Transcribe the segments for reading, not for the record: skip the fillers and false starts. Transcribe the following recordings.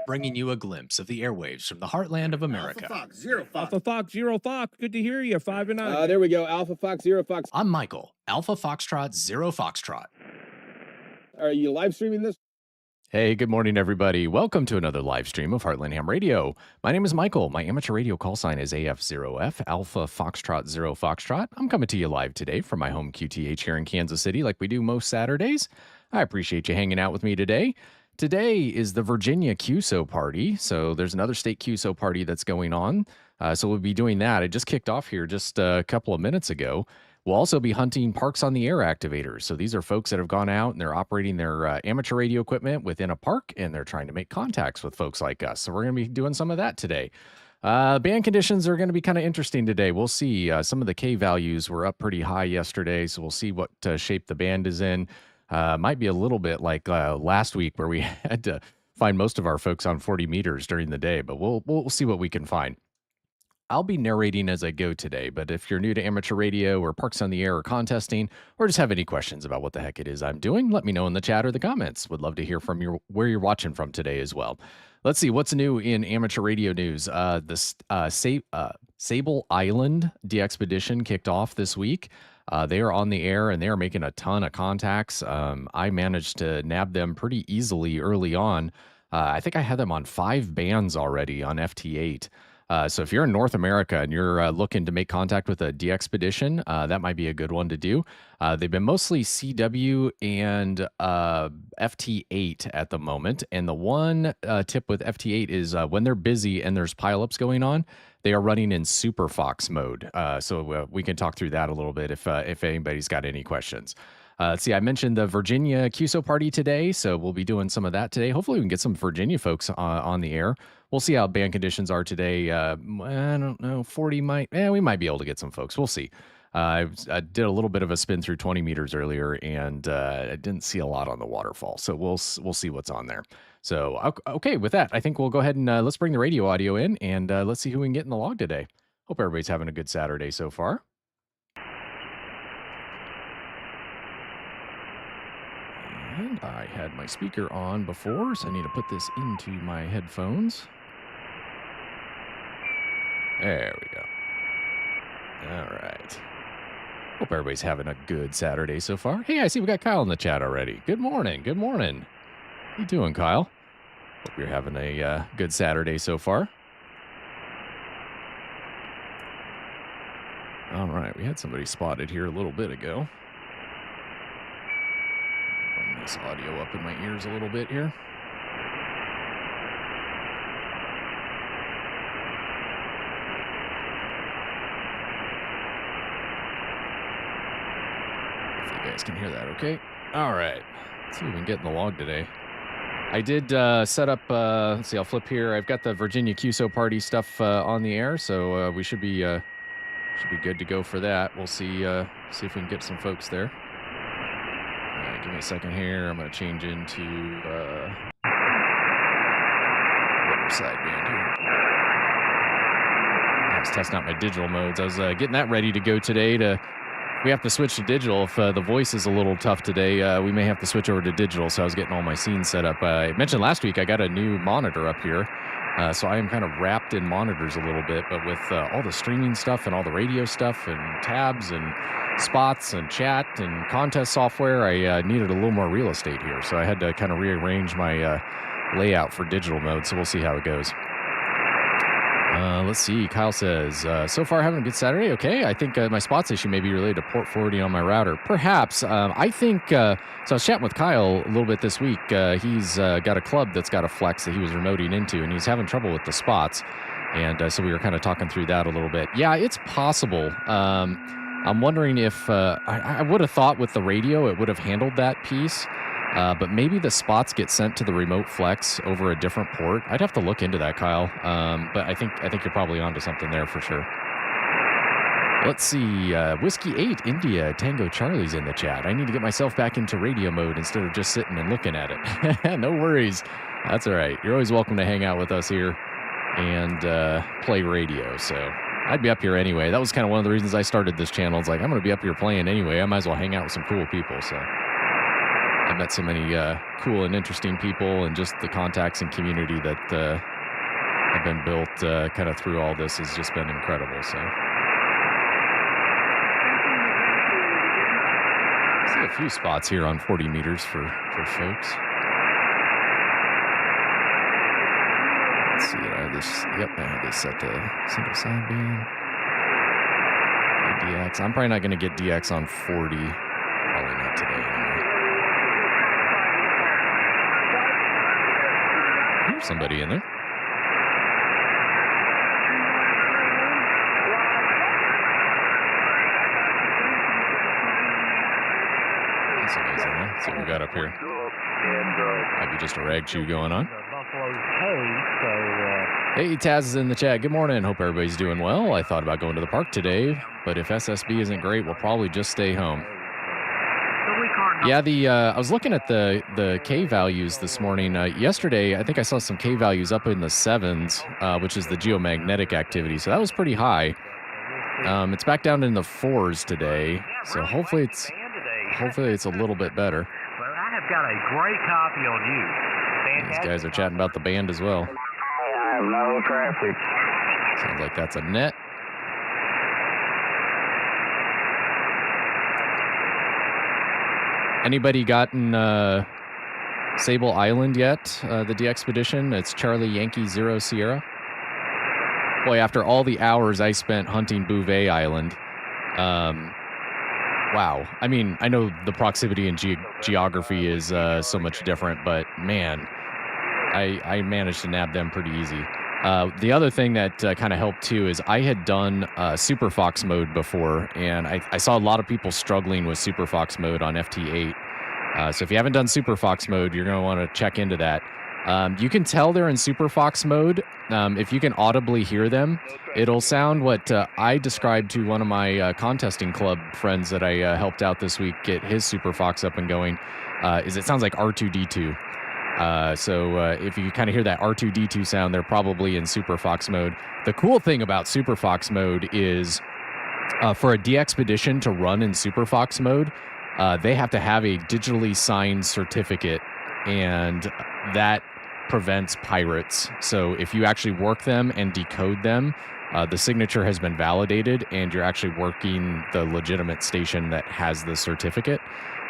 bringing you a glimpse of the airwaves from the heartland of America. Alpha Fox, Zero Fox. Alpha Fox, Zero Fox. Good to hear you. 5 and 9. There we go. Alpha Fox, Zero Fox. I'm Michael, Alpha Foxtrot, Zero Foxtrot. Are you live streaming this? Hey, good morning, everybody. Welcome to another live stream of Heartland Ham Radio. My name is Michael. My amateur radio call sign is AF0F, Alpha Foxtrot, Zero Foxtrot. I'm coming to you live today from my home QTH here in Kansas City like we do most Saturdays. I appreciate you hanging out with me today. Today is the Virginia QSO Party, so there's another state QSO party that's going on, so we'll be doing that. It just kicked off here just a couple of minutes ago. We'll also be hunting Parks on the Air activators, so these are folks that have gone out and they're operating their amateur radio equipment within a park, and they're trying to make contacts with folks like us, so we're going to be doing some of that today. Band conditions are going to be kind of interesting today. We'll see. Some of the K values were up pretty high yesterday, so we'll see what shape the band is in. Might be a little bit like last week where we had to find most of our folks on 40 meters during the day, but we'll see what we can find. I'll be narrating as I go today, but if you're new to amateur radio or Parks on the Air or contesting, or just have any questions about what the heck it is I'm doing, let me know in the chat or the comments. Would love to hear from you where you're watching from today as well. Let's see what's new in amateur radio news. Sable Island DXpedition kicked off this week. They are on the air and they are making a ton of contacts. I managed to nab them pretty easily early on. I think I had them on 5 bands already on FT8. So if you're in North America and you're looking to make contact with a DXpedition, that might be a good one to do. They've been mostly CW and FT8 at the moment. And the one tip with FT8 is when they're busy and there's pileups going on, they are running in Superfox mode. So we can talk through that a little bit if anybody's got any questions. Let's see, I mentioned the Virginia QSO Party today, so we'll be doing some of that today. Hopefully we can get some Virginia folks on the air. We'll see how band conditions are today. I don't know, 40 we might be able to get some folks. We'll see. I did a little bit of a spin through 20 meters earlier, and I didn't see a lot on the waterfall, so we'll see what's on there. So, okay, with that, I think we'll go ahead and let's bring the radio audio in, and let's see who we can get in the log today. Hope everybody's having a good Saturday so far. And I had my speaker on before, so I need to put this into my headphones. There we go. All right. Hope everybody's having a good Saturday so far. Hey, I see we got Kyle in the chat already. Good morning. Good morning. How you doing, Kyle? Hope you're having a good Saturday so far. All right. We had somebody spotted here a little bit ago. Bring this audio up in my ears a little bit here. Hopefully you guys can hear that okay. All right. Let's see if we can get in the log today. I did set up, let's see, I'll flip here. I've got the Virginia QSO Party stuff on the air, so we should be good to go for that. We'll see if we can get some folks there. Give me a second here. I'm going to change into side band here. I was testing out my digital modes. I was getting that ready to go today. We have to switch to digital. If the voice is a little tough today, we may have to switch over to digital. So I was getting all my scenes set up. I mentioned last week I got a new monitor up here. So I am kind of wrapped in monitors a little bit, but with all the streaming stuff and all the radio stuff and tabs and spots and chat and contest software, I needed a little more real estate here. So I had to kind of rearrange my layout for digital mode. So we'll see how it goes. Let's see. Kyle says, so far having a good Saturday. Okay. I think my spots issue may be related to port forwarding on my router. Perhaps. I think, so I was chatting with Kyle a little bit this week. He's got a club that's got a flex that he was remoting into, and he's having trouble with the spots. And so we were kind of talking through that a little bit. Yeah, it's possible. I'm wondering if, I would have thought with the radio, it would have handled that piece. But maybe the spots get sent to the remote flex over a different port. I'd have to look into that, Kyle. But I think you're probably onto something there for sure. Let's see. Whiskey 8 India Tango Charlie's in the chat. I need to get myself back into radio mode instead of just sitting and looking at it. No worries. That's all right. You're always welcome to hang out with us here and play radio. So I'd be up here anyway. That was kind of one of the reasons I started this channel. It's like, I'm going to be up here playing anyway. I might as well hang out with some cool people. So I've met so many cool and interesting people, and just the contacts and community that have been built kind of through all this has just been incredible. So I see a few spots here on 40 meters for folks. Let's see, I have this. Yep, I have this set to single sideband. DX. I'm probably not going to get DX on 40. Probably not today anyway. There's somebody in there. That's amazing, huh? Let's see what we got up here. Might be just a rag chew going on. Hey, Taz is in the chat. Good morning. Hope everybody's doing well. I thought about going to the park today, but if SSB isn't great, we'll probably just stay home. Yeah, I was looking at the K values this morning. Yesterday, I think I saw some K values up in the 7s, which is the geomagnetic activity. So that was pretty high. It's back down in the 4s today. So hopefully it's a little bit better. Well, I have got a great copy on you. These guys are chatting about the band as well. No traffic. Sounds like that's a net. Anybody gotten Sable Island yet? The DXpedition? It's Charlie Yankee 0 Sierra. Boy, after all the hours I spent hunting Bouvet Island, wow. I mean, I know the proximity and geography is so much different, but man, I managed to nab them pretty easy. The other thing that kind of helped too is I had done Superfox mode before, and I saw a lot of people struggling with Superfox mode on FT8. So if you haven't done Superfox mode, you're going to want to check into that. You can tell they're in Superfox mode. If you can audibly hear them, it'll sound what I described to one of my contesting club friends that I helped out this week get his Superfox up and going, is it sounds like R2-D2. So if you kind of hear that R2-D2 sound, they're probably in Superfox mode. The cool thing about Superfox mode is for a DXpedition to run in Superfox mode, they have to have a digitally signed certificate, and that prevents pirates. So if you actually work them and decode them, the signature has been validated, and you're actually working the legitimate station that has the certificate.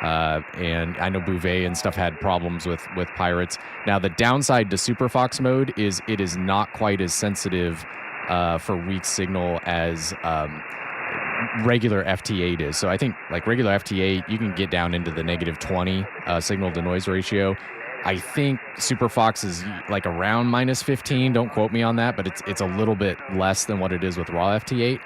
And I know Bouvet and stuff had problems with pirates. Now, the downside to Superfox mode is it is not quite as sensitive for weak signal as regular FT8 is. So I think like regular FT8, you can get down into the -20 signal to noise ratio. I think Superfox is like around -15. Don't quote me on that, but it's a little bit less than what it is with raw FT8.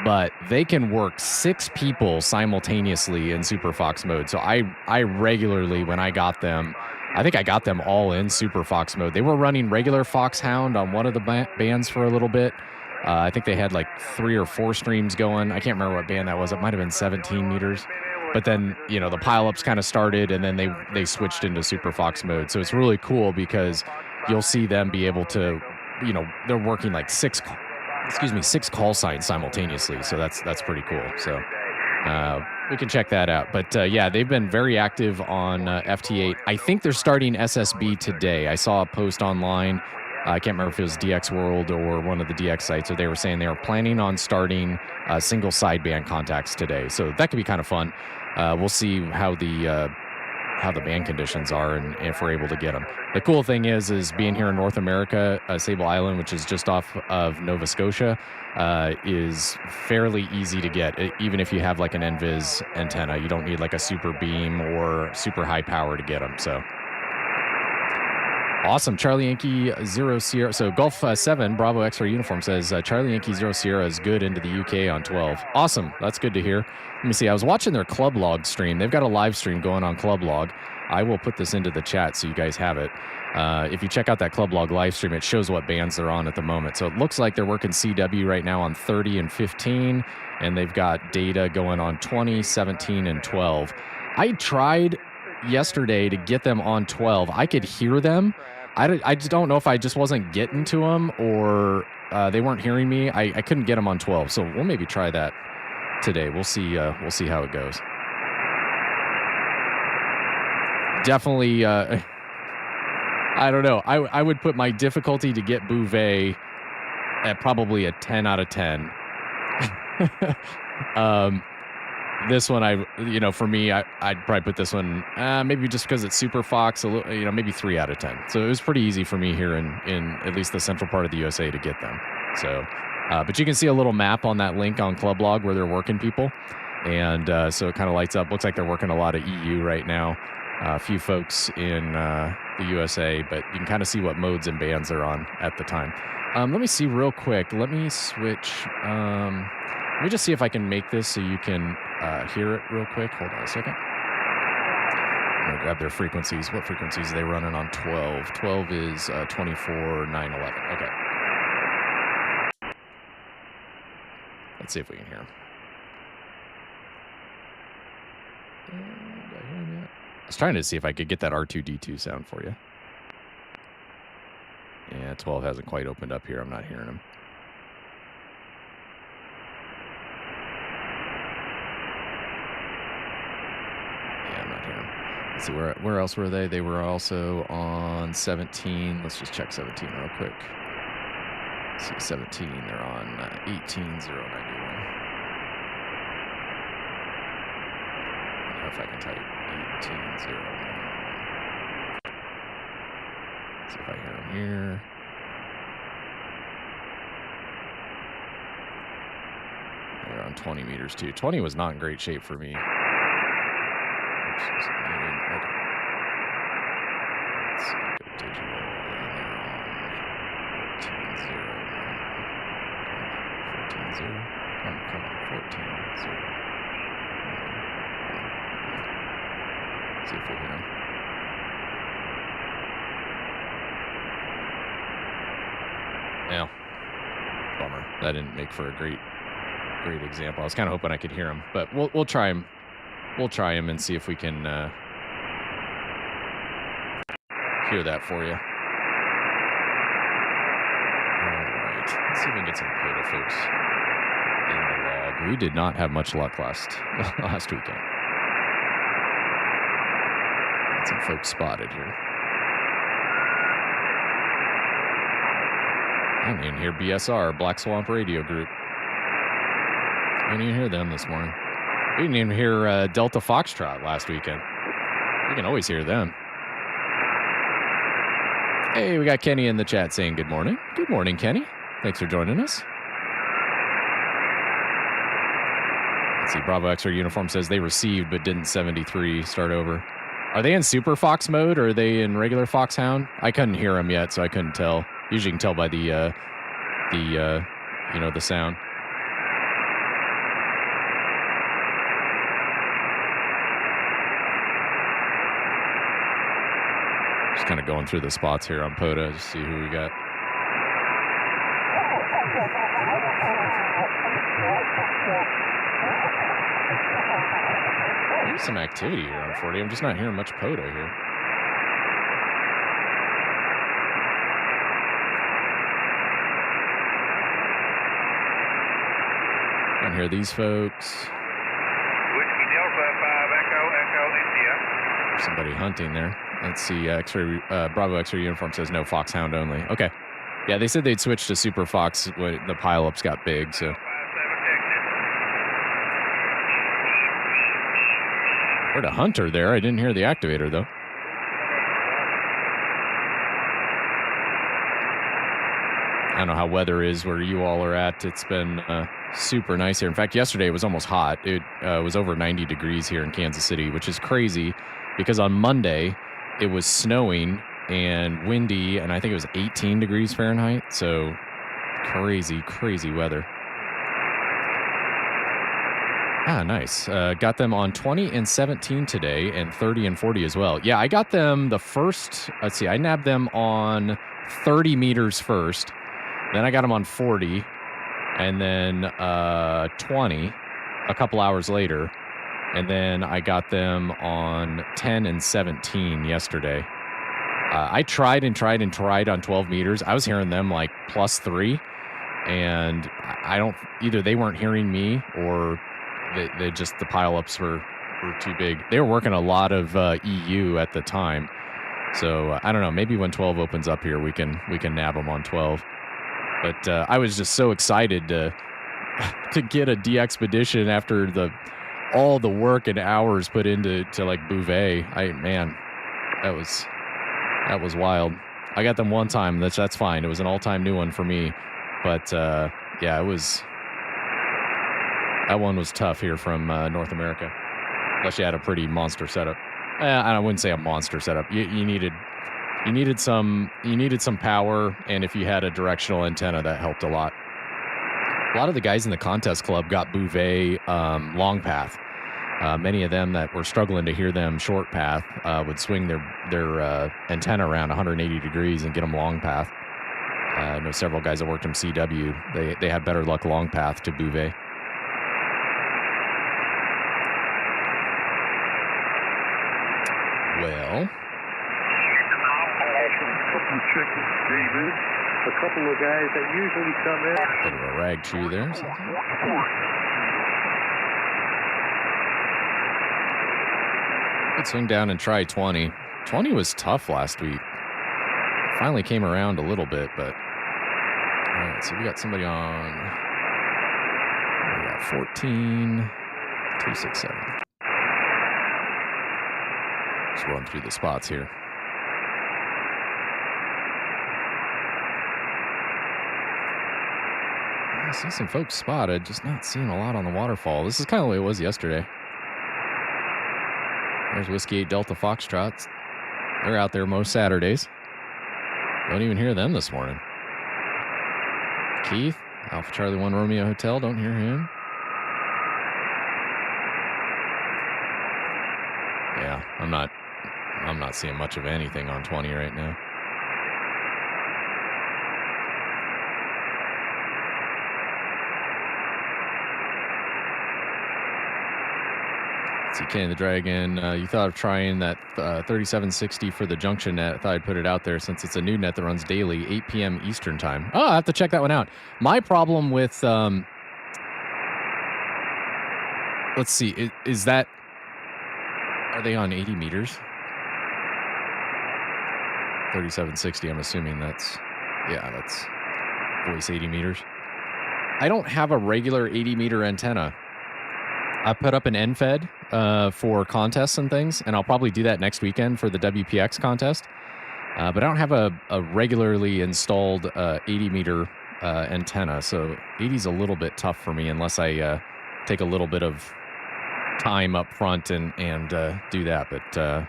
But they can work 6 people simultaneously in Superfox mode. So I regularly, when I got them, I think I got them all in Superfox mode. They were running regular Foxhound on one of the bands for a little bit. I think they had like 3 or 4 streams going. I can't remember what band that was. It might have been 17 meters. But then, you know, the pileups kind of started, and then they switched into Superfox mode. So it's really cool because you'll see them be able to, you know, they're working like 6 call signs simultaneously. So that's pretty cool. So we can check that out. But yeah, they've been very active on FT8. I think they're starting SSB today. I saw a post online. I can't remember if it was DX World or one of the DX sites, or they were saying they were planning on starting single sideband contacts today. So that could be kind of fun. We'll see how the band conditions are and if we're able to get them. The cool thing is being here in North America, Sable Island, which is just off of Nova Scotia, is fairly easy to get. Even if you have like an NVIS antenna, you don't need like a super beam or super high power to get them. So awesome. Charlie Yankee 0 Sierra. So Golf 7 Bravo X-ray uniform says Charlie Yankee 0 Sierra is good into the UK on 12. Awesome. That's good to hear. Let me see. I was watching their Club Log stream. They've got a live stream going on Club Log. I will put this into the chat so you guys have it. If you check out that Club Log live stream, it shows what bands they're on at the moment. So it looks like they're working CW right now on 30 and 15, and they've got data going on 20, 17, and 12. I tried yesterday to get them on 12. I could hear them. I just don't know if I just wasn't getting to them or they weren't hearing me. I couldn't get them on 12, so we'll maybe try that today. We'll see how it goes. definitely, I don't know. I would put my difficulty to get Bouvet at probably a 10 out of 10. This one, for me, I'd probably put this one, maybe just because it's Superfox, a little, maybe 3 out of 10. So it was pretty easy for me here in at least the central part of the USA to get them. So, but you can see a little map on that link on Clublog where they're working people. And so it kind of lights up. Looks like they're working a lot of EU right now. A few folks in the USA, but you can kind of see what modes and bands they're on at the time. Let me see real quick. Let me switch. Let me just see if I can make this so you can hear it real quick. Hold on a second. I'm going to grab their frequencies. What frequencies are they running on 12? 12 is 24, 9, 11. Okay. Let's see if we can hear them. Did I hear them yet? I was trying to see if I could get that R2-D2 sound for you. Yeah, 12 hasn't quite opened up here. I'm not hearing them. Yeah, I'm not hearing them. Let's see, where else were they? They were also on 17. Let's just check 17 real quick. Let's see, 17, they're on 18,091. If I can type 18,091. See if I hear them here. They're on 20 meters too. 20 was not in great shape for me. Oops, okay. Let's see, go digital, and they're on 14,091. 14,000. Come on, 14,000. See if we hear them. Yeah. Bummer. That didn't make for a great example. I was kind of hoping I could hear them, but we'll try them. We'll try them and see if we can hear that for you. All right. Let's see if we can get some POTA folks in the log. We did not have much luck last weekend. Got some folks spotted here. I didn't even hear BSR, Black Swamp Radio Group. I didn't even hear them this morning. We didn't even hear Delta Foxtrot last weekend. We can always hear them. Hey, we got Kenny in the chat saying good morning. Good morning, Kenny. Thanks for joining us. Let's see, Bravo X-Ray Uniform says they received but didn't 73 start over. Are they in Superfox mode or are they in regular Foxhound? I couldn't hear them yet, so I couldn't tell. Usually you can tell by the sound. Just kind of going through the spots here on POTA to see who we got. There's some activity here on 40. I'm just not hearing much POTA here. I can hear these folks. Whiskey Delta 5 Echo India. There's somebody hunting there. Let's see. X-ray, Bravo X-Ray Uniform says no, Foxhound only. Okay. Yeah, they said they'd switch to Superfox when the pileups got big, so. Heard a hunter there. I didn't hear the activator, though. I don't know how weather is where you all are at. It's been super nice here. In fact, yesterday it was almost hot. It was over 90 degrees here in Kansas City, which is crazy because on Monday it was snowing and windy, and I think it was 18 degrees Fahrenheit. So crazy, crazy weather. Ah, nice. Got them on 20 and 17 today and 30 and 40 as well. Yeah, I got them the first, let's see, I nabbed them on 30 meters first. Then I got them on 40 and then 20 a couple hours later. And then I got them on 10 and 17 yesterday. I tried on 12 meters. I was hearing them like +3. And I don't, either they weren't hearing me or they just, the pileups were were too big. They were working a lot of EU at the time. So I don't know. Maybe when 12 opens up here, we can nab them on 12. But I was just so excited to get a DXpedition after all the work and hours put into like Bouvet. Man, that was wild. I got them one time. That's fine. It was an all-time new one for me. But yeah, that one was tough here from North America. Unless you had a pretty monster setup. I wouldn't say a monster setup. You needed some power, and if you had a directional antenna, that helped a lot. A lot of the guys in the contest club got Bouvet long path. Many of them that were struggling to hear them short path would swing their antenna around 180 degrees and get them long path. I know several guys that worked in CW. They had better luck long path to Bouvet. Well, David, a couple of guys that usually come in. Bit of a rag chew there. Let's swing down and try 20. 20 was tough last week. Finally came around a little bit, but all right. So we got somebody on. We got 14, 267. Just run through the spots here. I see some folks spotted, just not seeing a lot on the waterfall. This is kind of the way it was yesterday. There's Whiskey 8 Delta Foxtrots. They're out there most Saturdays. Don't even hear them this morning. Keith, Alpha Charlie 1 Romeo Hotel, don't hear him. Yeah, I'm not seeing much of anything on 20 right now. See, Kenny the Dragon, you thought of trying that 3760 for the junction net. I thought I'd put it out there since it's a new net that runs daily, 8 p.m. Eastern time. Oh, I have to check that one out. My problem with, let's see, is that, are they on 80 meters? 3760, I'm assuming that's voice 80 meters. I don't have a regular 80 meter antenna. I put up an NFED for contests and things, and I'll probably do that next weekend for the WPX contest. But I don't have a regularly installed 80 meter antenna, so 80 is a little bit tough for me unless I take a little bit of time up front and do that. But I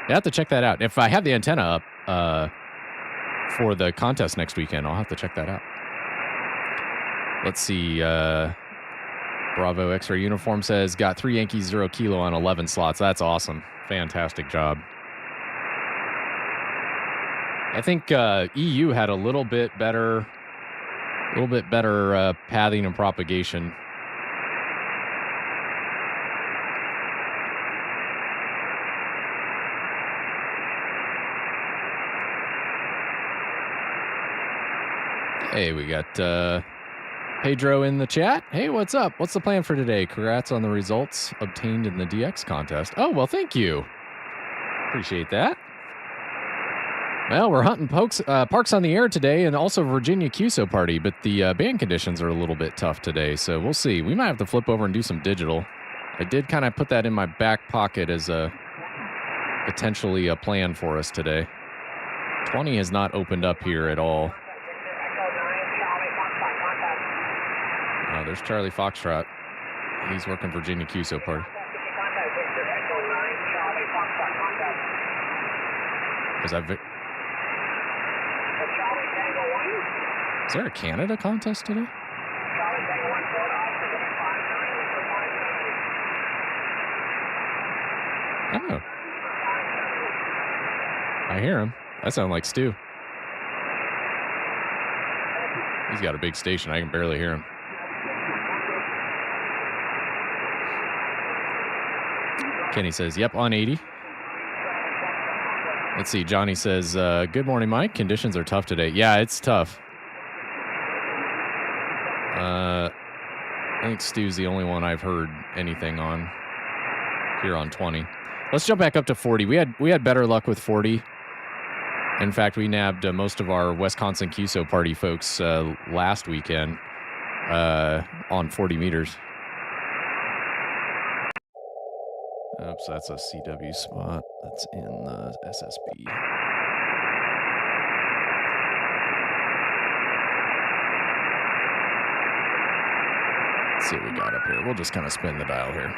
have to check that out. If I have the antenna up for the contest next weekend, I'll have to check that out. Let's see. Bravo X-Ray Uniform says, got 3 Yankees 0 kilo on 11 slots. That's awesome. Fantastic job. I think EU had a little bit better pathing and propagation. Hey, we got Pedro in the chat. Hey, what's up? What's the plan for today? Congrats on the results obtained in the DX contest. Oh, well, thank you. Appreciate that. Well, we're hunting Parks on the Air today and also Virginia QSO Party, but the band conditions are a little bit tough today, so we'll see. We might have to flip over and do some digital. I did kind of put that in my back pocket as potentially a plan for us today. 20 has not opened up here at all. Oh, there's Charlie Foxtrot. He's working Virginia QSO Party. Is there a Canada contest today? Oh. I hear him. That sounds like Stu. He's got a big station. I can barely hear him. Kenny says, yep, on 80. Let's see. Johnny says, good morning, Mike. Conditions are tough today. Yeah, it's tough. I think Stu's the only one I've heard anything on. here on 20. Let's jump back up to 40. We had better luck with 40. In fact, we nabbed most of our Wisconsin QSO Party folks last weekend on 40 meters. Oops, that's a CW spot. That's in the SSB. Let's see what we got up here. We'll just kind of spin the dial here.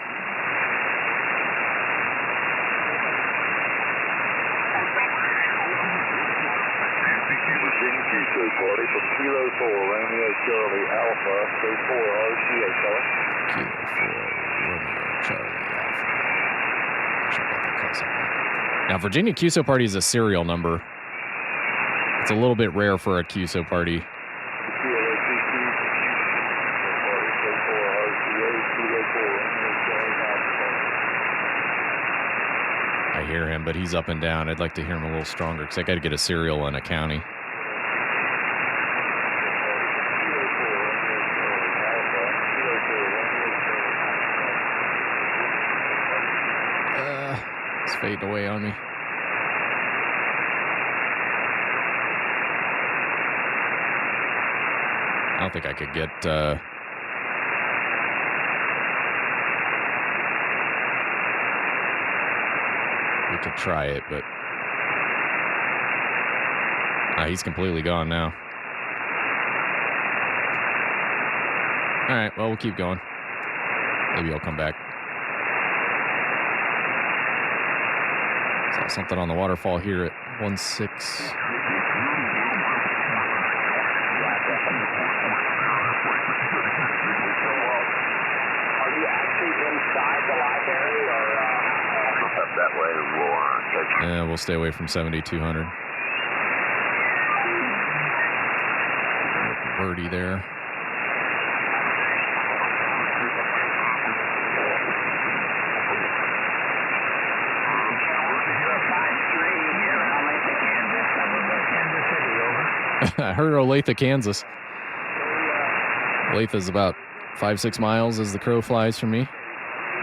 Virginia QSO Party from Kilo 4, Romeo Charlie Alpha, go 4 RCA, color. Kilo 4, Romeo Charlie Alpha. Check out that call sign. Now, Virginia QSO Party is a serial number. It's a little bit rare for a QSO Party. I hear him, but he's up and down. I'd like to hear him a little stronger because I got to get a serial in a county. It's fading away on me. I don't think I could get... We could try it, but... he's completely gone now. All right, well, we'll keep going. Maybe he'll come back. Saw something on the waterfall here at 1.6. Are you actually inside the live area, or up that way? Yeah, we'll stay away from 7,200. Birdie there. I heard Olathe, Kansas. Olathe is about 5-6 miles as the crow flies from me.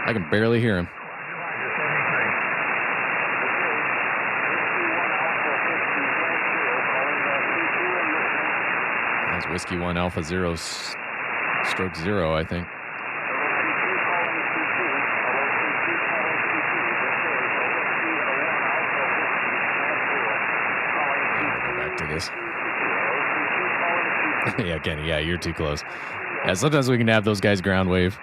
I can barely hear him. That's Whiskey 1 Alpha 0 stroke 0, I think. Go back to this. Yeah, Kenny, yeah, you're too close. Yeah, sometimes we can have those guys ground wave.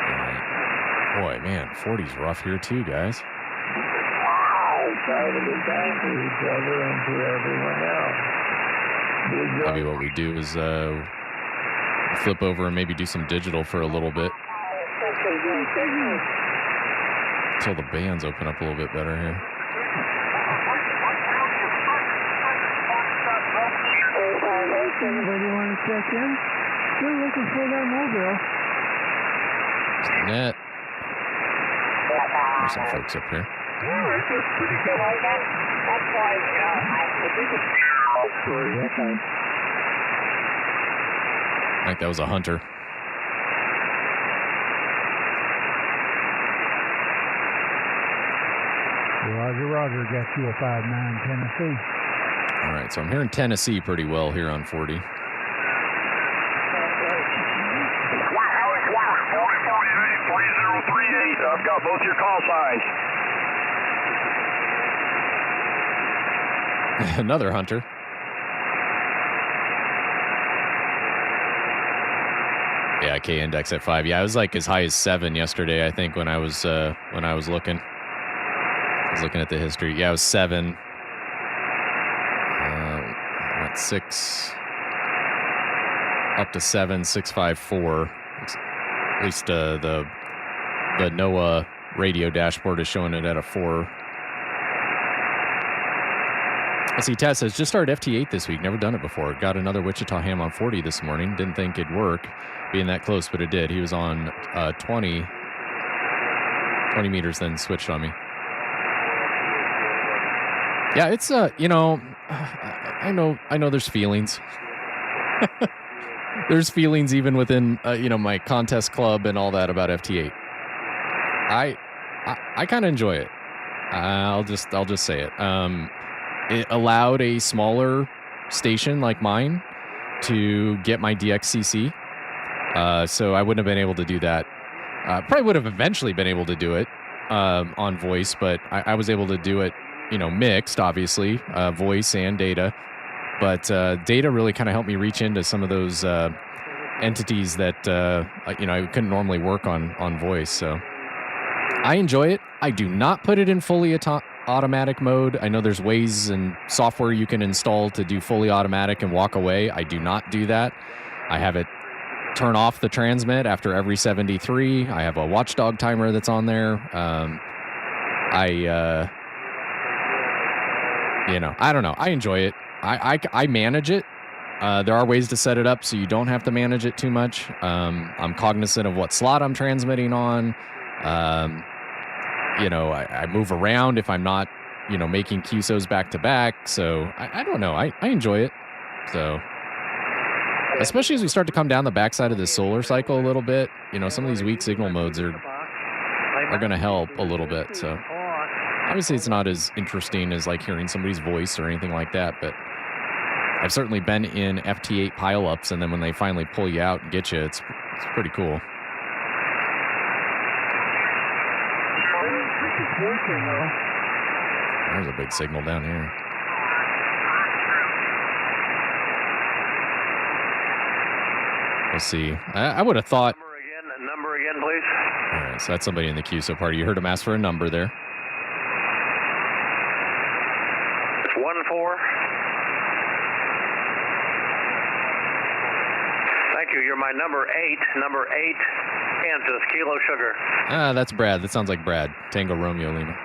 All right. Boy, man, 40's rough here too, guys. Maybe what we do is flip over and maybe do some digital for a little bit. Until the bands open up a little bit better here. Anybody want to check in? We're looking for that mobile. There's the net. There's some folks up here. I think that was a hunter. Roger, Roger. Got you a 5-9 Tennessee. All right, so I'm hearing Tennessee pretty well here on 40. I've got both your call signs. Another hunter. Yeah, K index at 5. Yeah, I was like as high as 7 yesterday, I think, when I was looking. I was looking at the history. Yeah, I was 7. At 6 up to 7, 654. At least the NOAA radio dashboard is showing it at a 4. I see Taz says, just started FT8 this week. Never done it before. Got another Wichita ham on 40 this morning. Didn't think it'd work being that close, but it did. He was on 20 meters, then switched on me. Yeah, it's, I know there's feelings. there's feelings even within my contest club and all that about FT8. I kind of enjoy it. I'll just say it. It allowed a smaller station like mine to get my DXCC. So I wouldn't have been able to do that. Probably would have eventually been able to do it on voice, but I was able to do it, mixed, obviously, voice and data. But data really kind of helped me reach into some of those entities that I couldn't normally work on voice. So I enjoy it. I do not put it in fully automatic mode. I know there's ways and software you can install to do fully automatic and walk away. I do not do that. I have it turn off the transmit after every 73. I have a watchdog timer that's on there. I don't know. I enjoy it. I manage it. There are ways to set it up so you don't have to manage it too much. I'm cognizant of what slot I'm transmitting on. I move around if I'm not, making QSOs back to back. So I don't know. I enjoy it. So especially as we start to come down the backside of the solar cycle a little bit, some of these weak signal modes are going to help a little bit. So obviously it's not as interesting as like hearing somebody's voice or anything like that, but I've certainly been in FT8 pileups, and then when they finally pull you out and get you, it's pretty cool. There's a big signal down here. Let's see. I would have thought. Number again, please. All right, so that's somebody in the QSO party. You heard him ask for a number there. It's 1-4. Thank you. You're my number 8. Number 8, Kansas, Kilo Sugar. That's Brad. That sounds like Brad. Tango Romeo Lima.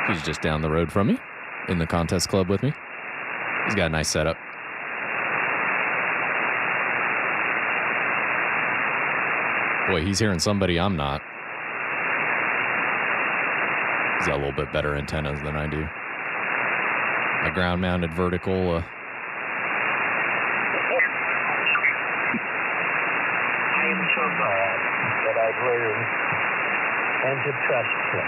He's just down the road from me in the contest club with me. He's got a nice setup. Boy, he's hearing somebody I'm not. He's got a little bit better antennas than I do. My ground-mounted vertical. I am so glad that I've learned and to trust him.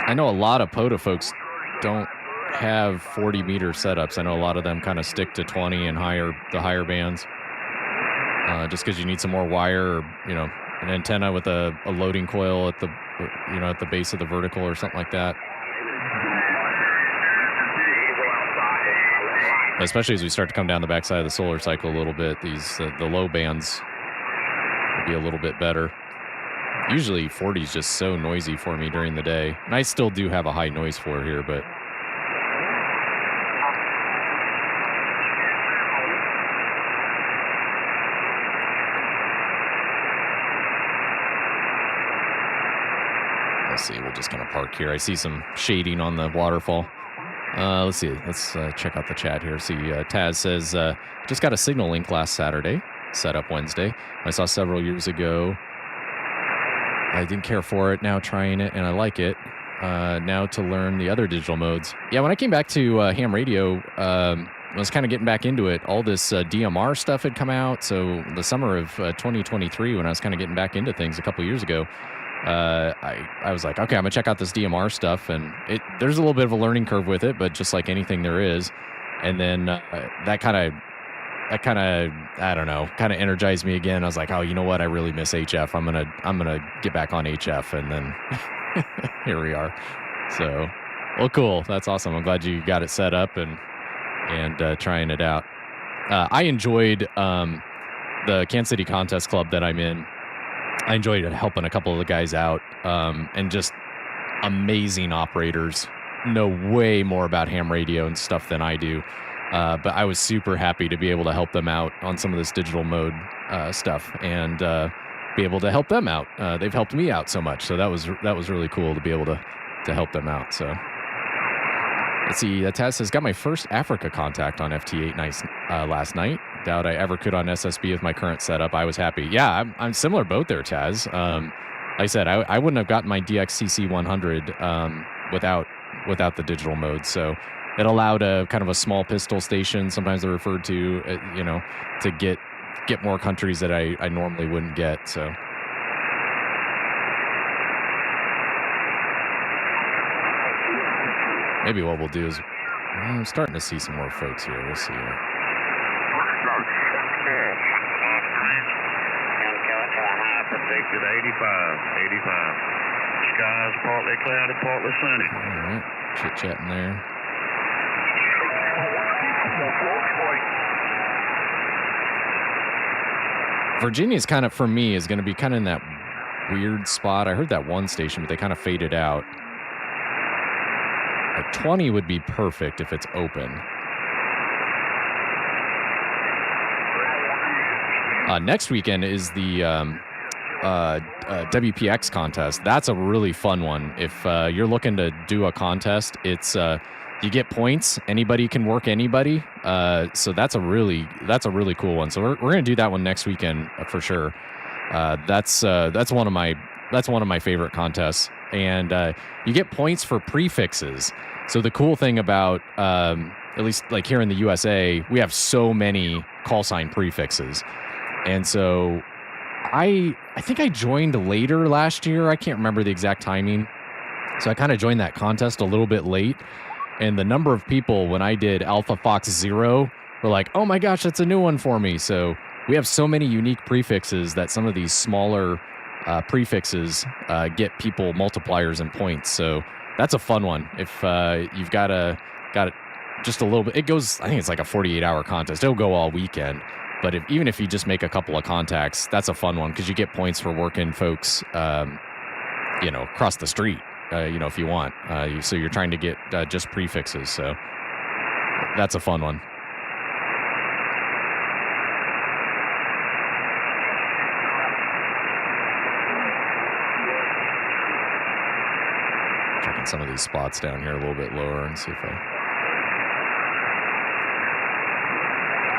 I know a lot of POTA folks don't have 40-meter setups. I know a lot of them kind of stick to 20 and the higher bands, just because you need some more wire, or an antenna with a loading coil at the at the base of the vertical or something like that. Especially as we start to come down the backside of the solar cycle a little bit, the low bands will be a little bit better. Usually 40 is just so noisy for me during the day, and I still do have a high noise floor here, but let's see. We'll just kind of park here. I see some shading on the waterfall. Let's see. Let's check out the chat here. See, Taz says, just got a signal link last Saturday, set up Wednesday. I saw several years ago. I didn't care for it. Now trying it, and I like it. Now to learn the other digital modes. Yeah, when I came back to ham radio, I was kind of getting back into it. All this DMR stuff had come out. So the summer of 2023, when I was kind of getting back into things a couple years ago, I was like, okay, I'm gonna check out this DMR stuff, and there's a little bit of a learning curve with it, but just like anything there is. And then that kind of I don't know, kind of energized me again. I was like, oh, you know what? I really miss HF. I'm gonna get back on HF, and then here we are. So, well, cool. That's awesome. I'm glad you got it set up and trying it out. I enjoyed the Kansas City Contest Club that I'm in. I enjoyed helping a couple of the guys out, and just amazing operators. Know way more about ham radio and stuff than I do. But I was super happy to be able to help them out on some of this digital mode stuff, and be able to help them out. They've helped me out so much, so that was really cool to be able to help them out. So let's see. Taz says, got my first Africa contact on FT8 last night. Doubt I ever could on SSB with my current setup. I was happy. Yeah, I'm similar boat there, Taz. like I said, I wouldn't have gotten my DXCC 100 without the digital mode. So it allowed a kind of a small pistol station, sometimes they're referred to, you know, to get more countries that I normally wouldn't get. So. Maybe what we'll do is, I'm starting to see some more folks here. We'll see. Predicted 85. Skies partly cloudy, partly sunny. All right, chit-chatting there. Virginia's kind of, for me, is going to be kind of in that weird spot. I heard that one station, but they kind of faded out. Like 20 would be perfect if it's open. Next weekend is the WPX contest. That's a really fun one. If you're looking to do a contest, it's you get points. Anybody can work anybody. So that's a really cool one. So we're gonna do that one next weekend for sure. That's one of my favorite contests. And you get points for prefixes. So the cool thing about at least like here in the USA, we have so many call sign prefixes. And so I think I joined later last year. I can't remember the exact timing. So I kind of joined that contest a little bit late. And the number of people when I did Alpha Fox 0 were like, oh my gosh, that's a new one for me. So we have so many unique prefixes that some of these smaller prefixes get people multipliers and points. So that's a fun one. If you've got just a little bit, it goes, I think it's like a 48-hour contest. It'll go all weekend. But even if you just make a couple of contacts, that's a fun one because you get points for working folks, you know, across the street, you know, if you want. So you're trying to get just prefixes. So that's a fun one. Checking some of these spots down here a little bit lower and see if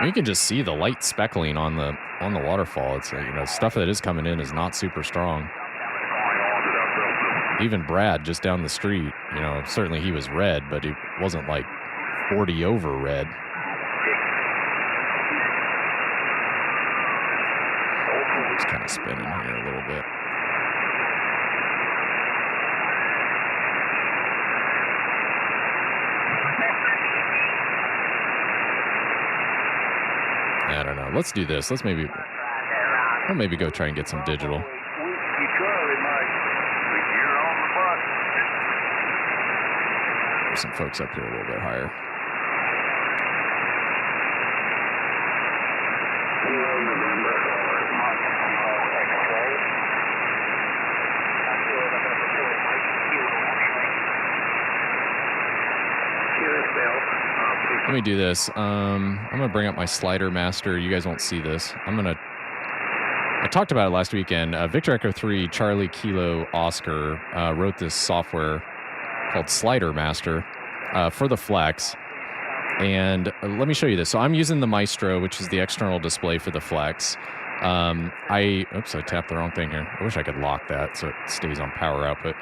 you can just see the light speckling on the waterfall. It's you know, stuff that is coming in is not super strong. Even Brad just down the street, you know, certainly he was red, but he wasn't like 40 over red. Just kind of spinning here a little bit. I don't know. Let's do this. I'll maybe go try and get some digital. There's some folks up here a little bit higher. Let me do this. I'm going to bring up my SliderMaster. You guys won't see this. I talked about it last weekend. Victor Echo 3, Charlie Kilo Oscar wrote this software called SliderMaster for the Flex. And let me show you this. So I'm using the Maestro, which is the external display for the Flex. I tapped the wrong thing here. I wish I could lock that so it stays on power output.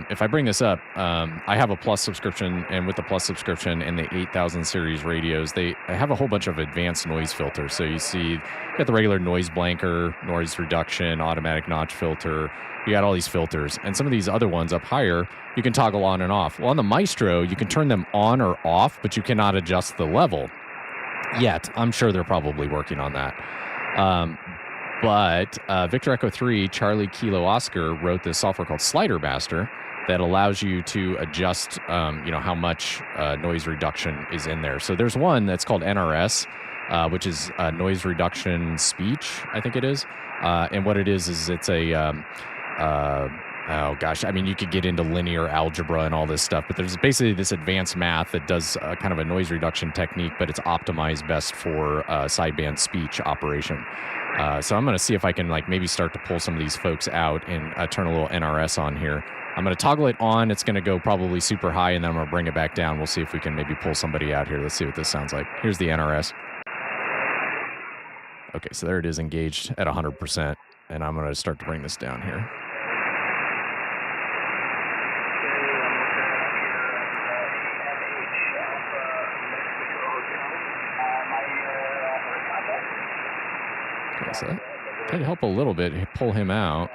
If I bring this up, I have a Plus subscription, and with the Plus subscription and the 8000 series radios, I have a whole bunch of advanced noise filters. So you see, you got the regular noise blanker, noise reduction, automatic notch filter. You got all these filters, and some of these other ones up higher, you can toggle on and off. Well, on the Maestro, you can turn them on or off, but you cannot adjust the level yet. I'm sure they're probably working on that. But Victor Echo 3, Charlie Kilo Oscar wrote this software called SliderMaster that allows you to adjust, how much noise reduction is in there. So there's one that's called NRS, which is noise reduction speech, I think it is. And what it is it's a, you could get into linear algebra and all this stuff, but there's basically this advanced math that does kind of a noise reduction technique, but it's optimized best for sideband speech operation. So I'm going to see if I can maybe start to pull some of these folks out and turn a little NRS on here. I'm going to toggle it on. It's going to go probably super high, and then I'm going to bring it back down. We'll see if we can maybe pull somebody out here. Let's see what this sounds like. Here's the NRS. Okay, so there it is engaged at 100%, and I'm going to start to bring this down here. Yeah, so that could help a little bit, pull him out.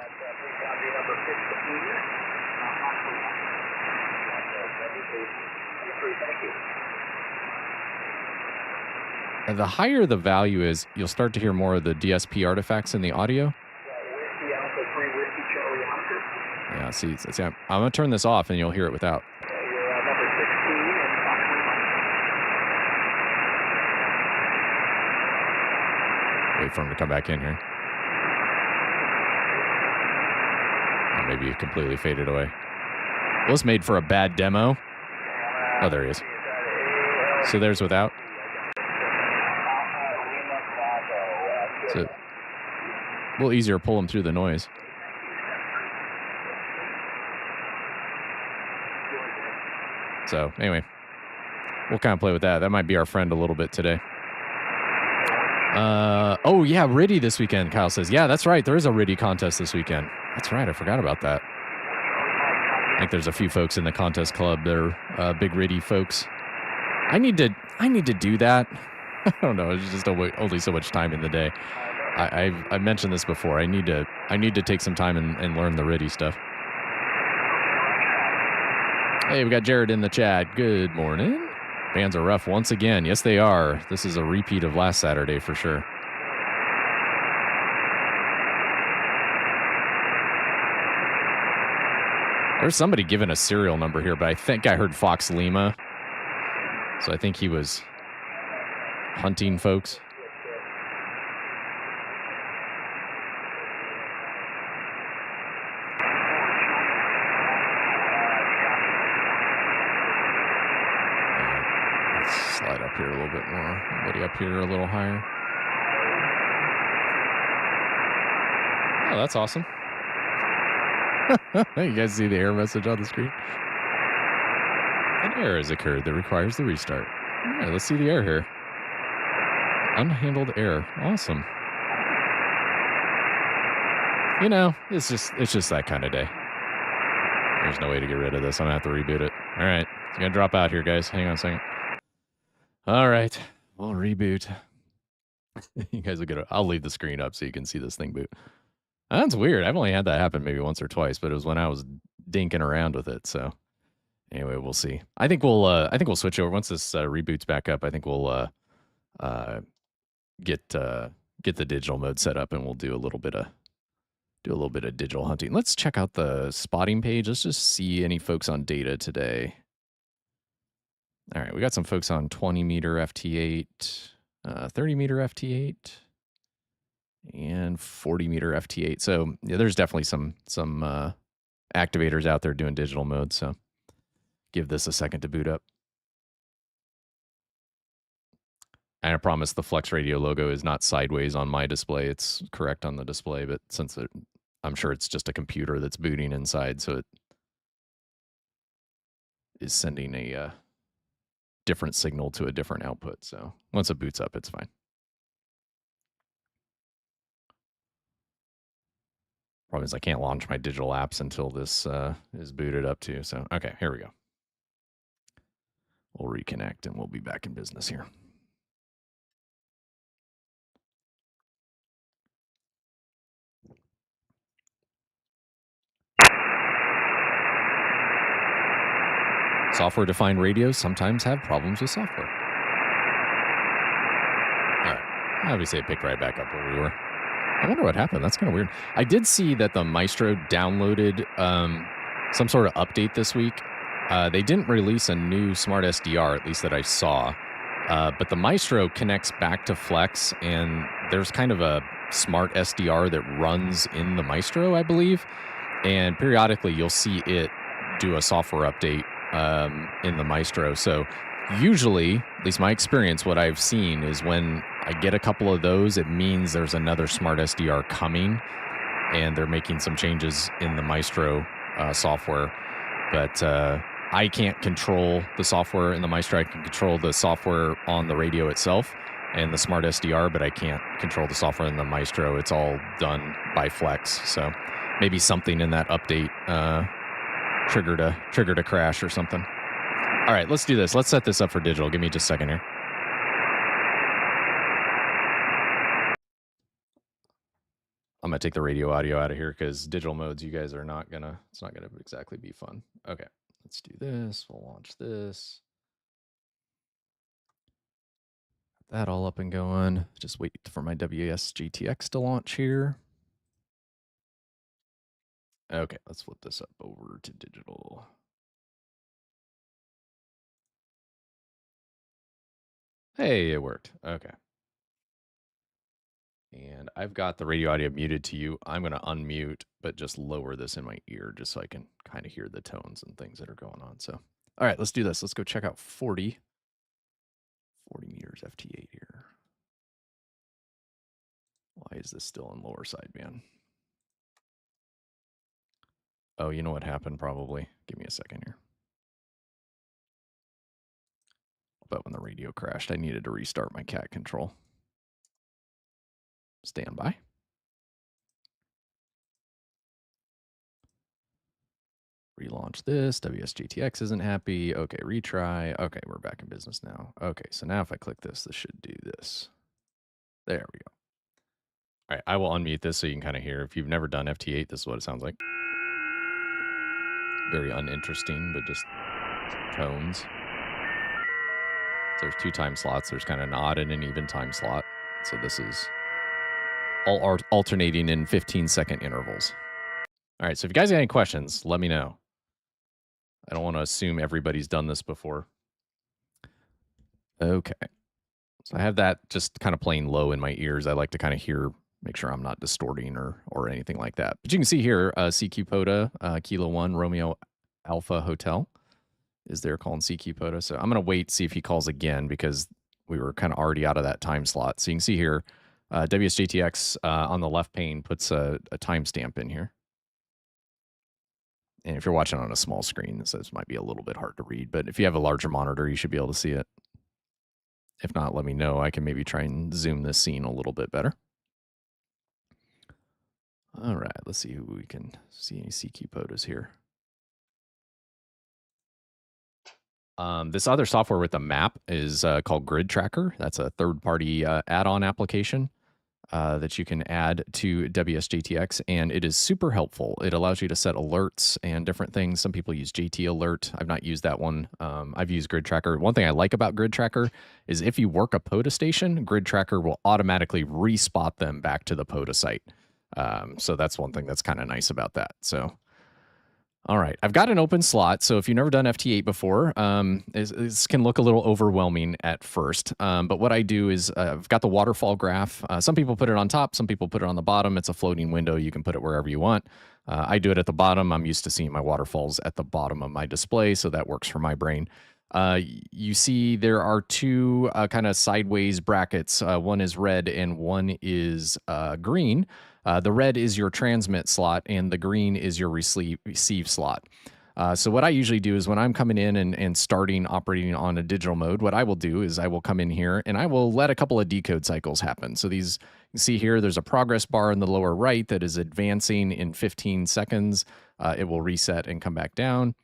The higher the value is, you'll start to hear more of the DSP artifacts in the audio. Yeah, see, I'm going to turn this off and you'll hear it without. Wait for him to come back in here. Or maybe it completely faded away. Well, this made for a bad demo. Oh, there he is. So there's without. So a little easier to pull him through the noise. So anyway, we'll kind of play with that. That might be our friend a little bit today. Oh yeah, RIDI this weekend, Kyle says. Yeah, that's right. There is a RIDI contest this weekend. That's right. I forgot about that. I think there's a few folks in the contest club that are big RIDI folks. I need to do that. I don't know. It's just only so much time in the day. I've mentioned this before. I need to take some time and learn the RIDI stuff. Hey, we got Jared in the chat. Good morning. Bands are rough once again. Yes, they are. This is a repeat of last Saturday for sure. There's somebody giving a serial number here, but I think I heard Fox Lima. So I think he was hunting folks. Let's slide up here a little bit more. Anybody up here a little higher? Oh, that's awesome. You guys see the error message on the screen? An error has occurred that requires the restart. All right, let's see the error here. Unhandled error. Awesome. You know, it's just that kind of day. There's no way to get rid of this. I'm going to have to reboot it. All right. It's going to drop out here, guys. Hang on a second. All right. We'll reboot. You guys will get it. I'll leave the screen up so you can see this thing boot. That's weird. I've only had that happen maybe once or twice, but it was when I was dinking around with it. So anyway, we'll see. I think we'll switch over once this reboots back up. I think we'll get the digital mode set up, and we'll do a little bit of digital hunting. Let's check out the spotting page. Let's just see any folks on data today. All right, we got some folks on 20 meter FT8, 30 meter FT8. And 40 meter FT8. So yeah, there's definitely some activators out there doing digital mode. So give this a second to boot up. And I promise the FlexRadio logo is not sideways on my display. It's correct on the display, but since I'm sure it's just a computer that's booting inside, so it is sending a different signal to a different output. So once it boots up, it's fine. Problem is I can't launch my digital apps until this is booted up too. So, okay, here we go. We'll reconnect and we'll be back in business here. Software-defined radios sometimes have problems with software. All right, obviously it picked right back up where we were. I wonder what happened. That's kind of weird. I did see that the Maestro downloaded some sort of update this week. They didn't release a new smart SDR, at least that I saw. But the Maestro connects back to Flex, and there's kind of a smart SDR that runs in the Maestro, I believe. And periodically, you'll see it do a software update in the Maestro. So usually, at least my experience, what I've seen is when I get a couple of those, it means there's another smart SDR coming, and they're making some changes in the Maestro software. But I can't control the software in the Maestro. I can control the software on the radio itself and the smart SDR, but I can't control the software in the Maestro. It's all done by Flex. So maybe something in that update triggered a crash or something. All right, let's do this. Let's set this up for digital. Give me just a second here. gonna take the radio audio out of here because digital modes, you guys are not gonna, it's not gonna exactly be fun. Okay, let's do this. We'll launch this. That all up and going. Just wait for my WSJT-X to launch here. Okay, let's flip this up over to digital. Hey, it worked. Okay. And I've got the radio audio muted to you. I'm going to unmute, but just lower this in my ear just so I can kind of hear the tones and things that are going on. So, all right, let's do this. Let's go check out 40 meters FT8 here. Why is this still on lower sideband? Oh, you know what happened probably. Give me a second here. But when the radio crashed, I needed to restart my cat control. Stand by. Relaunch this. WSJT-X isn't happy. Okay, retry. Okay, we're back in business now. Okay, so now if I click this, this should do this. There we go. All right, I will unmute this so you can kind of hear. If you've never done FT8, this is what it sounds like. Very uninteresting, but just tones. So there's 2 time slots. There's kind of an odd and an even time slot. So this is all alternating in 15-second intervals. All right, so if you guys got any questions, let me know. I don't want to assume everybody's done this before. Okay. So I have that just kind of playing low in my ears. I like to kind of hear, make sure I'm not distorting or anything like that. But you can see here, CQ POTA, Kilo 1, Romeo Alpha Hotel is there calling CQ POTA. So I'm going to wait, see if he calls again because we were kind of already out of that time slot. So you can see here, WSJT-X on the left pane puts a timestamp in here. And if you're watching on a small screen, this might be a little bit hard to read. But if you have a larger monitor, you should be able to see it. If not, let me know. I can maybe try and zoom this scene a little bit better. All right, let's see who we can see any CQ POTAs here. This other software with a map is called Gridtracker. That's a third-party add-on application that you can add to WSJT-X, and it is super helpful. It allows you to set alerts and different things. Some people use JT Alert. I've not used that one. I've used Gridtracker. One thing I like about Gridtracker is if you work a POTA station, Gridtracker will automatically respot them back to the POTA site. So that's one thing that's kind of nice about that. So, all right, I've got an open slot. So if you've never done FT8 before, this can look a little overwhelming at first. But what I do is I've got the waterfall graph. Some people put it on top. Some people put it on the bottom. It's a floating window. You can put it wherever you want. I do it at the bottom. I'm used to seeing my waterfalls at the bottom of my display, so that works for my brain. You see there are 2 kind of sideways brackets. One is red and one is green. The red is your transmit slot and the green is your receive slot. So what I usually do is when I'm coming in and starting operating on a digital mode, what I will do is I will come in here and I will let a couple of decode cycles happen. So these, you see here, there's a progress bar in the lower right that is advancing in 15 seconds. It will reset and come back down.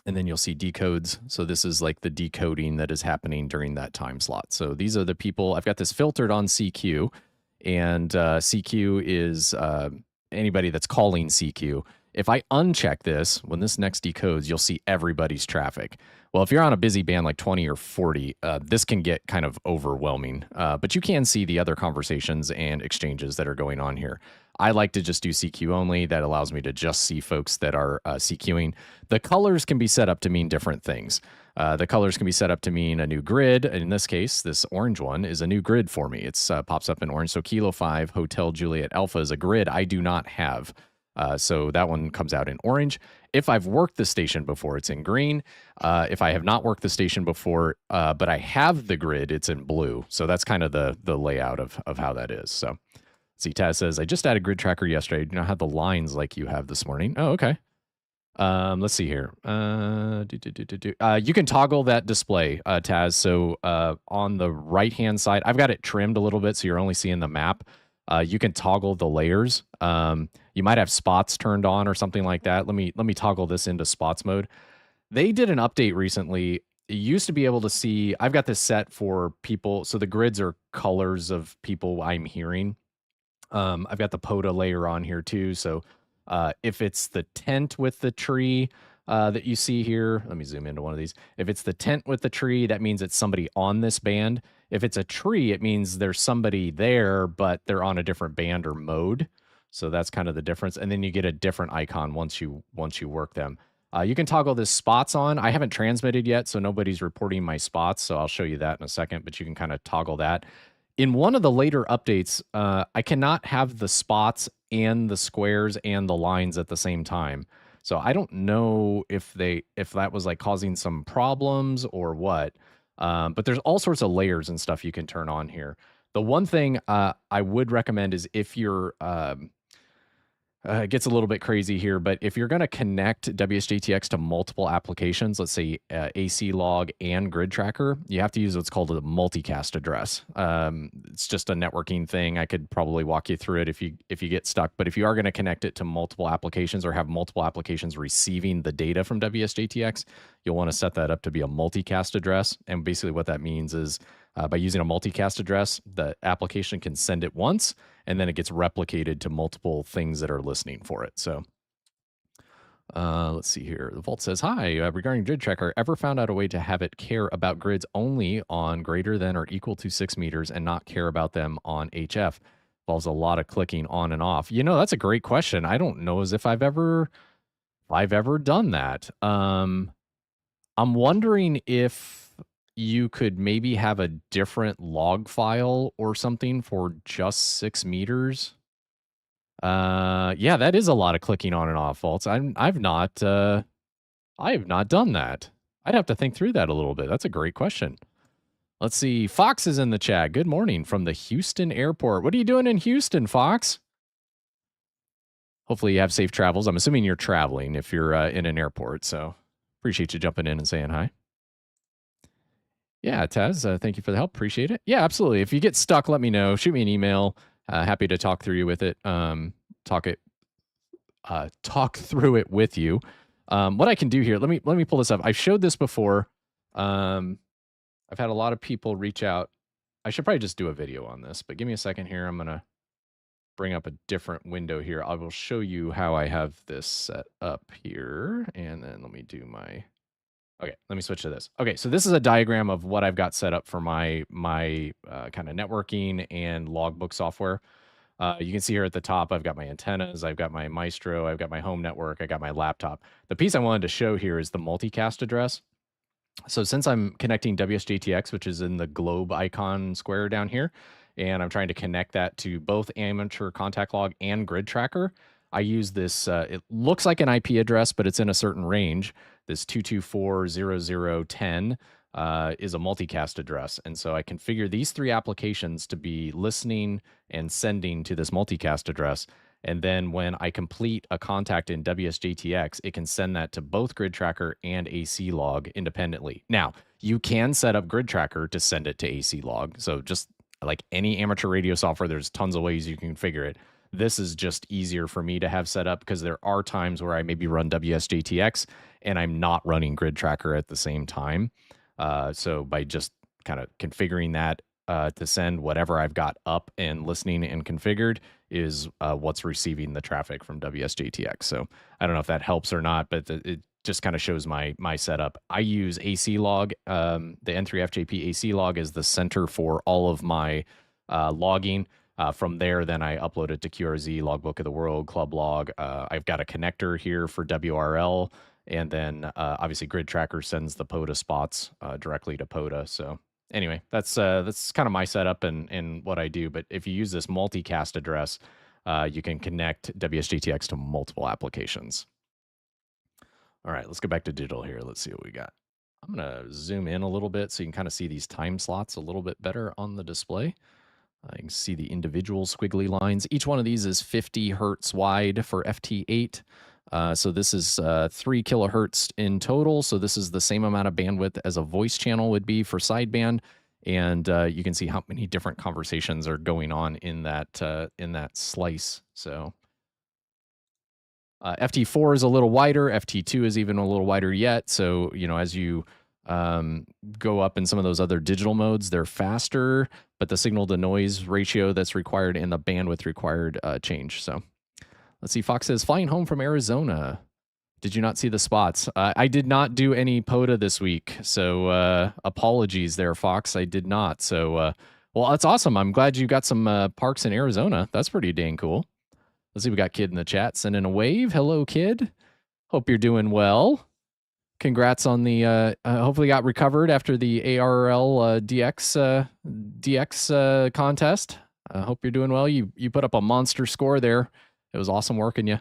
And then you'll see decodes. So this is like the decoding that is happening during that time slot. So these are the people, I've got this filtered on CQ. And CQ is anybody that's calling CQ. If I uncheck this, when this next decodes, you'll see everybody's traffic. Well, if you're on a busy band like 20 or 40, this can get kind of overwhelming. But you can see the other conversations and exchanges that are going on here. I like to just do CQ only. That allows me to just see folks that are CQing. The colors can be set up to mean different things. The colors can be set up to mean a new grid. In this case, this orange one is a new grid for me. It pops up in orange. So Kilo 5 Hotel Juliet Alpha is a grid I do not have. So that one comes out in orange. If I've worked the station before, it's in green. If I have not worked the station before, but I have the grid, it's in blue. So that's kind of the layout of how that is. So see, Taz says, I just added Gridtracker yesterday. I do not have the lines like you have this morning. Oh, okay. Let's see here. You can toggle that display, Taz. So on the right-hand side, I've got it trimmed a little bit, so you're only seeing the map. You can toggle the layers. You might have spots turned on or something like that. Let me toggle this into spots mode. They did an update recently. You used to be able to see, I've got this set for people. So the grids are colors of people I'm hearing. I've got the POTA layer on here too. So if it's the tent with the tree that you see here, let me zoom into one of these. If it's the tent with the tree, that means it's somebody on this band. If it's a tree, it means there's somebody there, but they're on a different band or mode. So that's kind of the difference. And then you get a different icon once you work them. You can toggle this spots on. I haven't transmitted yet, so nobody's reporting my spots. So I'll show you that in a second, but you can kind of toggle that. In one of the later updates, I cannot have the spots and the squares and the lines at the same time. So I don't know if that was like causing some problems or what. But there's all sorts of layers and stuff you can turn on here. The one thing I would recommend is if you're it gets a little bit crazy here, but if you're going to connect WSJT-X to multiple applications, let's say AC log and Gridtracker, you have to use what's called a multicast address. It's just a networking thing. I could probably walk you through it if you get stuck. But if you are going to connect it to multiple applications or have multiple applications receiving the data from WSJT-X, you'll want to set that up to be a multicast address. And basically what that means is by using a multicast address, the application can send it once, and then it gets replicated to multiple things that are listening for it. So let's see here. The Vault says, hi, regarding Gridtracker, ever found out a way to have it care about grids only on greater than or equal to 6 meters and not care about them on HF? Involves a lot of clicking on and off. You know, that's a great question. I don't know as if I've ever done that. I'm wondering if you could maybe have a different log file or something for just 6 meters. Yeah, that is a lot of clicking on and off, Vaults. I have not done that. I'd have to think through that a little bit. That's a great question. Let's see. Fox is in the chat. Good morning from the Houston airport. What are you doing in Houston, Fox? Hopefully you have safe travels. I'm assuming you're traveling if you're in an airport. So appreciate you jumping in and saying hi. Yeah, Taz, thank you for the help. Appreciate it. Yeah, absolutely. If you get stuck, let me know. Shoot me an email. Happy to talk through you with it. Talk through it with you. What I can do here, let me pull this up. I've showed this before. I've had a lot of people reach out. I should probably just do a video on this, but give me a second here. I'm gonna bring up a different window here. I will show you how I have this set up here, and then let me do my. Okay, let me switch to this. Okay, so this is a diagram of what I've got set up for my kind of networking and logbook software. You can see here at the top, I've got my antennas, I've got my Maestro, I've got my home network, I got my laptop. The piece I wanted to show here is the multicast address. So since I'm connecting WSJT-X, which is in the globe icon square down here, and I'm trying to connect that to both amateur contact log and Gridtracker, I use this, it looks like an IP address, but it's in a certain range. This 224.00.10 is a multicast address. And so I configure these 3 applications to be listening and sending to this multicast address. And then when I complete a contact in WSJT-X, it can send that to both Gridtracker and AC log independently. Now, you can set up Gridtracker to send it to AC log. So just like any amateur radio software, there's tons of ways you can configure it. This is just easier for me to have set up because there are times where I maybe run WSJT-X and I'm not running Gridtracker at the same time. So by just kind of configuring that to send whatever I've got up and listening and configured is what's receiving the traffic from WSJT-X. So I don't know if that helps or not, but it just kind of shows my setup. I use AC log, the N3FJP AC log is the center for all of my logging. From there, then I upload it to QRZ, Logbook of the World, Club Log. I've got a connector here for WRL, and then obviously Gridtracker sends the POTA spots directly to POTA. So anyway, that's kind of my setup and what I do. But if you use this multicast address, you can connect WSJT-X to multiple applications. All right, let's go back to digital here. Let's see what we got. I'm going to zoom in a little bit so you can kind of see these time slots a little bit better on the display. You can see the individual squiggly lines. Each one of these is 50 hertz wide for FT8. So this is 3 kilohertz in total. So this is the same amount of bandwidth as a voice channel would be for sideband. And you can see how many different conversations are going on in that slice. So FT4 is a little wider. FT2 is even a little wider yet. So, you know, as you go up in some of those other digital modes, they're faster, but the signal to noise ratio that's required and the bandwidth required change. So let's see. Fox says, flying home from Arizona. Did you not see the spots? I did not do any POTA this week. So apologies there, Fox. I did not. So, well, that's awesome. I'm glad you got some parks in Arizona. That's pretty dang cool. Let's see. We got Kid in the chat sending a wave. Hello, Kid. Hope you're doing well. Congrats on the, hopefully got recovered after the ARL DX contest. I hope you're doing well. You put up a monster score there. It was awesome working you.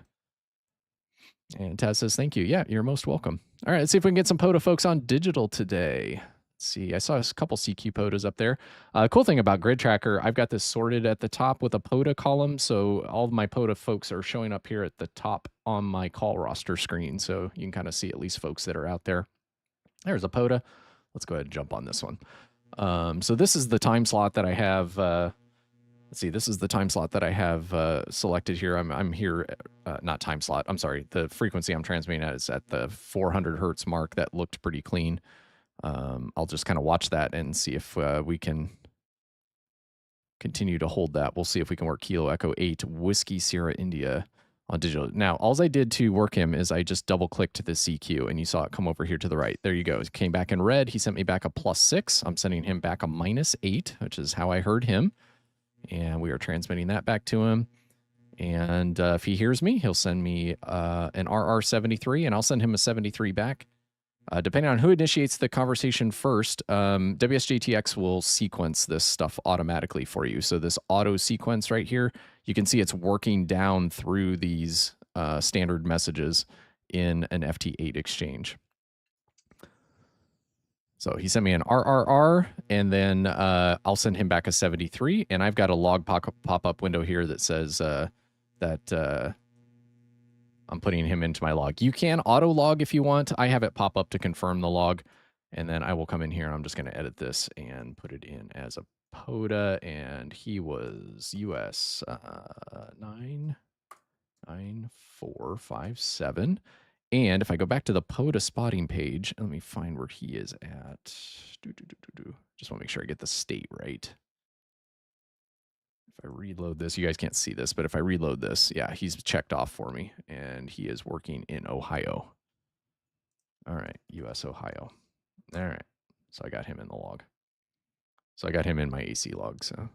And Taz says, thank you. Yeah, you're most welcome. All right, let's see if we can get some POTA folks on digital today. Let's see. I saw a couple CQ POTAs up there. Cool thing about Gridtracker, I've got this sorted at the top with a POTA column. So all of my POTA folks are showing up here at the top on my call roster screen. So you can kind of see at least folks that are out there. There's a POTA. Let's go ahead and jump on this one. So this is the time slot that I have. Let's see. This is the time slot that I have selected here. I'm here, not time slot. I'm sorry. The frequency I'm transmitting at is at the 400 hertz mark. That looked pretty clean. I'll just kind of watch that and see if we can continue to hold that. We'll see if we can work Kilo Echo 8 Whiskey Sierra India on digital. Now, all I did to work him is I just double clicked the CQ and you saw it come over here to the right. There you go. It came back in red. He sent me back a +6. I'm sending him back a -8, which is how I heard him. And we are transmitting that back to him. And if he hears me, he'll send me an RR73 and I'll send him a 73 back. Depending on who initiates the conversation first, WSJT-X will sequence this stuff automatically for you. So this auto sequence right here, you can see it's working down through these standard messages in an FT8 exchange. So he sent me an RRR, and then I'll send him back a 73, and I've got a log pop-up window here that says that I'm putting him into my log. You can auto log if you want. I have it pop up to confirm the log, and then I will come in here, and I'm just going to edit this and put it in as a POTA, and he was US 99457. And if I go back to the POTA spotting page, let me find where he is at. Just want to make sure I get the state right. If I reload this, you guys can't see this, but if I reload this, yeah, he's checked off for me, and he is working in Ohio. All right, US Ohio. All right, so I got him in the log. So I got him in my AC log, so. All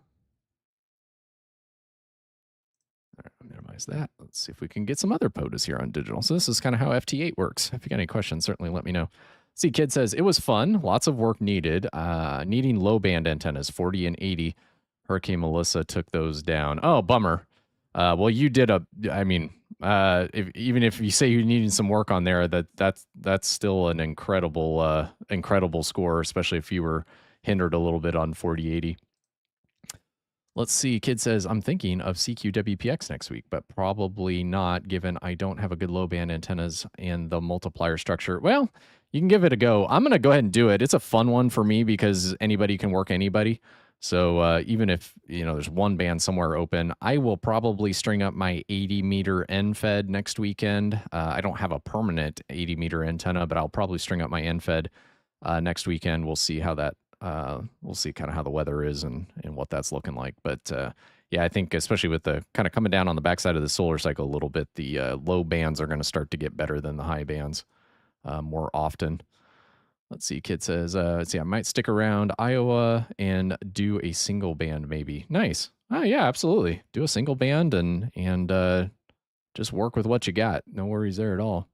right, I'll minimize that. Let's see if we can get some other POTAs here on digital. So this is kind of how FT8 works. If you got any questions, certainly let me know. See, Kid says, it was fun. Lots of work needed. Needing low band antennas, 40 and 80. Hurricane Melissa took those down. Oh, bummer. Well, you did even if you say you're needing some work on there, that's still an incredible score, especially if you were hindered a little bit on 4080. Let's see. Kid says, I'm thinking of CQ WPX next week, but probably not, given I don't have a good low band antennas and the multiplier structure. Well, you can give it a go. I'm going to go ahead and do it. It's a fun one for me because anybody can work anybody. So even if, there's one band somewhere open, I will probably string up my 80-meter NFED next weekend. I don't have a permanent 80-meter antenna, but I'll probably string up my NFED next weekend. We'll see how that, we'll see kind of how the weather is and what that's looking like. But yeah, I think especially with the kind of coming down on the backside of the solar cycle a little bit, the low bands are going to start to get better than the high bands more often. Let's see, Kid says, let's see, I might stick around Iowa and do a single band maybe. Nice. Oh, yeah, absolutely. Do a single band and just work with what you got. No worries there at all.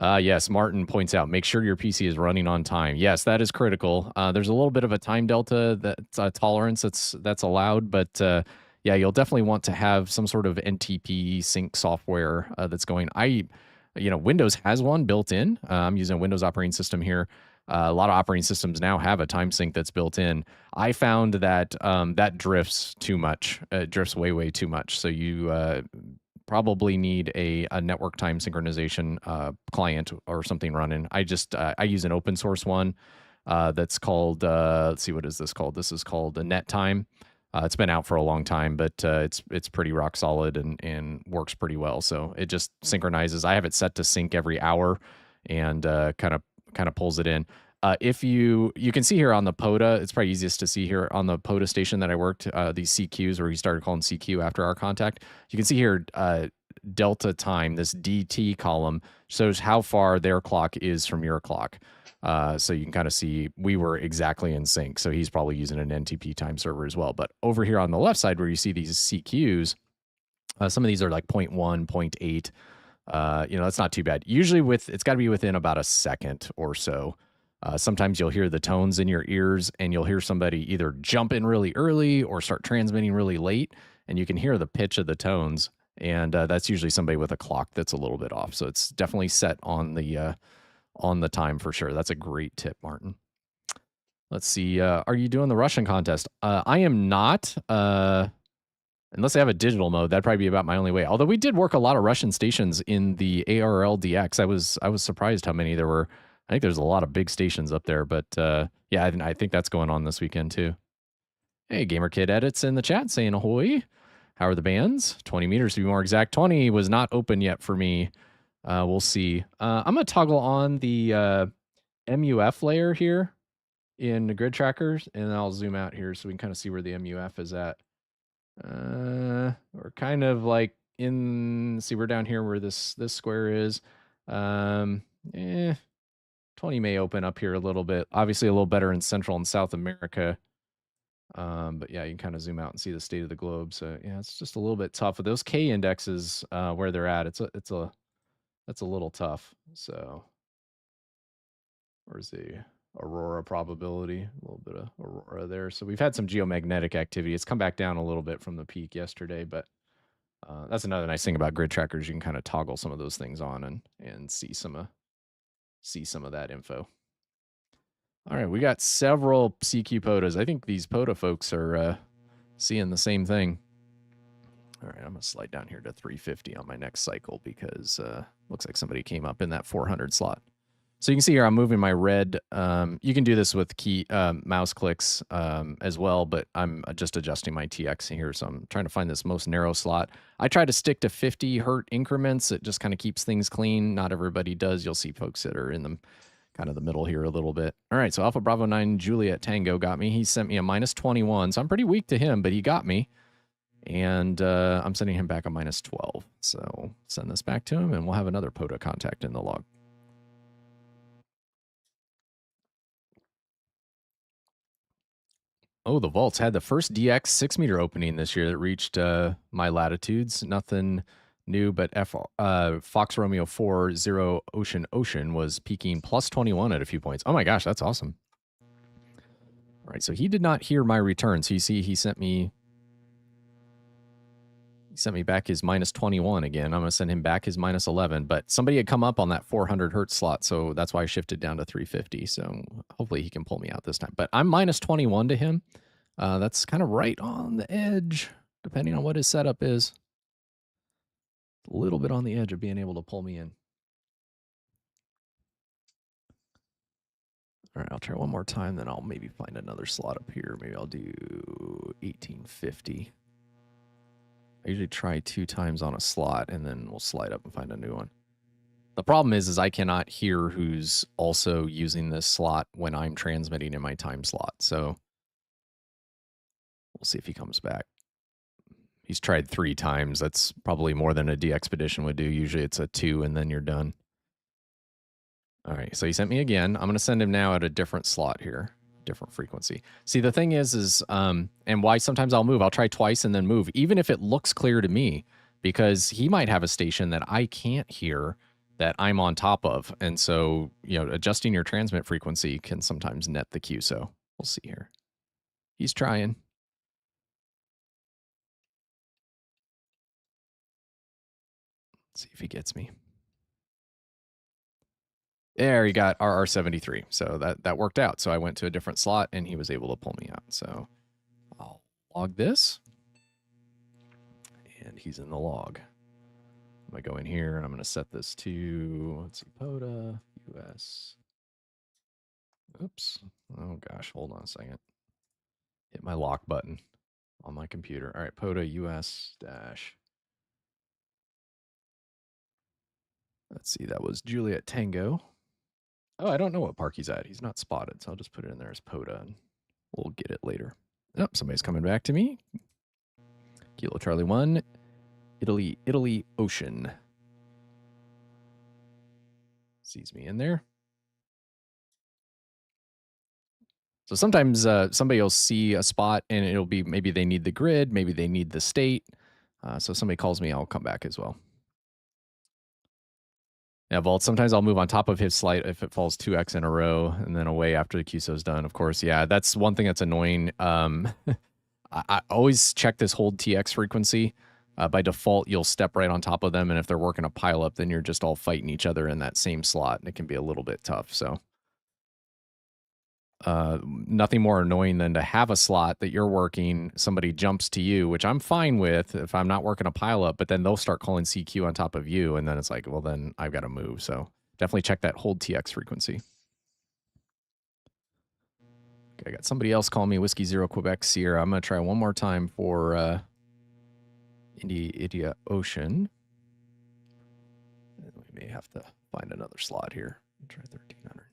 Yes, Martin points out, make sure your PC is running on time. Yes, that is critical. There's a little bit of a time delta that's a tolerance that's allowed, but yeah, you'll definitely want to have some sort of NTP sync software that's going. Windows has one built in. I'm using a Windows operating system here. A lot of operating systems now have a time sync that's built in. I found that that drifts too much. It drifts way too much. So you probably need a network time synchronization client or something running. I use an open source one that's called, let's see, what is this called? This is called the NetTime. It's been out for a long time, but it's pretty rock solid and works pretty well. So it just synchronizes. I have it set to sync every hour and kind of pulls it in. If you can see here on the POTA, it's probably easiest to see here on the POTA station that I worked, these CQs, where he started calling CQ after our contact. You can see here delta time, this DT column shows how far their clock is from your clock. So you can kind of see we were exactly in sync. So he's probably using an NTP time server as well. But over here on the left side where you see these CQs, some of these are like 0.1, 0.8. You know, that's not too bad. Usually it's got to be within about a second or so. Sometimes you'll hear the tones in your ears and you'll hear somebody either jump in really early or start transmitting really late, and you can hear the pitch of the tones. And that's usually somebody with a clock that's a little bit off. So it's definitely set on the time for sure. That's a great tip, Martin. Let's see. Are you doing the Russian contest? I am not. Unless I have a digital mode, that'd probably be about my only way. Although we did work a lot of Russian stations in the ARL DX. I was surprised how many there were. I think there's a lot of big stations up there, but yeah, I think that's going on this weekend too. Hey, Gamer Kid Edits in the chat saying ahoy. How are the bands? 20 meters to be more exact. 20 was not open yet for me. We'll see. I'm going to toggle on the MUF layer here in the Gridtracker, and I'll zoom out here so we can kind of see where the MUF is at. We're kind of like see, we're down here where this square is. 20 may open up here a little bit. Obviously a little better in Central and South America. But yeah, you can kind of zoom out and see the state of the globe. So yeah, it's just a little bit tough with those K indexes where they're at. That's a little tough. So where's the aurora probability? A little bit of aurora there. So we've had some geomagnetic activity. It's come back down a little bit from the peak yesterday, but that's another nice thing about Gridtracker is you can kind of toggle some of those things on and see some of that info. All right, we got several CQ POTAs. I think these POTA folks are seeing the same thing. All right, I'm going to slide down here to 350 on my next cycle because looks like somebody came up in that 400 slot. So you can see here I'm moving my red. You can do this with mouse clicks as well, but I'm just adjusting my TX here. So I'm trying to find this most narrow slot. I try to stick to 50 hertz increments. It just kind of keeps things clean. Not everybody does. You'll see folks that are in the kind of the middle here a little bit. All right, so Alpha Bravo 9 Juliet Tango got me. He sent me a -21, so I'm pretty weak to him, but he got me. And I'm sending him back a -12. So send this back to him, and we'll have another POTA contact in the log. Oh, the ValtS had the first DX 6-meter opening this year that reached my latitudes. Nothing new, but Fox Romeo 4 0 Ocean was peaking +21 at a few points. Oh my gosh, that's awesome. All right, so he did not hear my return. So you see he sent me back his -21 again. I'm going to send him back his -11, but somebody had come up on that 400 hertz slot, so that's why I shifted down to 350. So hopefully he can pull me out this time. But I'm -21 to him. That's kind of right on the edge, depending on what his setup is. A little bit on the edge of being able to pull me in. All right, I'll try one more time, then I'll maybe find another slot up here. Maybe I'll do 1850. I usually try 2 times on a slot, and then we'll slide up and find a new one. The problem is I cannot hear who's also using this slot when I'm transmitting in my time slot. So we'll see if he comes back. He's tried 3 times. That's probably more than a DXpedition would do. Usually it's a 2, and then you're done. All right, so he sent me again. I'm going to send him now at a different slot here. Different frequency. See, the thing is and why sometimes I'll move. I'll try twice and then move, even if it looks clear to me, because he might have a station that I can't hear that I'm on top of. And so, you know, adjusting your transmit frequency can sometimes net the QSO. We'll see here. He's trying. Let's see if he gets me. There, he got RR73. So that worked out. So I went to a different slot, and he was able to pull me out. So I'll log this. And he's in the log. I'm going to go in here, and I'm going to set this to, let's see, POTA, US. Oops. Oh, gosh. Hold on a second. Hit my lock button on my computer. All right, POTA, US dash. Let's see, that was Juliet Tango. Oh, I don't know what park he's at. He's not spotted, so I'll just put it in there as POTA, and we'll get it later. Oh, somebody's coming back to me. Kilo Charlie 1, Italy Ocean. Sees me in there. So sometimes somebody will see a spot and it'll be maybe they need the grid, maybe they need the state. So somebody calls me, I'll come back as well. Yeah, Vault, sometimes I'll move on top of his slide if it falls 2x in a row and then away after the QSO's done, of course. Yeah, that's one thing that's annoying. I always check this hold TX frequency. By default, you'll step right on top of them, and if they're working a pileup, then you're just all fighting each other in that same slot, and it can be a little bit tough, so. Nothing more annoying than to have a slot that you're working, somebody jumps to you, which I'm fine with if I'm not working a pileup, but then they'll start calling CQ on top of you, and then it's like, well, then I've got to move, so definitely check that hold TX frequency. Okay, I got somebody else calling me Whiskey Zero Quebec Sierra. I'm going to try one more time for India Ocean. We may have to find another slot here. I'll try 1300.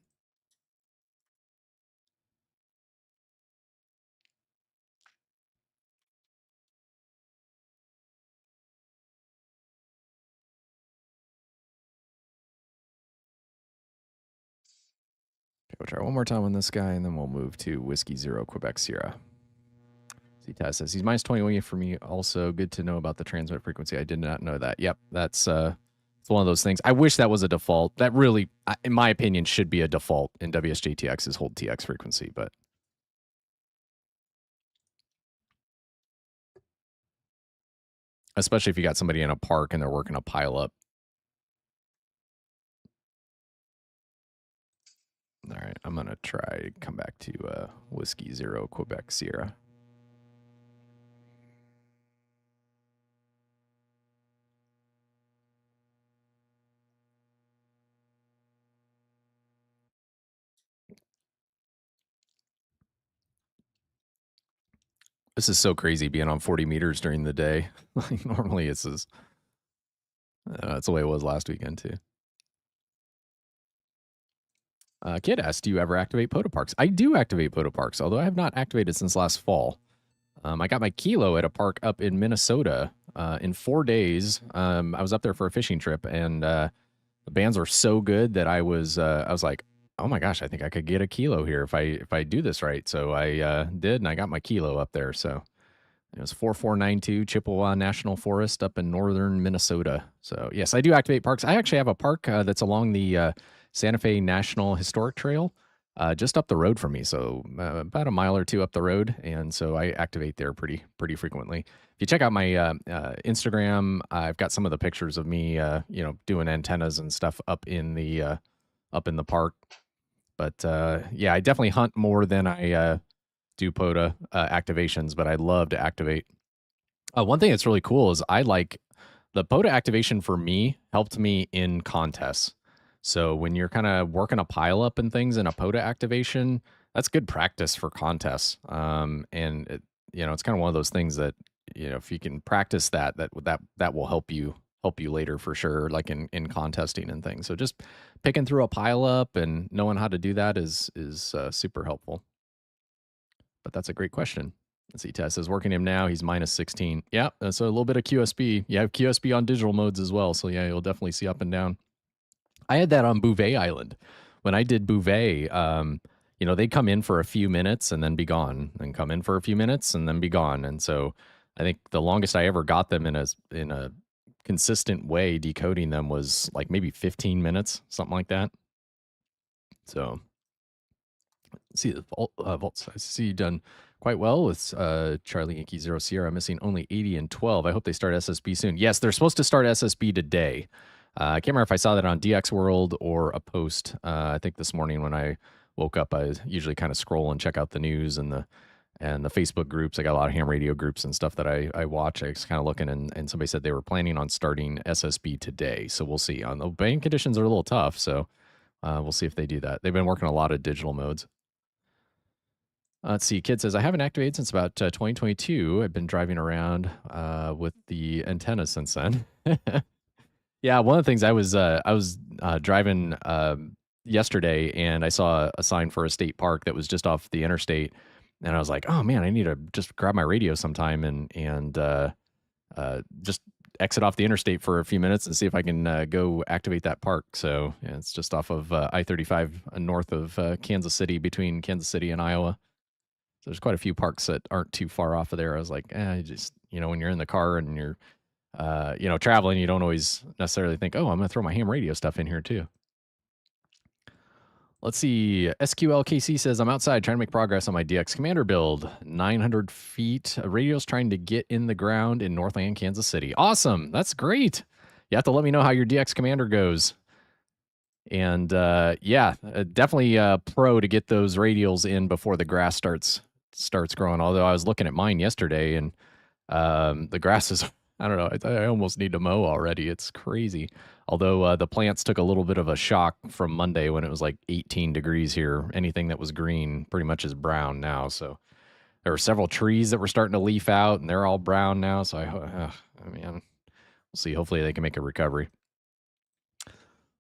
Okay, we'll try one more time on this guy, and then we'll move to Whiskey Zero Quebec Sierra. C-Taz says, he's minus 21 for me. Also, good to know about the transmit frequency. I did not know that. Yep, that's it's one of those things. I wish that was a default. That really, in my opinion, should be a default in WSJT-X's hold TX frequency, but especially if you got somebody in a park and they're working a pileup. All right, I'm going to try to come back to Whiskey Zero Quebec Sierra. This is so crazy being on 40 meters during the day. Like normally it's just, that's the way it was last weekend too. Kid asked, do you ever activate POTA parks? I do activate POTA parks, although I have not activated since last fall. I got my kilo at a park up in Minnesota in 4 days. I was up there for a fishing trip, and the bands were so good that I was like, oh my gosh, I think I could get a kilo here if I do this right. So I did, and I got my kilo up there. So it was 4492 Chippewa National Forest up in northern Minnesota. So yes, I do activate parks. I actually have a park that's along the Santa Fe National Historic Trail, just up the road from me. So about a mile or two up the road. And so I activate there pretty frequently. If you check out my Instagram, I've got some of the pictures of me, doing antennas and stuff up in the park. But yeah, I definitely hunt more than I do POTA activations, but I love to activate. One thing that's really cool is I like the POTA activation for me helped me in contests. So when you're kind of working a pileup and things in a POTA activation, that's good practice for contests. And it's kind of one of those things that, if you can practice that will help you later for sure, like in contesting and things. So just picking through a pileup and knowing how to do that is super helpful. But that's a great question. Let's see, Tess says, working him now, he's minus 16. Yeah, so a little bit of QSB. You have QSB on digital modes as well. So yeah, you'll definitely see up and down. I had that on Bouvet Island. When I did Bouvet, they'd come in for a few minutes and then be gone, and come in for a few minutes and then be gone. And so I think the longest I ever got them in a consistent way decoding them was like maybe 15 minutes, something like that. So see, ValtS, I see you've done quite well with Charlie Yankee Zero Sierra, missing only 80 and 12. I hope they start SSB soon. Yes, they're supposed to start SSB today. I can't remember if I saw that on DX World or a post. I think this morning when I woke up, I usually kind of scroll and check out the news and the Facebook groups. I got a lot of ham radio groups and stuff that I watch. I was kind of looking, and somebody said they were planning on starting SSB today. So we'll see. The band conditions are a little tough, so we'll see if they do that. They've been working a lot of digital modes. Let's see. Kid says, I haven't activated since about 2022. I've been driving around with the antenna since then. Yeah, one of the things I was driving yesterday, and I saw a sign for a state park that was just off the interstate, and I was like, oh man, I need to just grab my radio sometime and just exit off the interstate for a few minutes and see if I can go activate that park. So yeah, it's just off of I-35 north of Kansas City, between Kansas City and Iowa. So there's quite a few parks that aren't too far off of there. I was like, just, when you're in the car and you're, traveling, you don't always necessarily think, oh, I'm going to throw my ham radio stuff in here too. Let's see. SQLKC says, I'm outside trying to make progress on my DX Commander build. 900 feet. Radio's trying to get in the ground in Northland, Kansas City. Awesome. That's great. You have to let me know how your DX Commander goes. And definitely pro to get those radials in before the grass starts growing. Although I was looking at mine yesterday, and the grass is, I don't know, I almost need to mow already. It's crazy. Although the plants took a little bit of a shock from Monday when it was like 18 degrees here. Anything that was green pretty much is brown now. So there were several trees that were starting to leaf out, and they're all brown now. So we'll see. Hopefully they can make a recovery.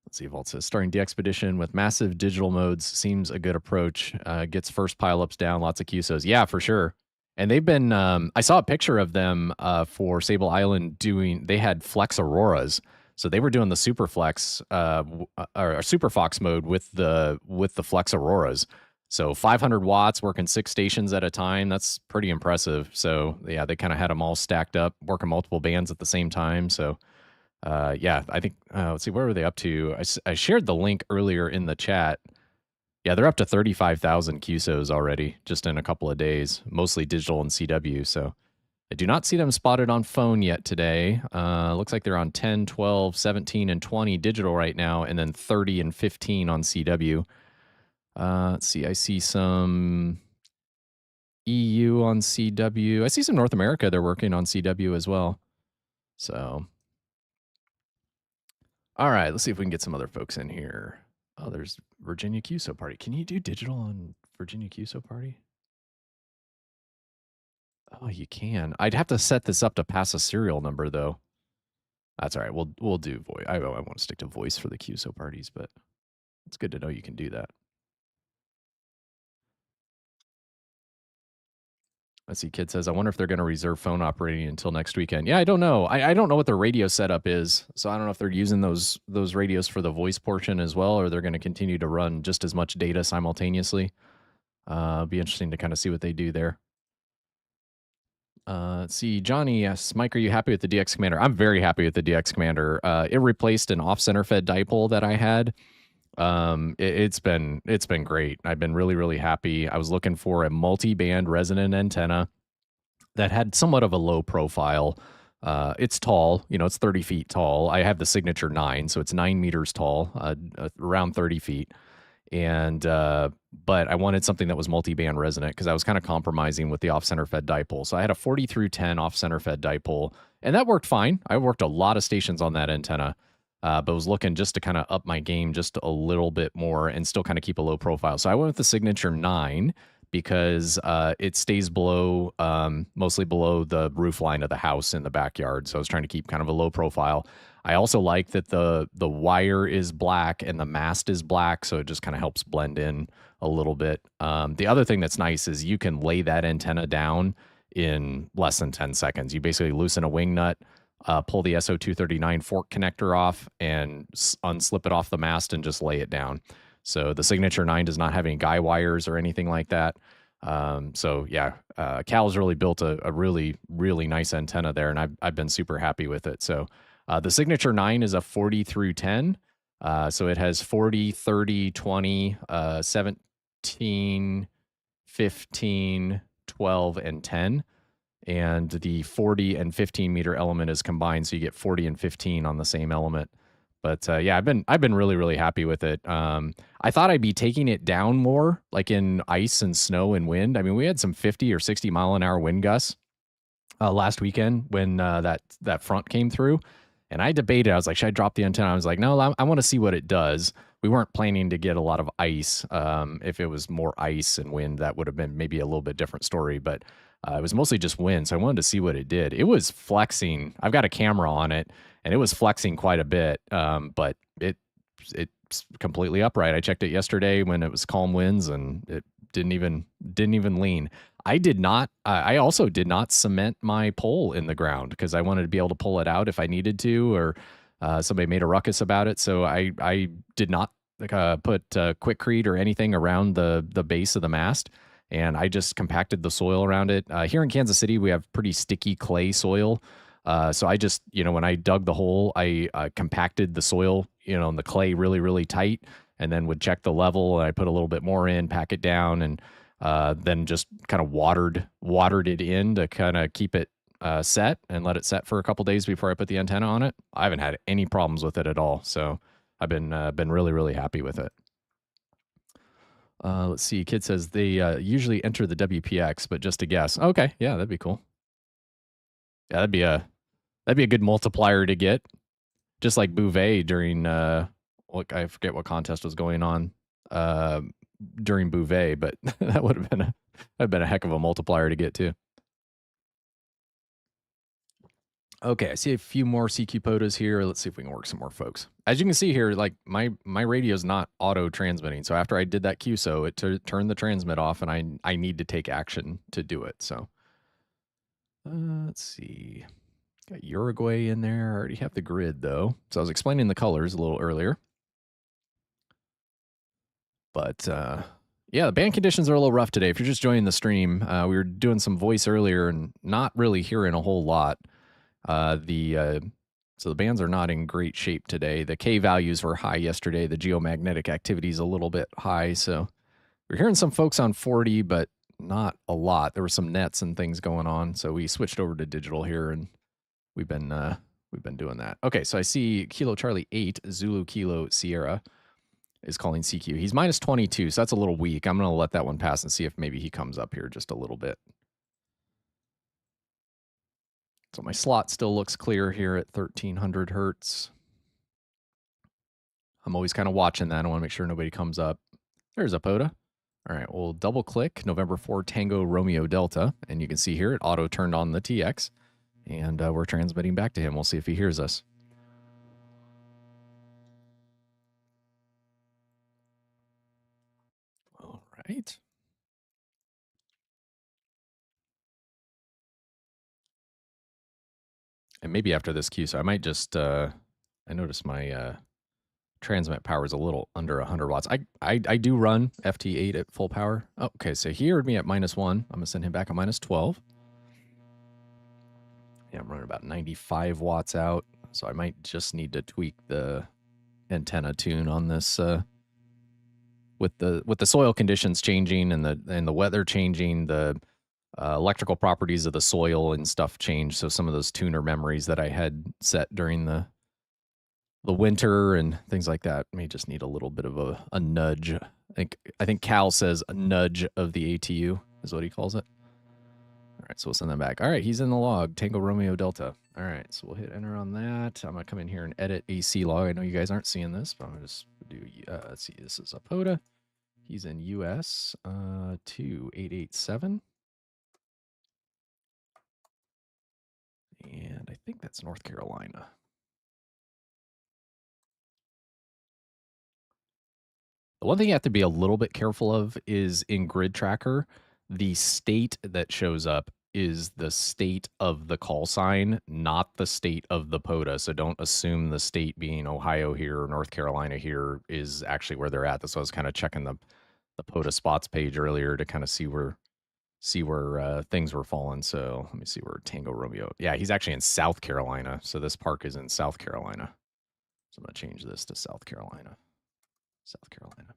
Let's see if Walt says, starting DXpedition with massive digital modes seems a good approach. Gets first pileups down, lots of QSOs. Yeah, for sure. And they've been, I saw a picture of them for Sable Island they had Flex Auroras. So they were doing the Superflex, or Superfox mode with the Flex Auroras. So 500 watts, working 6 stations at a time. That's pretty impressive. So yeah, they kind of had them all stacked up, working multiple bands at the same time. So I think, let's see, where were they up to? I shared the link earlier in the chat. Yeah, they're up to 35,000 QSOs already, just in a couple of days, mostly digital and CW. So I do not see them spotted on phone yet today. Looks like they're on 10, 12, 17, and 20 digital right now, and then 30 and 15 on CW. Let's see, I see some EU on CW. I see some North America they're working on CW as well. So, all right, let's see if we can get some other folks in here. Oh, there's Virginia QSO Party. Can you do digital on Virginia QSO Party? Oh, you can. I'd have to set this up to pass a serial number, though. That's all right. We'll do voice. I want to stick to voice for the QSO parties, but it's good to know you can do that. Let's see. Kid says, I wonder if they're going to reserve phone operating until next weekend. Yeah, I don't know. I don't know what their radio setup is, so I don't know if they're using those radios for the voice portion as well, or they're going to continue to run just as much data simultaneously. It'll be interesting to kind of see what they do there. Let's see. Johnny asks, Mike, are you happy with the DX Commander? I'm very happy with the DX Commander. It replaced an off-center fed dipole that I had. It's been great. I've been really, really happy. I was looking for a multi-band resonant antenna that had somewhat of a low profile. It's tall, it's 30 feet tall. I have the Signature 9, so it's 9 meters tall, around 30 feet. And but I wanted something that was multi-band resonant because I was kind of compromising with the off-center fed dipole. So I had a 40 through 10 off-center fed dipole, and that worked fine. I worked a lot of stations on that antenna, but was looking just to kind of up my game just a little bit more and still kind of keep a low profile. So I went with the Signature 9 because it stays below, mostly below the roof line of the house in the backyard. So I was trying to keep kind of a low profile. I also like that the wire is black and the mast is black, so it just kind of helps blend in a little bit. The other thing that's nice is you can lay that antenna down in less than 10 seconds. You basically loosen a wing nut, pull the SO239 fork connector off, and unslip it off the mast and just lay it down. So the Signature 9 does not have any guy wires or anything like that. So yeah, Cal's really built a really, really nice antenna there, and I've been super happy with it. So the Signature 9 is a 40 through 10. So it has 40, 30, 20, 17, 15, 12, and 10. And the 40 and 15 meter element is combined, so you get 40 and 15 on the same element. But yeah, I've been really, really happy with it. I thought I'd be taking it down more, like in ice and snow and wind. I mean, we had some 50 or 60 mile an hour wind gusts last weekend when that front came through. And I debated. I was like, should I drop the antenna? I was like, no, I want to see what it does. We weren't planning to get a lot of ice. If it was more ice and wind, that would have been maybe a little bit different story. But it was mostly just wind, so I wanted to see what it did. It was flexing. I've got a camera on it, and it was flexing quite a bit. But it's completely upright. I checked it yesterday when it was calm winds, and it didn't even lean. I also did not cement my pole in the ground because I wanted to be able to pull it out if I needed to, or somebody made a ruckus about it. So I did not put Quickcrete or anything around the base of the mast, and I just compacted the soil around it. Here in Kansas City, we have pretty sticky clay soil. So I just, when I dug the hole, I compacted the soil, and the clay really, really tight, and then would check the level. And I put a little bit more in, pack it down, and then just kind of watered it in to kind of keep it set and let it set for a couple days before I put the antenna on it. I haven't had any problems with it at all. So I've been really, really happy with it. Let's see. Kid says they usually enter the WPX, but just a guess. Okay, yeah, that'd be cool. Yeah, that'd be a good multiplier to get, just like Bouvet during I forget what contest was going on during Bouvet, but that would have been a heck of a multiplier to get too. Okay, I see a few more CQ POTAs here. Let's see if we can work some more, folks. As you can see here, like my radio is not auto transmitting. So after I did that QSO, it turned the transmit off, and I need to take action to do it. So let's see. Got Uruguay in there. I already have the grid though. So I was explaining the colors a little earlier. But yeah, the band conditions are a little rough today. If you're just joining the stream, we were doing some voice earlier and not really hearing a whole lot. So the bands are not in great shape today. The K values were high yesterday. The geomagnetic activity is a little bit high. So we're hearing some folks on 40, but not a lot. There were some nets and things going on. So we switched over to digital here, and we've been doing that. Okay, so I see Kilo Charlie 8, Zulu Kilo Sierra is calling CQ. He's minus 22, so that's a little weak. I'm going to let that one pass and see if maybe he comes up here just a little bit. So my slot still looks clear here at 1300 hertz. I'm always kind of watching that. I want to make sure nobody comes up. There's a POTA. All right, we'll double click November 4 Tango Romeo Delta, and you can see here it auto turned on the TX, and we're transmitting back to him. We'll see if he hears us. All right. And maybe after this Q, so I might just, I noticed my transmit power is a little under 100 watts. I do run FT8 at full power. Oh, okay, so he heard me at -1. I'm going to send him back at -12. Yeah, I'm running about 95 watts out, so I might just need to tweak the antenna tune on this. With the soil conditions changing and the weather changing, the electrical properties of the soil and stuff change. So some of those tuner memories that I had set during the winter and things like that may just need a little bit of a nudge. I think Cal says a nudge of the ATU is what he calls it. All right, so we'll send that back. All right, he's in the log, Tango Romeo Delta. All right, so we'll hit enter on that. I'm gonna come in here and edit AC log. I know you guys aren't seeing this, but I'm gonna just do, let's see, this is a POTA. He's in US 2887. And I think that's North Carolina. The one thing you have to be a little bit careful of is in Gridtracker, the state that shows up is the state of the call sign, not the state of the POTA. So don't assume the state being Ohio here or North Carolina here is actually where they're at. So I was kind of checking the POTA spots page earlier to kind of see where things were falling. So let me see where Tango Romeo. Yeah, he's actually in South Carolina. So this park is in South Carolina. So I'm going to change this to South Carolina. South Carolina.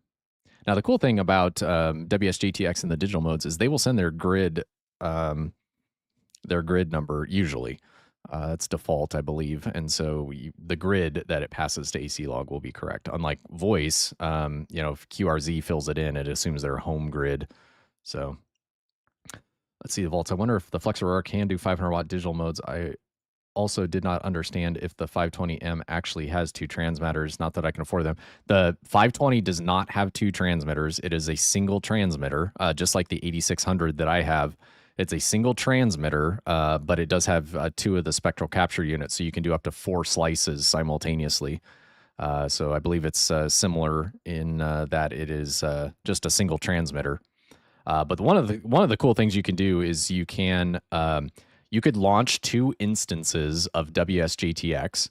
Now, the cool thing about WSJT-X and the digital modes is they will send their grid number usually. It's default, I believe. And so the grid that it passes to AC log will be correct. Unlike voice, if QRZ fills it in, it assumes their home grid. So let's see the ValtS. I wonder if the FlexRadio can do 500-watt digital modes. I also did not understand if the 520M actually has 2 transmitters. Not that I can afford them. The 520 does not have 2 transmitters. It is a single transmitter, just like the 8600 that I have. It's a single transmitter, but it does have 2 of the spectral capture units, so you can do up to 4 slices simultaneously. So I believe it's similar in that it is just a single transmitter. But one of the cool things you can do is you could launch 2 instances of WSJT-X,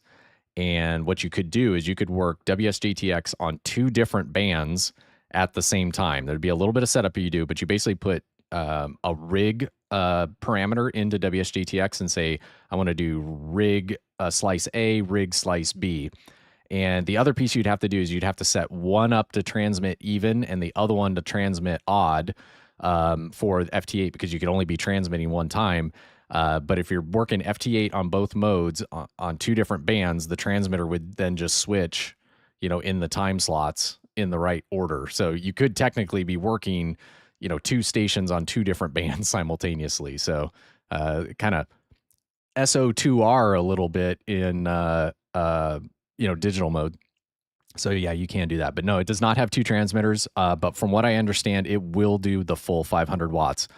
and what you could do is you could work WSJT-X on 2 different bands at the same time. There'd be a little bit of setup you do, but you basically put a rig parameter into WSJT-X and say, I want to do rig slice A, rig slice B. And the other piece you'd have to do is you'd have to set one up to transmit even and the other one to transmit odd for FT8, because you could only be transmitting one time. But if you're working FT8 on both modes on 2 different bands, the transmitter would then just switch, in the time slots in the right order. So you could technically be working, 2 stations on 2 different bands simultaneously. So kind of SO2R a little bit in digital mode. So yeah, you can do that. But no, it does not have 2 transmitters. But from what I understand, it will do the full 500 watts.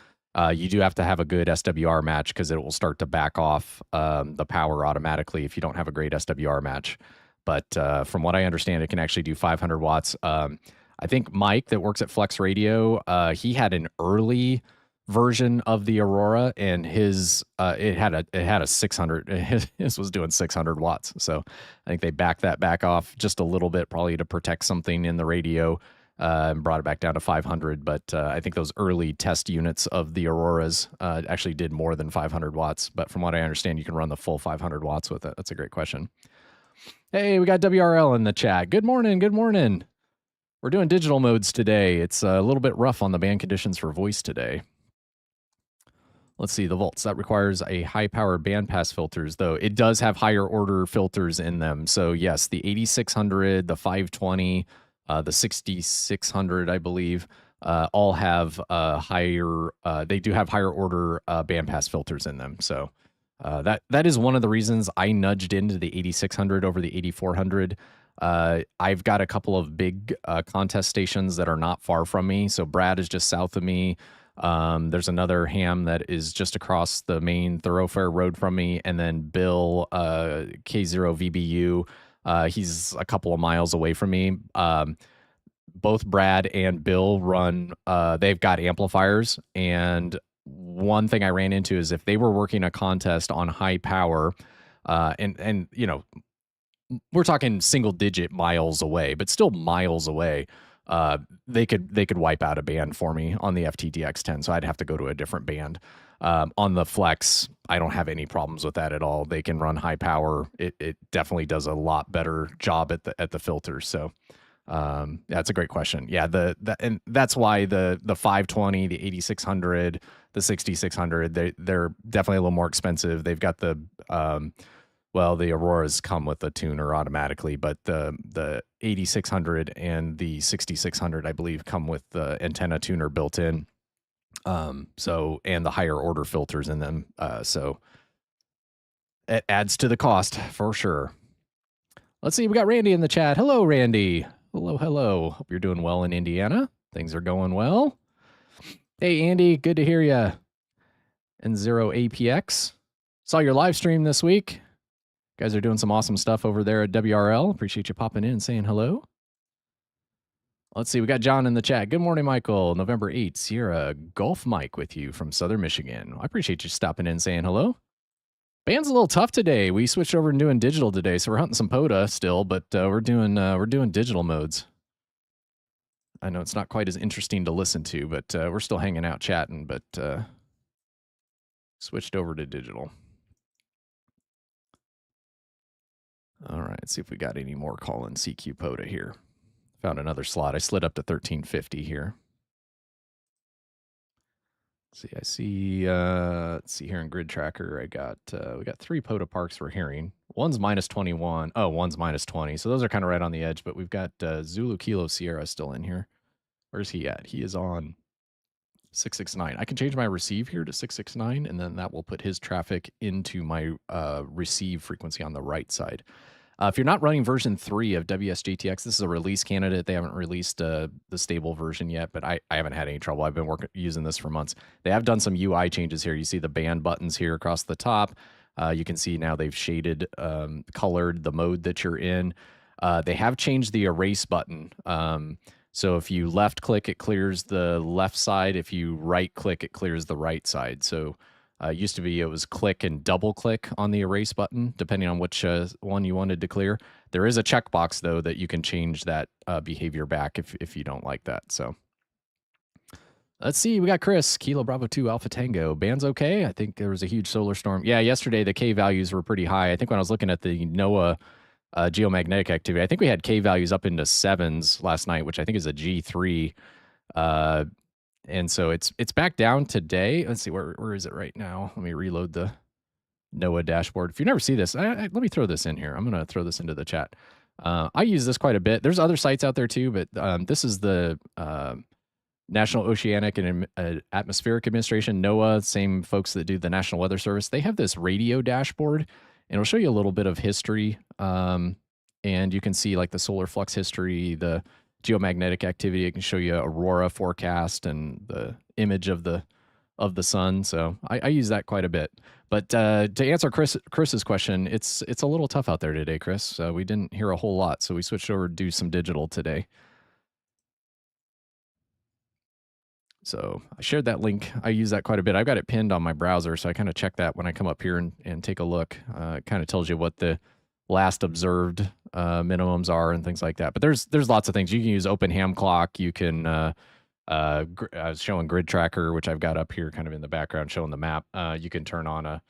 You do have to have a good SWR match, because it will start to back off the power automatically if you don't have a great SWR match. But from what I understand, it can actually do 500 watts. I think Mike, that works at FlexRadio, he had an early version of the Aurora, and his it had a 600. His was doing 600 watts. So I think they backed that back off just a little bit, probably to protect something in the radio, and brought it back down to 500. But I think those early test units of the Auroras actually did more than 500 watts. But from what I understand, you can run the full 500 watts with it. That's a great question. Hey, we got WRL in the chat. Good morning. Good morning. We're doing digital modes today. It's a little bit rough on the band conditions for voice today. Let's see, the TheValtss, that requires a high-power bandpass filters, though. It does have higher-order filters in them. So, yes, the 8600, the 520, the 6600, I believe, all have higher, they do have higher-order bandpass filters in them. So that is one of the reasons I nudged into the 8600 over the 8400. I've got a couple of big contest stations that are not far from me. So Brad is just south of me. There's another ham that is just across the main thoroughfare road from me. And then Bill, K0VBU, he's a couple of miles away from me. Both Brad and Bill run, they've got amplifiers. And one thing I ran into is if they were working a contest on high power, and we're talking single digit miles away, but still miles away, they could wipe out a band for me on the FT-DX10, so I'd have to go to a different band. On the Flex, I don't have any problems with that at all. They can run high power. It definitely does a lot better job at the filters. So that's a great question. Yeah, and that's why the 520, the 8600, the 6600, they're definitely a little more expensive. They've got the the Auroras come with a tuner automatically, but the 8600 and the 6600, I believe, come with the antenna tuner built in. And the higher order filters in them. So it adds to the cost for sure. Let's see. We got Randy in the chat. Hello, Randy. Hello. Hope you're doing well in Indiana. Things are going well. Hey, Andy. Good to hear you. N0APX. Saw your live stream this week. You guys are doing some awesome stuff over there at WRL. Appreciate you popping in and saying hello. Let's see. We got John in the chat. Good morning, Michael. November 8th, Sierra Gulf Mike with you from Southern Michigan. I appreciate you stopping in and saying hello. Band's a little tough today. We switched over and doing digital today, so we're hunting some POTA still, but we're doing digital modes. I know it's not quite as interesting to listen to, but we're still hanging out chatting, but switched over to digital. All right, let's see if we got any more call-in CQ POTA here. Found another slot. I slid up to 1350 here. Let's see, let's see here in Gridtracker, we got 3 POTA parks we're hearing. One's minus 21. Oh, one's minus 20. So those are kind of right on the edge, but we've got Zulu Kilo Sierra still in here. Where's he at? He is on 669. I can change my receive here to 669, and then that will put his traffic into my receive frequency on the right side. If you're not running version 3 of WSJT-X, this is a release candidate. They haven't released the stable version yet, but I haven't had any trouble. I've been using this for months. They have done some UI changes here. You see the band buttons here across the top. You can see now they've shaded, colored the mode that you're in. They have changed the erase button. So if you left click, it clears the left side. If you right click, it clears the right side. So used to be it was click and double click on the erase button, depending on which one you wanted to clear. There is a checkbox, though, that you can change that behavior back if you don't like that. So let's see. We got Chris, Kilo Bravo 2 Alpha Tango. Band's okay. I think there was a huge solar storm. Yeah, yesterday the K values were pretty high. I think when I was looking at the NOAA geomagnetic activity, I think we had K values up into 7s last night, which I think is a G3. And so it's back down today. Let's see, where is it right now? Let me reload the NOAA dashboard. If you never see this, let me throw this in here. I'm going to throw this into the chat. I use this quite a bit. There's other sites out there too, but this is the National Oceanic and Atmospheric Administration, NOAA, same folks that do the National Weather Service. They have this radio dashboard, and it'll show you a little bit of history. And you can see like the solar flux history, the geomagnetic activity. It can show you aurora forecast and the image of the sun. So I use that quite a bit. But to answer Chris's question, it's a little tough out there today, Chris. We didn't hear a whole lot, so we switched over to do some digital today. So I shared that link. I use that quite a bit. I've got it pinned on my browser, so I kind of check that when I come up here and take a look. It kind of tells you what the last observed minimums are and things like that. But there's lots of things. You can use Open Ham Clock. You can, I was showing Gridtracker, which I've got up here kind of in the background showing the map. You can turn on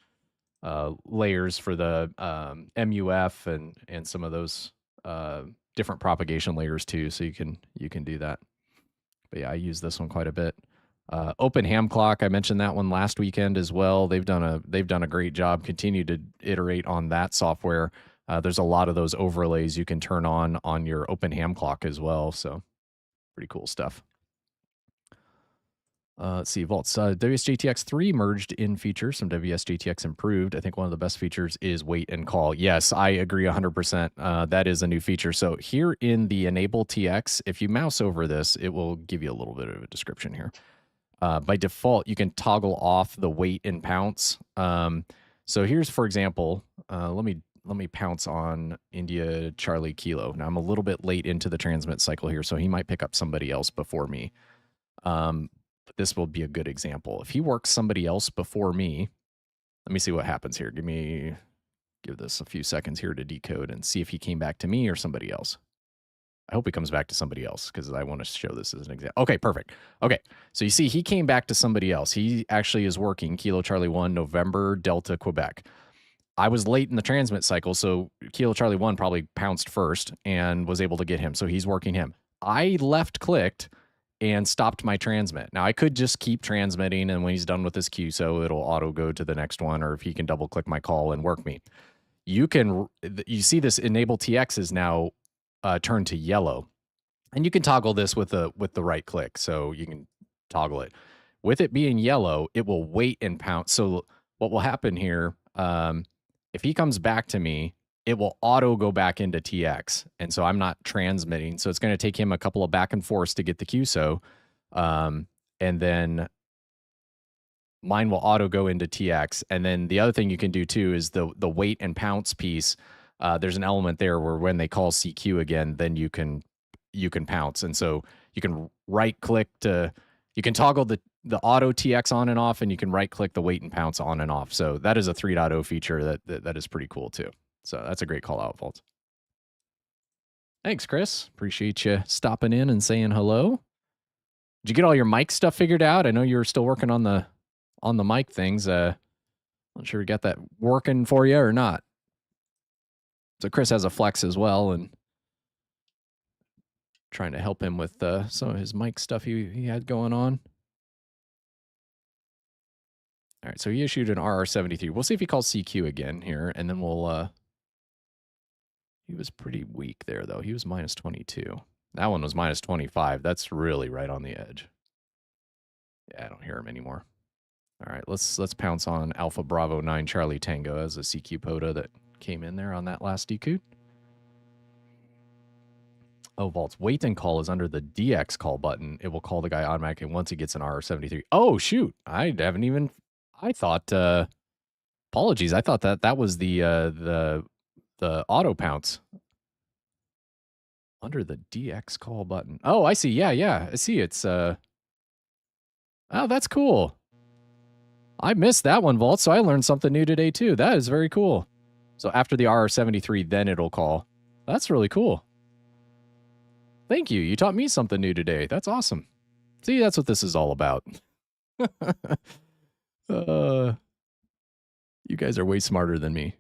layers for the MUF and some of those different propagation layers too. So you can do that. But yeah, I use this one quite a bit. Open Ham Clock, I mentioned that one last weekend as well. They've done a great job. Continue to iterate on that software. There's a lot of those overlays you can turn on your Open Ham Clock as well. So pretty cool stuff. Let's see, ValtssS. WSJT-X 3 merged in features. Some WSJT-X improved. I think one of the best features is wait and call. Yes, I agree 100%. That is a new feature. So here in the Enable TX, if you mouse over this, it will give you a little bit of a description here. By default, you can toggle off the wait and pounce. So here's, for example, let me pounce on India Charlie Kilo. Now I'm a little bit late into the transmit cycle here, so he might pick up somebody else before me. But this will be a good example. If he works somebody else before me, let me see what happens here. Give this a few seconds here to decode and see if he came back to me or somebody else. I hope he comes back to somebody else because I want to show this as an example. Okay, perfect. Okay, so you see he came back to somebody else. He actually is working Kilo Charlie 1, November, Delta, Quebec. I was late in the transmit cycle, so Kilo Charlie 1 probably pounced first and was able to get him. So he's working him. I left-clicked and stopped my transmit. Now, I could just keep transmitting, and when he's done with his QSO, it'll auto go to the next one, or if he can double-click my call and work me. You see this Enable TX is now turned to yellow, and you can toggle this with the right click, so you can toggle it. With it being yellow, it will wait and pounce. So what will happen here, if he comes back to me, it will auto go back into TX. And so I'm not transmitting. So it's going to take him a couple of back and forths to get the QSO. And then mine will auto go into TX. And then the other thing you can do too is the wait and pounce piece. There's an element there where when they call CQ again, then you can pounce. And so you can right click you can toggle the auto TX on and off, and you can right click the wait and pounce on and off. So that is a 3.0 feature that is pretty cool too. So that's a great call out, Walt. Thanks, Chris. Appreciate you stopping in and saying hello. Did you get all your mic stuff figured out? I know you were still working on the mic things. Not sure we got that working for you or not. So Chris has a Flex as well, and trying to help him with some of his mic stuff he had going on. All right, so he issued an RR73. We'll see if he calls CQ again here, and then we'll... He was pretty weak there, though. He was minus 22. That one was minus 25. That's really right on the edge. Yeah, I don't hear him anymore. All right, let's pounce on Alpha Bravo 9 Charlie Tango as a CQ POTA that came in there on that last decode. Oh, Valt's wait and call is under the DX call button. It will call the guy automatically once he gets an RR73. Oh, shoot. I thought, apologies. I thought that was the auto pounce. Under the DX call button. Oh, I see. Yeah, yeah. I see. It's oh, that's cool. I missed that one, Vault, so I learned something new today too. That is very cool. So after the RR73, then it'll call. That's really cool. Thank you. You taught me something new today. That's awesome. See, that's what this is all about. You guys are way smarter than me.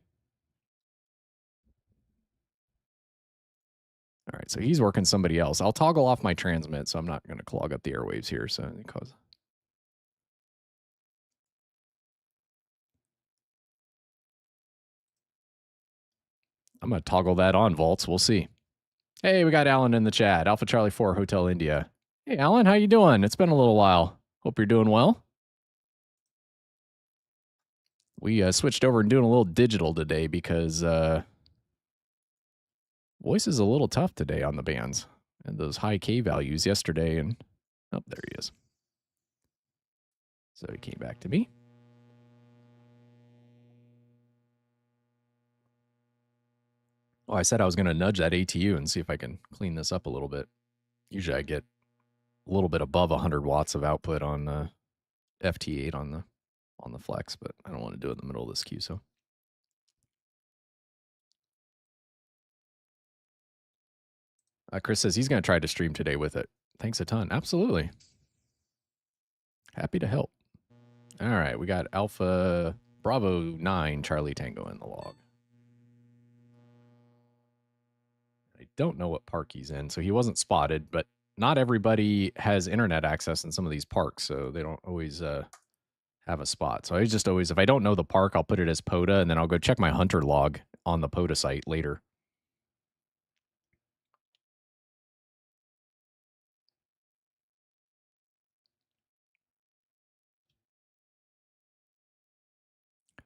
All right, so he's working somebody else. I'll toggle off my transmit, so I'm not going to clog up the airwaves here. So because I'm going to toggle that on, Vaults. We'll see. Hey, we got Alan in the chat. Alpha Charlie 4 Hotel India. Hey, Alan, how you doing? It's been a little while. Hope you're doing well. We switched over and doing a little digital today because voice is a little tough today on the bands. And those high K values yesterday. And oh, there he is. So he came back to me. Oh, I said I was going to nudge that ATU and see if I can clean this up a little bit. Usually I get a little bit above 100 watts of output on FT8 on the Flex, but I don't want to do it in the middle of this QSO. Chris says he's going to try to stream today with it. Thanks a ton. Absolutely. Happy to help. All right, we got Alpha Bravo 9 Charlie Tango in the log. I don't know what park he's in, so he wasn't spotted, but not everybody has internet access in some of these parks, so they don't always have a spot. So I just always, if I don't know the park, I'll put it as POTA, and then I'll go check my hunter log on the POTA site later.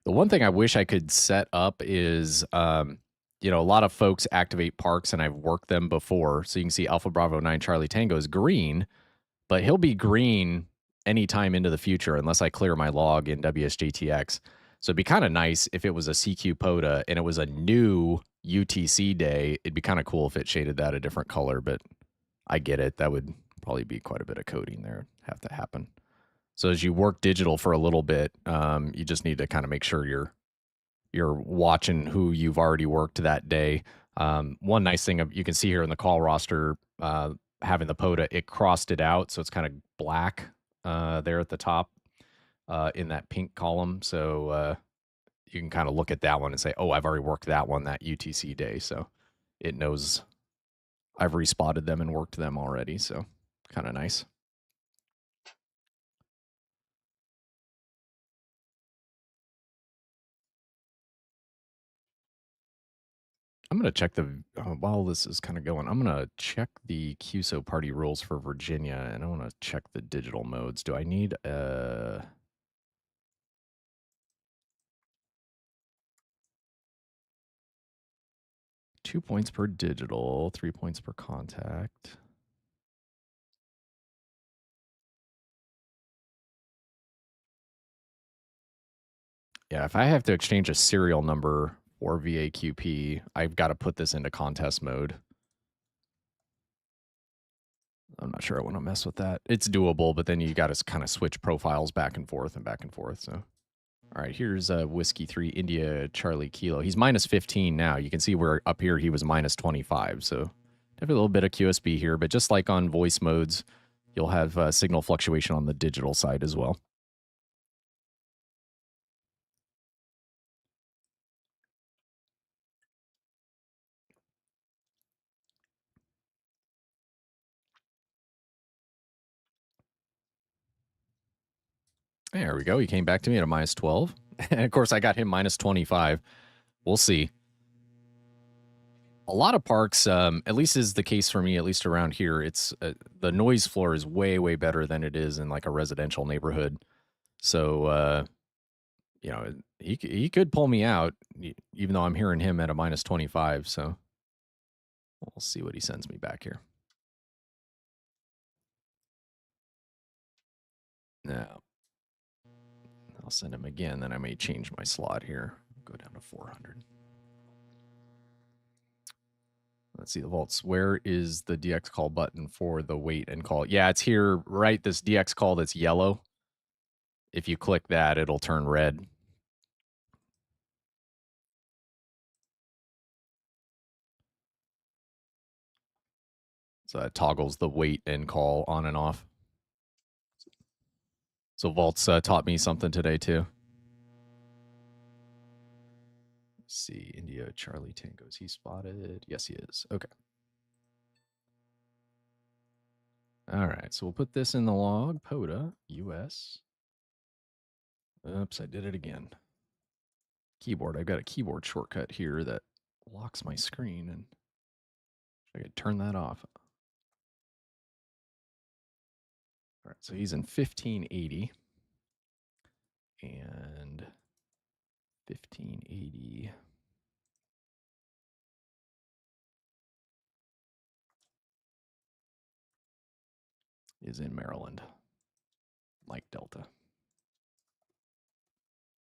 The one thing I wish I could set up is, you know, a lot of folks activate parks, and I've worked them before. So you can see Alpha Bravo 9 Charlie Tango is green, but he'll be green anytime into the future unless I clear my log in WSJT-X. So it'd be kind of nice if it was a CQ POTA and it was a new UTC day. It'd be kind of cool if it shaded that a different color, but I get it. That would probably be quite a bit of coding there. Have to happen. So as you work digital for a little bit, you just need to kind of make sure you're watching who you've already worked that day. One nice thing you can see here in the call roster, having the POTA, it crossed it out, so it's kind of black there at the top in that pink column. So you can kind of look at that one and say, oh, I've already worked that one that UTC day. So it knows I've respotted them and worked them already. So kind of nice. I'm going to check while this is kind of going, I'm going to check the QSO Party rules for Virginia, and I want to check the digital modes. Do I need 2 points per digital, 3 points per contact? Yeah, if I have to exchange a serial number or VAQP, I've got to put this into contest mode. I'm not sure I want to mess with that. It's doable, but then you got to kind of switch profiles back and forth. So, all right, here's Whiskey 3 India Charlie Kilo. He's minus 15 now. You can see where up here he was minus 25. So definitely a little bit of QSB here, but just like on voice modes, you'll have signal fluctuation on the digital side as well. There we go. He came back to me at a minus 12. And of course, I got him minus 25. We'll see. A lot of parks, at least is the case for me, at least around here, it's the noise floor is way, way better than it is in like a residential neighborhood. So, you know, he could pull me out, even though I'm hearing him at a minus 25. So we'll see what he sends me back here. Now, I'll send him again, then I may change my slot here. Go down to 400. Let's see, TheValtss. Where is the DX call button for the wait and call? Yeah, it's here, right? This DX call that's yellow. If you click that, it'll turn red. So that toggles the wait and call on and off. So TheValtss taught me something today, too. Let's see, India Charlie Tango. Is he spotted? Yes, he is. Okay. All right, so we'll put this in the log. POTA, US. Oops, I did it again. Keyboard. I've got a keyboard shortcut here that locks my screen, and I could turn that off. All right, so he's in 1580. And 1580. Is in Maryland. Mike Delta.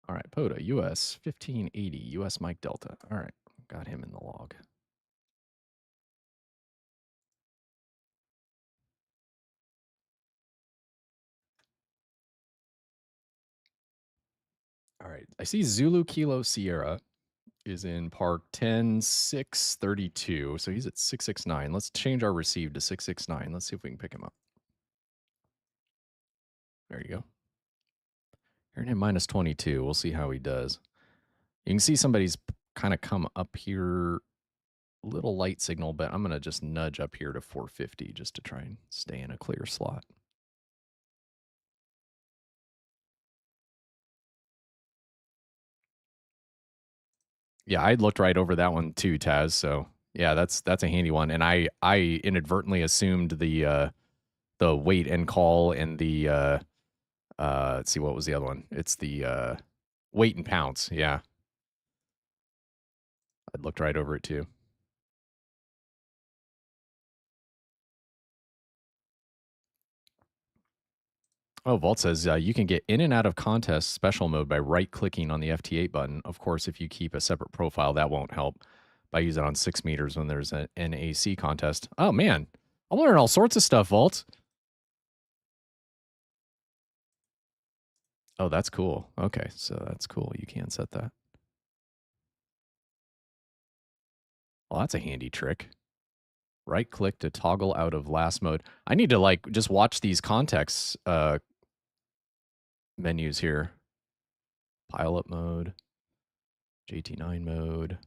All right, POTA, US 1580, US Mike Delta. All right, got him in the log. All right, I see Zulu Kilo Sierra is in park 10632, so he's at 669. Let's change our receive to 669. Let's see if we can pick him up. There you go. Hearing him minus 22. We'll see how he does. You can see somebody's kind of come up here, little light signal, but I'm going to just nudge up here to 450 just to try and stay in a clear slot. Yeah, I looked right over that one too, Taz. So yeah, that's a handy one. And I inadvertently assumed the wait and call and the let's see, what was the other one? It's the wait and pounce. Yeah, I looked right over it too. Oh, Walt says you can get in and out of contest special mode by right-clicking on the FT8 button. Of course, if you keep a separate profile, that won't help. By using it on 6 meters when there's an NAC contest. Oh, man. I'm learning all sorts of stuff, Walt. Oh, that's cool. Okay, so that's cool. You can set that. Well, that's a handy trick. Right-click to toggle out of last mode. I need to, like, just watch these contexts menus here. Pilot mode. JT9 mode.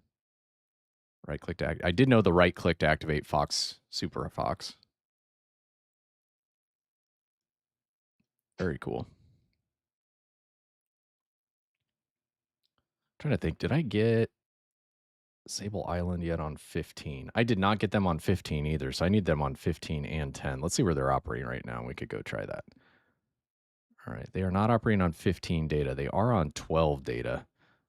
Right-click to I did know the right-click to activate Fox, Superfox. Very cool. Trying to think, did I get Sable Island yet on 15? I did not get them on 15 either, so I need them on 15 and 10. Let's see where they're operating right now. We could go try that. All right, they are not operating on 15 data. They are on 12 data.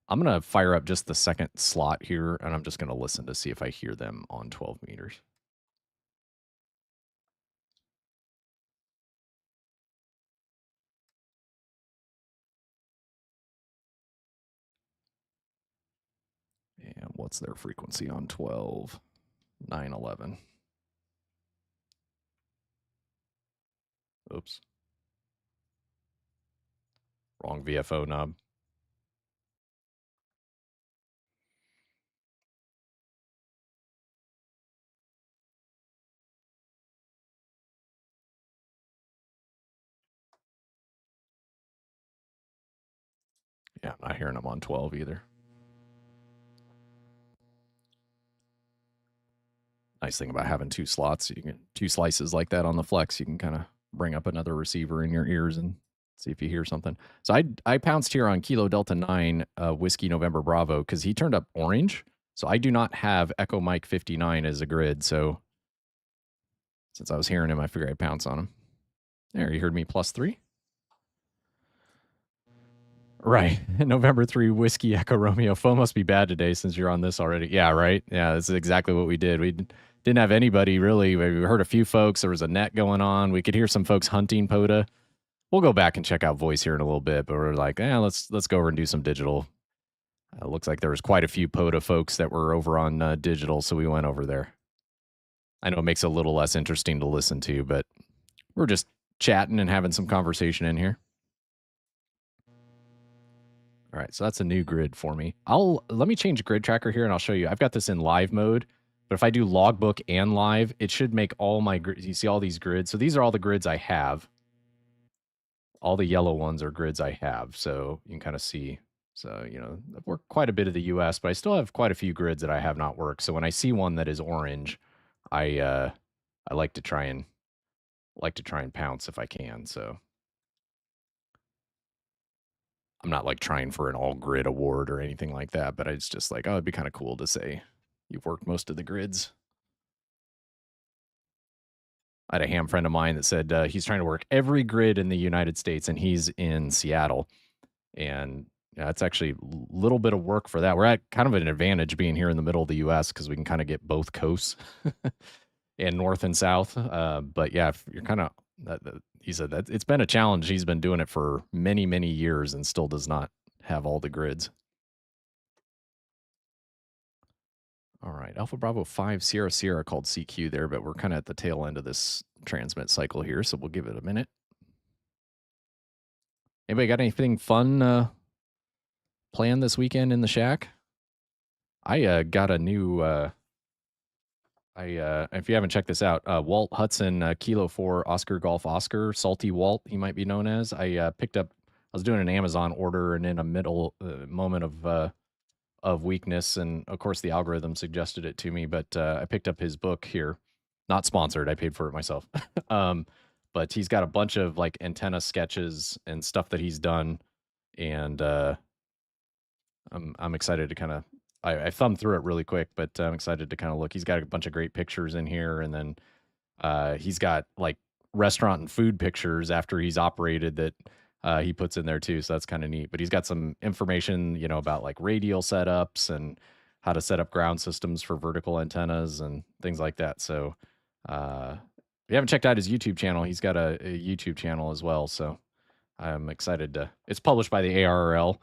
I'm going to fire up just the second slot here, and I'm just going to listen to see if I hear them on 12 meters. And what's their frequency on 12? 911. Oops. Wrong VFO knob. Yeah, I'm not hearing them on 12 either. Nice thing about having two slots, you can two slices like that on the Flex, you can kind of bring up another receiver in your ears and see if you hear something. So I pounced here on Kilo Delta 9 Whiskey November Bravo because he turned up orange. So I do not have Echo Mike 59 as a grid. So since I was hearing him, I figured I'd pounce on him. There, you heard me +3. Right. November 3 Whiskey Echo Romeo. Phone must be bad today since you're on this already. Yeah, right. Yeah, this is exactly what we did. We didn't have anybody really. We heard a few folks. There was a net going on. We could hear some folks hunting POTA. We'll go back and check out voice here in a little bit, but we're like, let's go over and do some digital. Looks like there was quite a few POTA folks that were over on digital, so we went over there. I know it makes it a little less interesting to listen to, but we're just chatting and having some conversation in here. All right, so that's a new grid for me. Let me change Gridtracker here and I'll show you. I've got this in live mode, but if I do logbook and live, it should make all my grids. You see all these grids? So these are all the grids I have. All the yellow ones are grids I have, so you can kind of see. So, you know, I've worked quite a bit of the US, but I still have quite a few grids that I have not worked. So when I see one that is orange, I like to try and pounce if I can. So I'm not like trying for an all grid award or anything like that, but it's just like, oh, it'd be kind of cool to say you've worked most of the grids. I had a ham friend of mine that said he's trying to work every grid in the United States, and he's in Seattle. And yeah, it's actually a little bit of work for that. We're at kind of an advantage being here in the middle of the U.S. because we can kind of get both coasts and north and south. But yeah, if you're kind of, he said that it's been a challenge. He's been doing it for many, many years and still does not have all the grids. All right, Alpha Bravo 5 Sierra Sierra called CQ there, but we're kind of at the tail end of this transmit cycle here, so we'll give it a minute. Anybody got anything fun planned this weekend in the shack? I got a new, if you haven't checked this out, Walt Hudson Kilo 4 Oscar Golf Oscar, Salty Walt, he might be known as. I was doing an Amazon order and in a middle moment of weakness, and of course the algorithm suggested it to me, but I picked up his book here. Not sponsored, I paid for it myself. But he's got a bunch of like antenna sketches and stuff that he's done, and I'm excited to kind of I thumbed through it really quick, but I'm excited to kind of look. He's got a bunch of great pictures in here, and then he's got like restaurant and food pictures after he's operated that he puts in there too, so that's kind of neat. But he's got some information, you know, about like radial setups and how to set up ground systems for vertical antennas and things like that. So if you haven't checked out his YouTube channel, he's got a YouTube channel as well. So I'm excited to. It's published by the ARRL,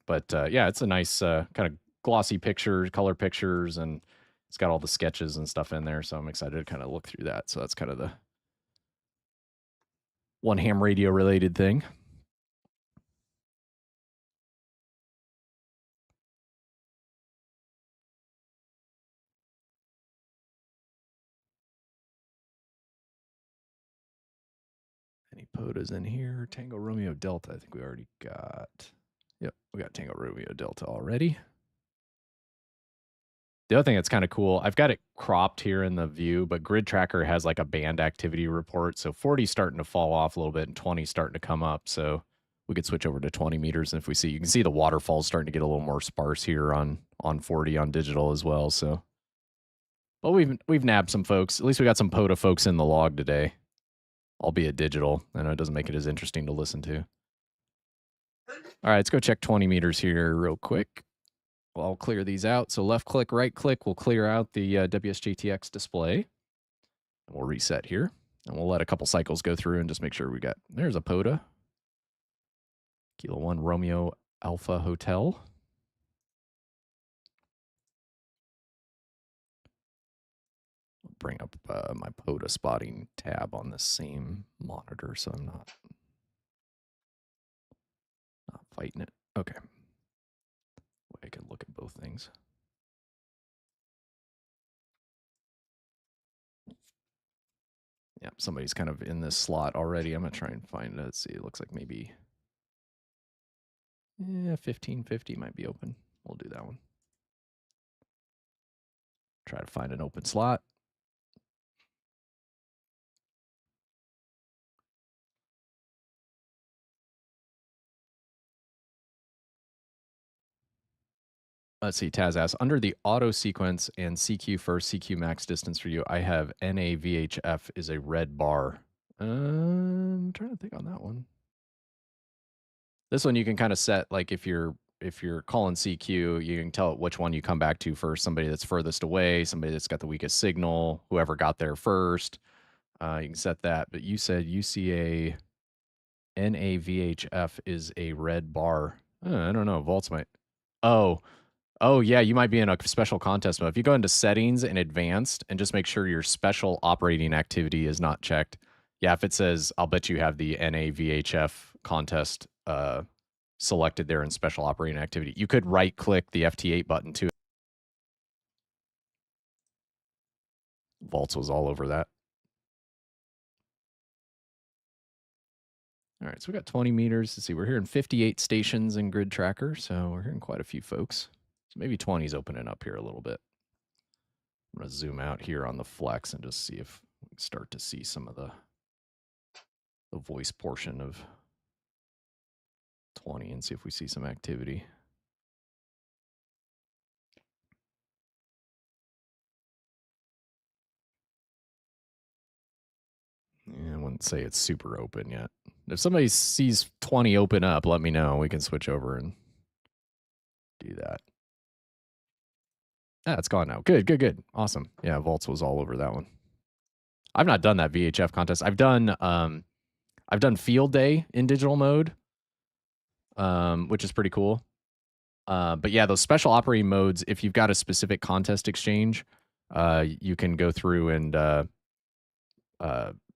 but yeah, it's a nice kind of glossy picture, color pictures, and it's got all the sketches and stuff in there. So I'm excited to kind of look through that. So that's kind of the one ham radio related thing. Any POTAs in here? Tango Romeo Delta, I think we already got. Yep, we got Tango Romeo Delta already. The other thing that's kind of cool, I've got it cropped here in the view, but Gridtracker has like a band activity report. So 40 starting to fall off a little bit and 20 starting to come up. So we could switch over to 20 meters. And if we see, you can see the waterfalls starting to get a little more sparse here on 40 on digital as well. So, but we've nabbed some folks. At least we got some POTA folks in the log today, albeit digital. I know it doesn't make it as interesting to listen to. All right, let's go check 20 meters here real quick. Well, I'll clear these out. So left click, right click will clear out the WSJT-X display. And we'll reset here. And we'll let a couple cycles go through and just make sure we got, there's a POTA. Kilo 1 Romeo Alpha Hotel. I'll bring up my POTA spotting tab on the same monitor so I'm not fighting it. Okay. I can look at both things. Yeah, somebody's kind of in this slot already. I'm going to try and find it. Let's see. It looks like maybe 1550 might be open. We'll do that one. Try to find an open slot. Let's see, Taz asks, under the auto sequence and CQ first, CQ max distance for you, I have NAVHF is a red bar. I'm trying to think on that one. This one you can kind of set, like if you're calling CQ, you can tell it which one you come back to first, somebody that's furthest away, somebody that's got the weakest signal, whoever got there first. You can set that, but you said UCA NAVHF is a red bar. I don't know, ValtSS might. Oh, Oh, yeah, you might be in a special contest mode. If you go into settings and advanced and just make sure your special operating activity is not checked. Yeah, if it says, I'll bet you have the NAVHF contest selected there in special operating activity. You could right click the FT8 button too. ValtS was all over that. All right, so we got 20 meters. Let's see, we're hearing 58 stations in Gridtracker, so we're hearing quite a few folks. So maybe 20 is opening up here a little bit. I'm going to zoom out here on the flex and just see if we can start to see some of the voice portion of 20 and see if we see some activity. Yeah, I wouldn't say it's super open yet. If somebody sees 20 open up, let me know. We can switch over and do that. Ah, it's gone now. Good, good, good. Awesome. Yeah, ValtS was all over that one. I've not done that VHF contest. I've done field day in digital mode, which is pretty cool. But yeah, those special operating modes, if you've got a specific contest exchange, you can go through and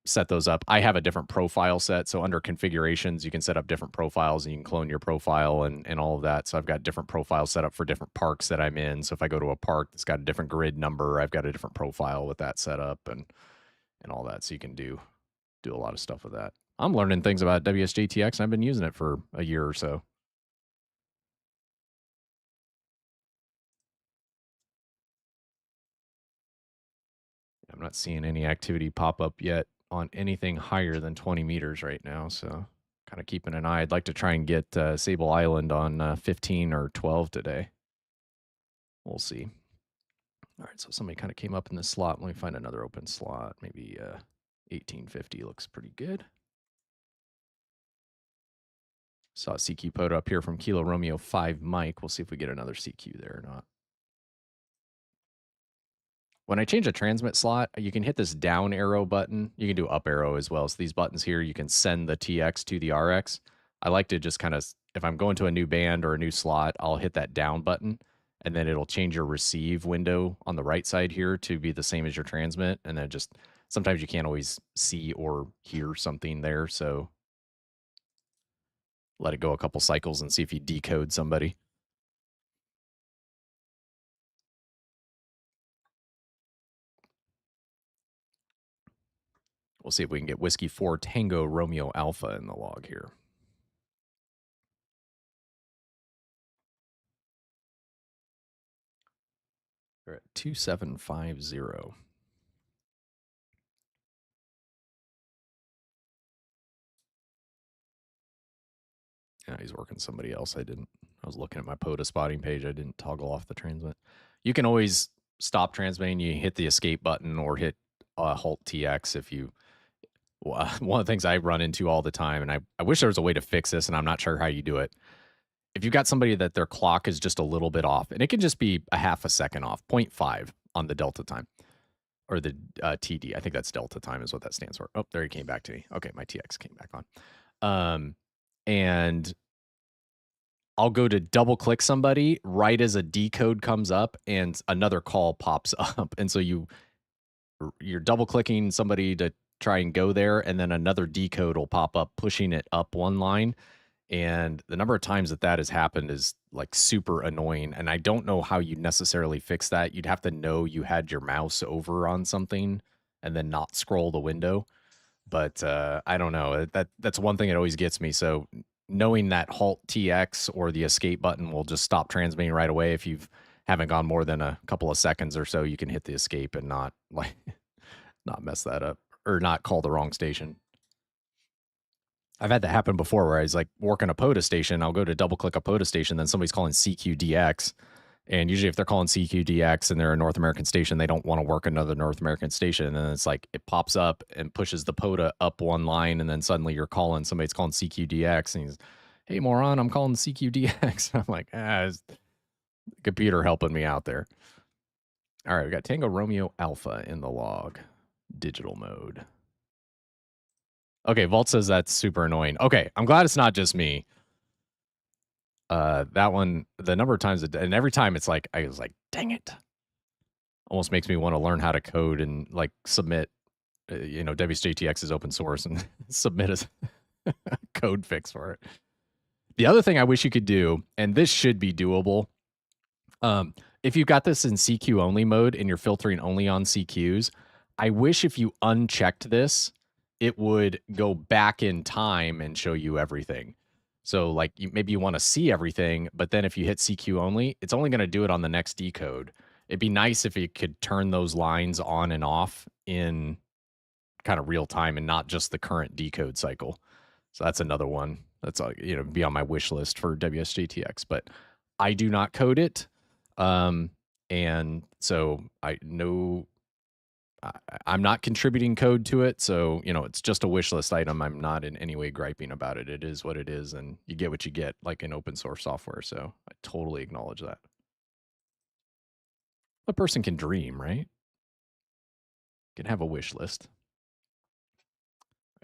set those up. I have a different profile set. So under configurations, you can set up different profiles and you can clone your profile and all of that. So I've got different profiles set up for different parks that I'm in. So if I go to a park that's got a different grid number, I've got a different profile with that set up and all that. So you can do a lot of stuff with that. I'm learning things about WSJT-X and I've been using it for a year or so. I'm not seeing any activity pop up yet on anything higher than 20 meters right now, so kind of keeping an eye. I'd like to try and get Sable Island on 15 or 12 today. We'll see. All right, so somebody kind of came up in this slot. Let me find another open slot. Maybe 1850 looks pretty good. Saw CQ POTA up here from Kilo Romeo 5 Mike. We'll see if we get another CQ there or not. When I change a transmit slot, you can hit this down arrow button. You can do up arrow as well. So these buttons here, you can send the TX to the RX. I like to just kind of, if I'm going to a new band or a new slot, I'll hit that down button, and then it'll change your receive window on the right side here to be the same as your transmit. And then just, sometimes you can't always see or hear something there. So let it go a couple cycles and see if you decode somebody. We'll see if we can get Whiskey 4 Tango Romeo Alpha in the log here. We're at 2750. Yeah, he's working somebody else. I was looking at my POTA spotting page. I didn't toggle off the transmit. You can always stop transmitting. You hit the escape button or hit Halt TX if you... one of the things I run into all the time, and I wish there was a way to fix this, and I'm not sure how you do it. If you've got somebody that their clock is just a little bit off, and it can just be a half a second off, 0.5 on the delta time, or the TD. I think that's delta time is what that stands for. Oh, there he came back to me. Okay, my TX came back on. And I'll go to double click somebody right as a decode comes up and another call pops up. And so you're double clicking somebody to try and go there, and then another decode will pop up, pushing it up one line. And the number of times that has happened is like super annoying. And I don't know how you necessarily fix that. You'd have to know you had your mouse over on something and then not scroll the window. But I don't know. That's one thing that always gets me. So knowing that Halt TX or the escape button will just stop transmitting right away. If you haven't gone more than a couple of seconds or so, you can hit the escape and not mess that up or not call the wrong station. I've had that happen before where I was like working a POTA station. I'll go to double click a POTA station. Then somebody's calling CQ DX. And usually if they're calling CQ DX and they're a North American station, they don't want to work another North American station. And then it's like, it pops up and pushes the POTA up one line. And then suddenly you're calling, somebody's calling CQ DX and he's, hey, moron, I'm calling CQ DX. I'm like, it's the computer helping me out there. All right, we got Tango Romeo Alpha in the log, digital mode. Okay, ValtS says that's super annoying. Okay, I'm glad it's not just me. That one, the number of times, and every time it's like, I was like, dang it. Almost makes me want to learn how to code and like submit, you know, WSJT-X is open source and submit a code fix for it. The other thing I wish you could do, and this should be doable, if you've got this in CQ only mode and you're filtering only on CQs, I wish if you unchecked this, it would go back in time and show you everything. So like maybe you want to see everything, but then if you hit CQ only, it's only going to do it on the next decode. It'd be nice if you could turn those lines on and off in kind of real time and not just the current decode cycle. So that's another one that's, you know, be on my wish list for WSJT-X, but I do not code it. And so I'm not contributing code to it. So, you know, it's just a wish list item. I'm not in any way griping about it. It is what it is. And you get what you get, like in open source software. So I totally acknowledge that. A person can dream, right? Can have a wish list.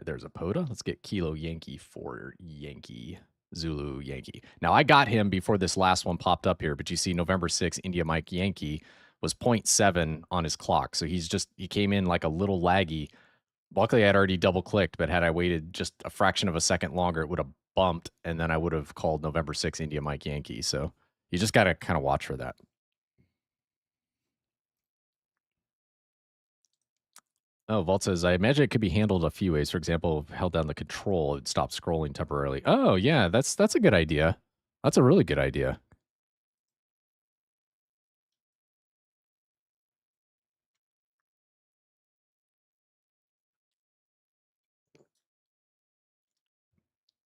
There's a POTA. Let's get Kilo Yankee for Yankee, Zulu Yankee. Now, I got him before this last one popped up here, but you see November 6, India Mike Yankee was 0.7 on his clock. So he came in like a little laggy. Luckily, I'd already double clicked, but had I waited just a fraction of a second longer, it would have bumped, and then I would have called November 6, India Mike Yankee. So you just got to kind of watch for that. Oh, Vault says, I imagine it could be handled a few ways. For example, if held down the control, it'd stop scrolling temporarily. Oh, yeah, that's a good idea. That's a really good idea.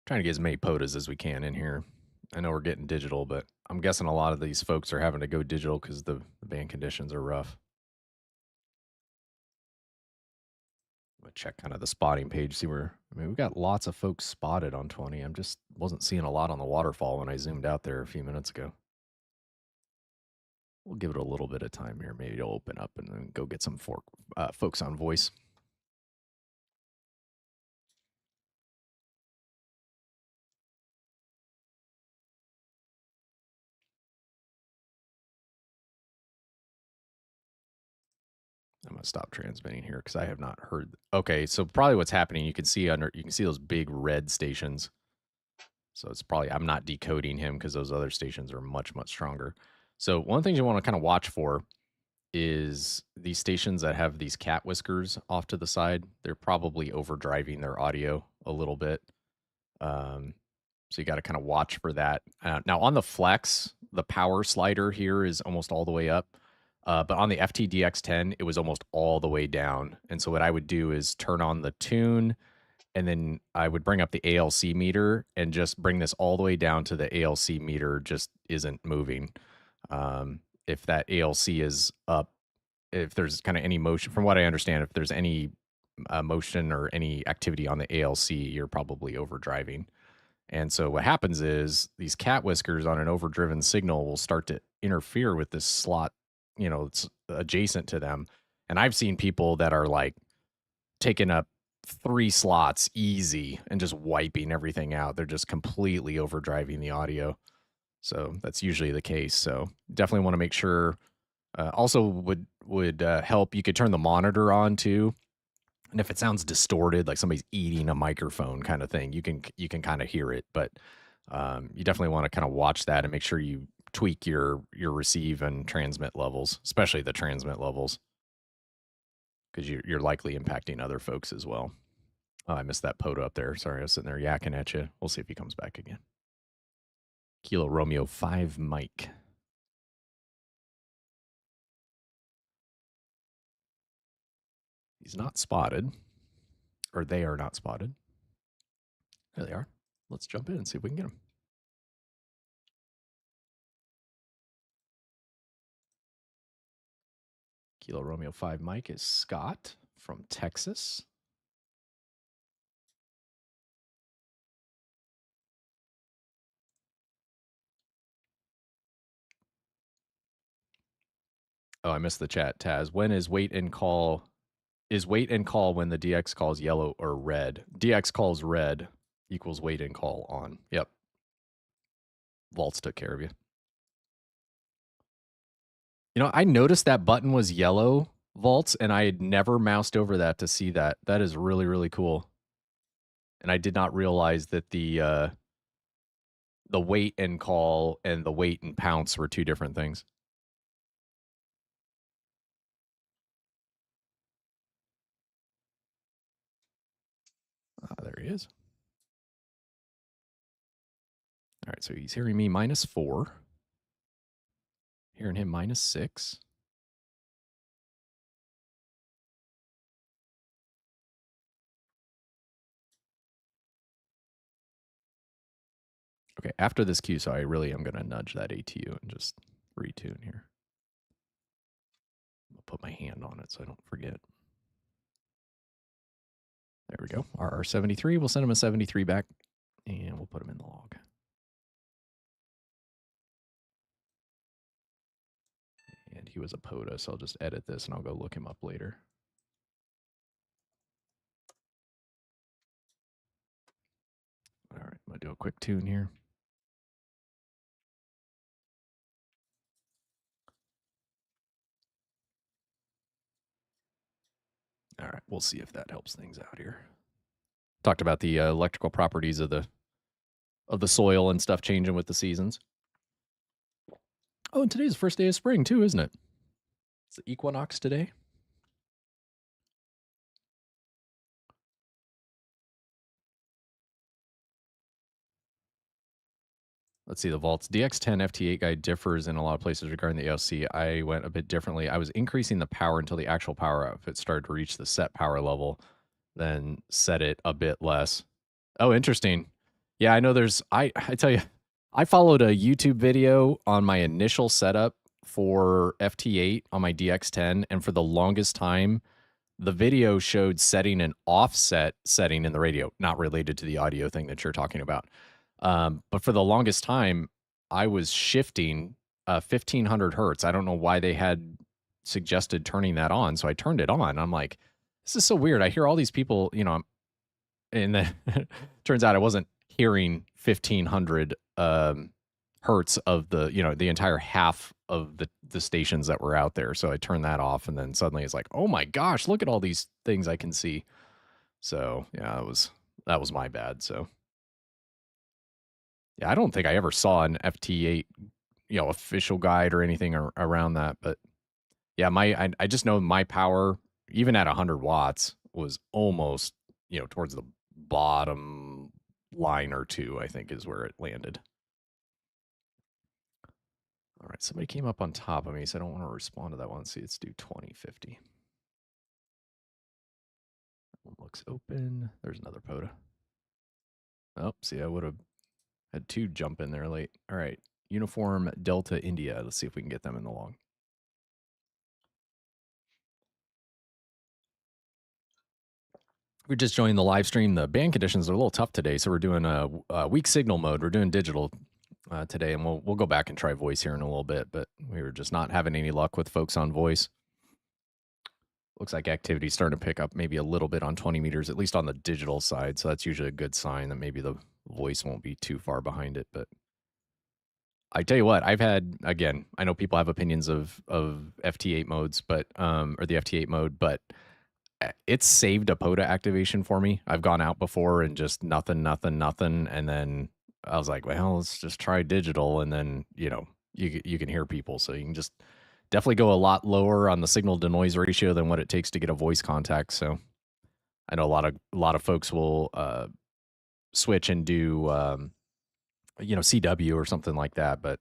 Trying to get as many POTAs as we can in here. I know we're getting digital, but I'm guessing a lot of these folks are having to go digital because the band conditions are rough. I'm gonna check kind of the spotting page, see where, I mean, we've got lots of folks spotted on 20. I'm just wasn't seeing a lot on the waterfall when I zoomed out there a few minutes ago. We'll give it a little bit of time here. Maybe it'll open up and then go get some folks on voice. I'm gonna stop transmitting here because I have not heard. Okay, so probably what's happening, you can see those big red stations. So it's probably, I'm not decoding him because those other stations are much, much stronger. So one of the things you want to kind of watch for is these stations that have these cat whiskers off to the side. They're probably overdriving their audio a little bit. So you got to kind of watch for that. Now on the Flex, the power slider here is almost all the way up. But on the FTDX10, it was almost all the way down. And so what I would do is turn on the tune, and then I would bring up the ALC meter and just bring this all the way down to the ALC meter just isn't moving. If that ALC is up, if there's kind of any motion, from what I understand, if there's any motion or any activity on the ALC, you're probably overdriving. And so what happens is these cat whiskers on an overdriven signal will start to interfere with this slot, you know, it's adjacent to them. And I've seen people that are like taking up 3 slots easy and just wiping everything out. They're just completely overdriving the audio. So that's usually the case. So definitely want to make sure. Also would help. You could turn the monitor on too. And if it sounds distorted, like somebody's eating a microphone kind of thing, you can kind of hear it. But you definitely want to kind of watch that and make sure you tweak your receive and transmit levels, especially the transmit levels, because you're likely impacting other folks as well. Oh, I missed that POTA up there. Sorry, I was sitting there yakking at you. We'll see if he comes back again. Kilo Romeo 5 Mike. He's not spotted, or they are not spotted. There they are. Let's jump in and see if we can get him. Kilo Romeo 5 Mike is Scott from Texas. Oh, I missed the chat, Taz. When is wait and call? Is wait and call when the DX calls yellow or red? DX calls red equals wait and call on. Yep. Vaults took care of you. You know, I noticed that button was yellow, Vaults, and I had never moused over that to see that. That is really, really cool. And I did not realize that the wait and call and the wait and pounce were two different things. There he is. All right, so he's hearing me -4. Hearing him -6. Okay, after this QSO, I really am going to nudge that ATU and just retune here. I'll put my hand on it so I don't forget. There we go. RR73. We'll send him a 73 back, and we'll put him in the log. And he was a POTA, so I'll just edit this, and I'll go look him up later. All right, I'm going to do a quick tune here. All right, we'll see if that helps things out here. Talked about the electrical properties of the soil and stuff changing with the seasons. Oh, and today's the first day of spring too, isn't it? It's the equinox today. Let's see, the Vaults. DX10 FT8 guide differs in a lot of places regarding the AOC. I went a bit differently. I was increasing the power until the actual power output started to reach the set power level, then set it a bit less. Oh, interesting. Yeah, I know there's, I tell you, I followed a YouTube video on my initial setup for FT8 on my DX10, and for the longest time, the video showed setting an offset setting in the radio, not related to the audio thing that you're talking about. But for the longest time, I was shifting 1500 hertz. I don't know why they had suggested turning that on, so I turned it on. I'm like, this is so weird. I hear all these people, you know, and then turns out I wasn't hearing 1500 hertz of the, you know, the entire half of the stations that were out there. So I turned that off, and then suddenly it's like, oh my gosh, look at all these things I can see. So yeah, that was my bad. So yeah, I don't think I ever saw an FT8, you know, official guide or anything around that. But yeah, I just know my power, even at 100 watts, was almost, you know, towards the bottom line or two, I think is where it landed. All right, somebody came up on top of me, so I don't want to respond to that one. Let's see, let's do 2050. That one looks open. There's another POTA. Oh, see, I would have had two jump in there late. All right, Uniform Delta India. Let's see if we can get them in the log. We're just joining the live stream. The band conditions are a little tough today, so we're doing a weak signal mode. We're doing digital today, and we'll go back and try voice here in a little bit, but we were just not having any luck with folks on voice. Looks like activity's starting to pick up maybe a little bit on 20 meters, at least on the digital side, so that's usually a good sign that maybe the voice won't be too far behind it. But I tell you what, I've had, again, I know people have opinions of FT8 modes, but or the FT8 mode, but it's saved a POTA activation for me. I've gone out before and just nothing, and then I was like, well, let's just try digital, and then, you know, you can hear people, so you can just definitely go a lot lower on the signal to noise ratio than what it takes to get a voice contact. So I know a lot of folks will switch and do you know, CW or something like that, but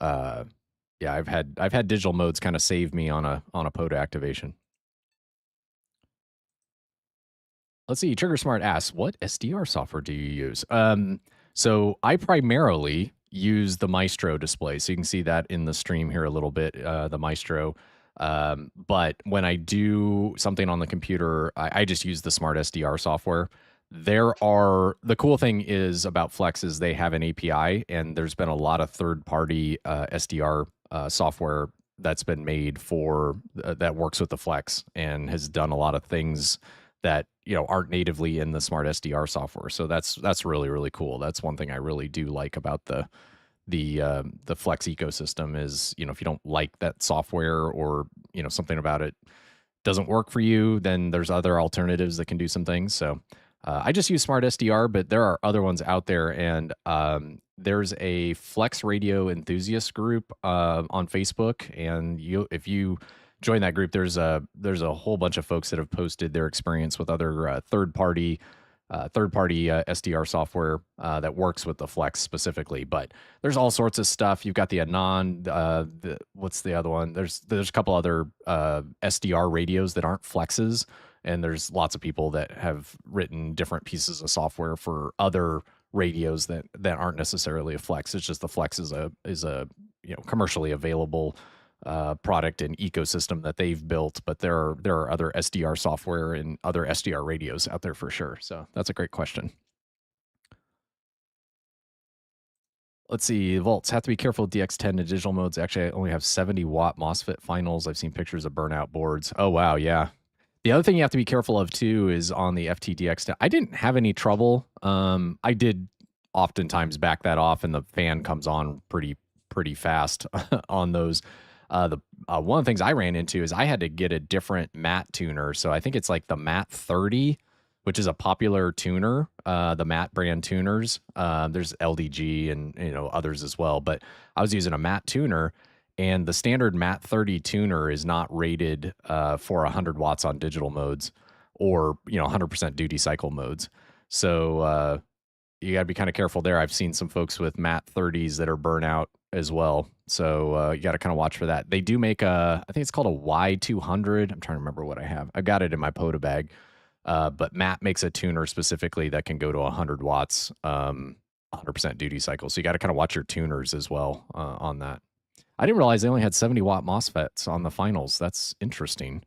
yeah, I've had digital modes kind of save me on a POTA activation. Let's see. Trigger Smart asks, what SDR software do you use? So I primarily use the Maestro display. So you can see that in the stream here a little bit, the Maestro. But when I do something on the computer, I just use the Smart SDR software. The cool thing is about Flex is they have an API, and there's been a lot of third-party SDR software that's been made for that works with the Flex and has done a lot of things that, you know, aren't natively in the Smart SDR software. So that's really, really cool. That's one thing I really do like about the the Flex ecosystem is, you know, if you don't like that software or, you know, something about it doesn't work for you, then there's other alternatives that can do some things. So I just use Smart SDR, but there are other ones out there. And there's a FlexRadio enthusiast group on Facebook. And if you join that group, there's a whole bunch of folks that have posted their experience with other third-party SDR software that works with the Flex specifically. But there's all sorts of stuff. You've got the Anon. What's the other one? There's a couple other SDR radios that aren't Flexes, and there's lots of people that have written different pieces of software for other radios that aren't necessarily a Flex. It's just the Flex is a you know, commercially available product and ecosystem that they've built, but there are other SDR software and other SDR radios out there for sure. So that's a great question. Let's see. Volts have to be careful with DX10 in digital modes. Actually, I only have 70-watt MOSFET finals. I've seen pictures of burnout boards. Oh, wow. Yeah. The other thing you have to be careful of, too, is on the FTDX10. I didn't have any trouble. I did oftentimes back that off, and the fan comes on pretty fast on those. One of the things I ran into is I had to get a different matte tuner. So I think it's like the Matte 30, which is a popular tuner, the Matte brand tuners. There's LDG and, you know, others as well. But I was using a Matte tuner, and the standard Matte 30 tuner is not rated for 100 watts on digital modes or, you know, 100% duty cycle modes. So you got to be kind of careful there. I've seen some folks with Matte 30s that are burnout as well. So you got to kind of watch for that. They do make I think it's called a Y200. I'm trying to remember what I have. I've got it in my POTA bag. But Matt makes a tuner specifically that can go to 100 watts, 100% duty cycle. So you got to kind of watch your tuners as well on that. I didn't realize they only had 70-watt MOSFETs on the finals. That's interesting.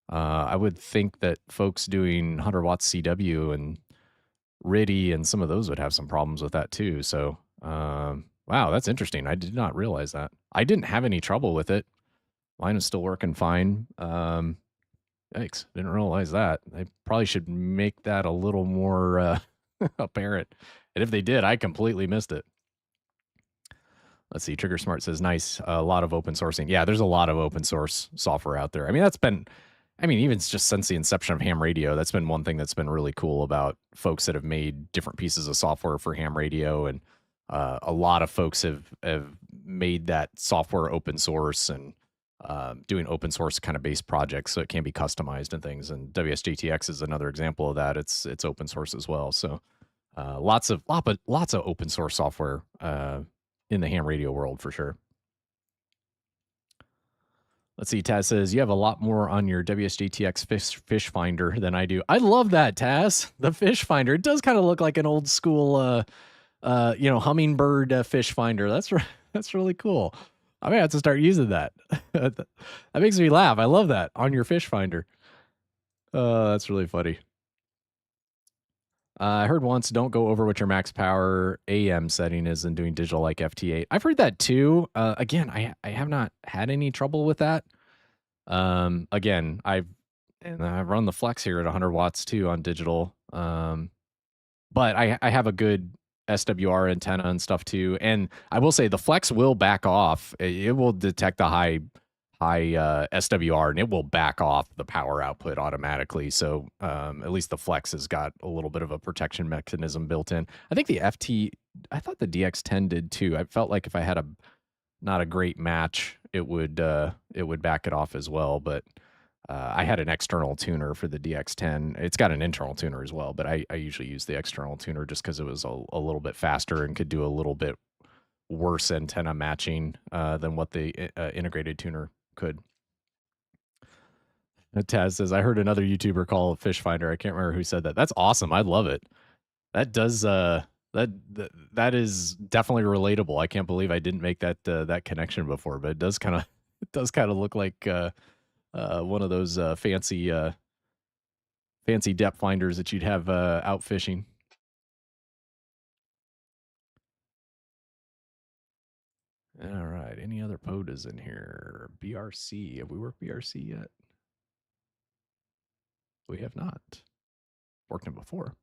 I would think that folks doing 100 watts CW and RIDI and some of those would have some problems with that too. So, wow, that's interesting. I did not realize that. I didn't have any trouble with it. Mine is still working fine. Yikes, didn't realize that. They probably should make that a little more apparent. And if they did, I completely missed it. Let's see. Trigger Smart says, nice. A lot of open sourcing. Yeah, there's a lot of open source software out there. I mean, even just since the inception of ham radio, that's been one thing that's been really cool about folks that have made different pieces of software for ham radio. And a lot of folks have made that software open source and doing open source kind of based projects, so it can be customized and things. And WSJT-X is another example of that. It's open source as well. So lots of open source software in the ham radio world for sure. Let's see. Taz says you have a lot more on your WSJT-X fish finder than I do. I love that, Taz. The fish finder. It does kind of look like an old school, hummingbird fish finder. That's really cool. I may have to start using that. That makes me laugh. I love that on your fish finder. That's really funny. I heard once, don't go over what your max power AM setting is in doing digital like FT8. I've heard that too. Again, I have not had any trouble with that. Again, I've run the Flex here at 100 watts too on digital. But I have a good SWR antenna and stuff too. And I will say the Flex will back off. It will detect the high SWR, and it will back off the power output automatically. So at least the Flex has got a little bit of a protection mechanism built in. I think I thought the DX10 did too. I felt like if I had not a great match, it would back it off as well. But I had an external tuner for the DX10. It's got an internal tuner as well, but I usually use the external tuner just because it was a little bit faster and could do a little bit worse antenna matching than what the integrated tuner could. Taz says, I heard another YouTuber call a fish finder. I can't remember who said that. That's awesome. I love it. That does that is definitely relatable. I can't believe I didn't make that connection before, but it does kind of look like one of those fancy depth finders that you'd have out fishing. All right. Any other POTAs in here? BRC. Have we worked BRC yet? We have not. Worked it before.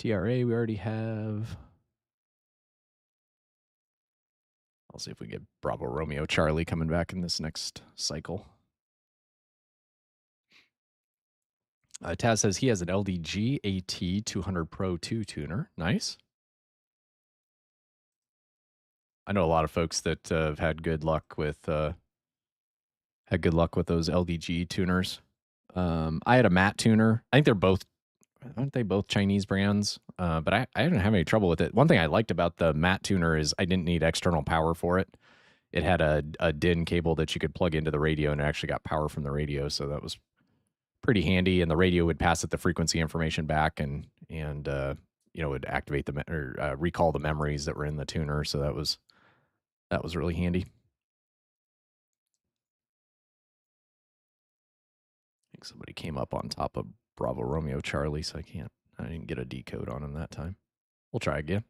TRA we already have. I'll see if we get Bravo Romeo Charlie coming back in this next cycle. Taz says he has an LDG AT 200 Pro 2 tuner. Nice. I know a lot of folks that have had good luck with those LDG tuners. I had a matte tuner. I think they're both, aren't they both Chinese brands? But I didn't have any trouble with it. One thing I liked about the matte tuner is I didn't need external power for it. It had a DIN cable that you could plug into the radio, and it actually got power from the radio, so that was pretty handy. And the radio would pass it the frequency information back, and would activate recall the memories that were in the tuner. So that was really handy. I think somebody came up on top of Bravo Romeo Charlie, so I didn't get a decode on him that time. We'll try again.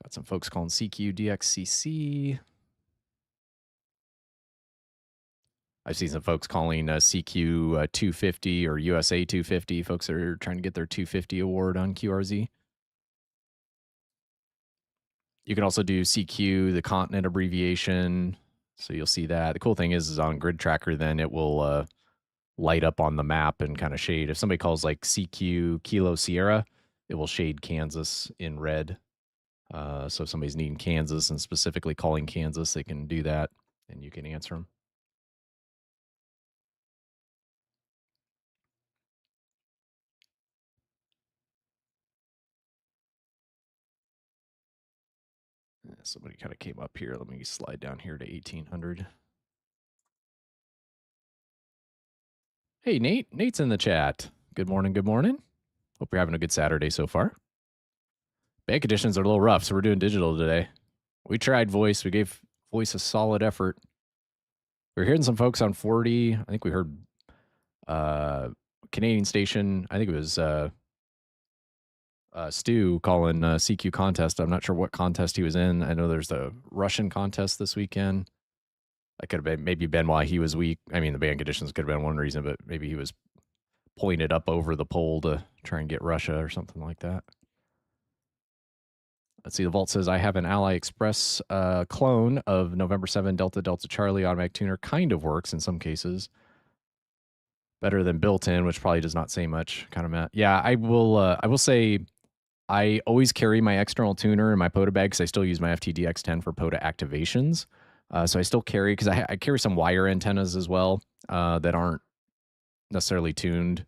Got some folks calling CQ DXCC. I've seen some folks calling CQ 250 or USA 250. Folks that are trying to get their 250 award on QRZ. You can also do CQ, the continent abbreviation. So you'll see that. The cool thing is on Gridtracker, then it will light up on the map and kind of shade. If somebody calls like CQ Kilo Sierra, it will shade Kansas in red. So if somebody's needing Kansas and specifically calling Kansas, they can do that, and you can answer them. Somebody kind of came up here. Let me slide down here to 1800. Hey, Nate. Nate's in the chat. Good morning. Good morning. Hope you're having a good Saturday so far. Bank editions are a little rough, so we're doing digital today. We tried voice. We gave voice a solid effort. We're hearing some folks on 40. I think we heard Canadian station. I think it was Stu calling CQ contest. I'm not sure what contest he was in. I know there's the Russian contest this weekend. That could have been why he was weak. I mean, the band conditions could have been one reason, but maybe he was pointed up over the pole to try and get Russia or something like that. Let's see. TheValtss says, I have an Ally Express clone of November 7 Delta Delta Charlie automatic tuner. Kind of works in some cases. Better than built-in, which probably does not say much. Kind of Matt. Yeah, I will say I always carry my external tuner in my POTA bag because I still use my FTDX10 for POTA activations. So I still carry, because I carry some wire antennas as well that aren't necessarily tuned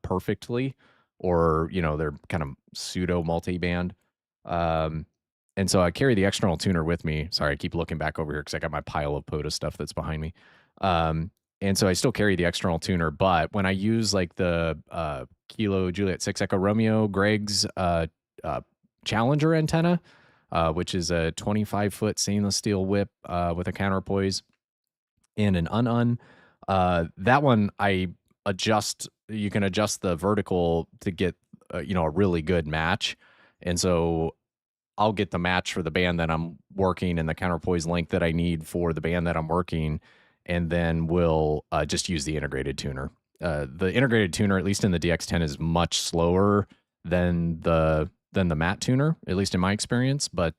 perfectly, or, they're kind of pseudo multi-band. And so I carry the external tuner with me. Sorry, I keep looking back over here because I got my pile of POTA stuff that's behind me. And so I still carry the external tuner, but when I use like the Kilo Juliet 6 Echo Romeo Greg's Challenger antenna, which is a 25-foot stainless steel whip with a counterpoise and an un. That one I adjust. You can adjust the vertical to get a really good match, and so I'll get the match for the band that I'm working and the counterpoise length that I need for the band that I'm working, and then we'll just use the integrated tuner. The integrated tuner, at least in the DX10, is much slower than the matte tuner, at least in my experience. But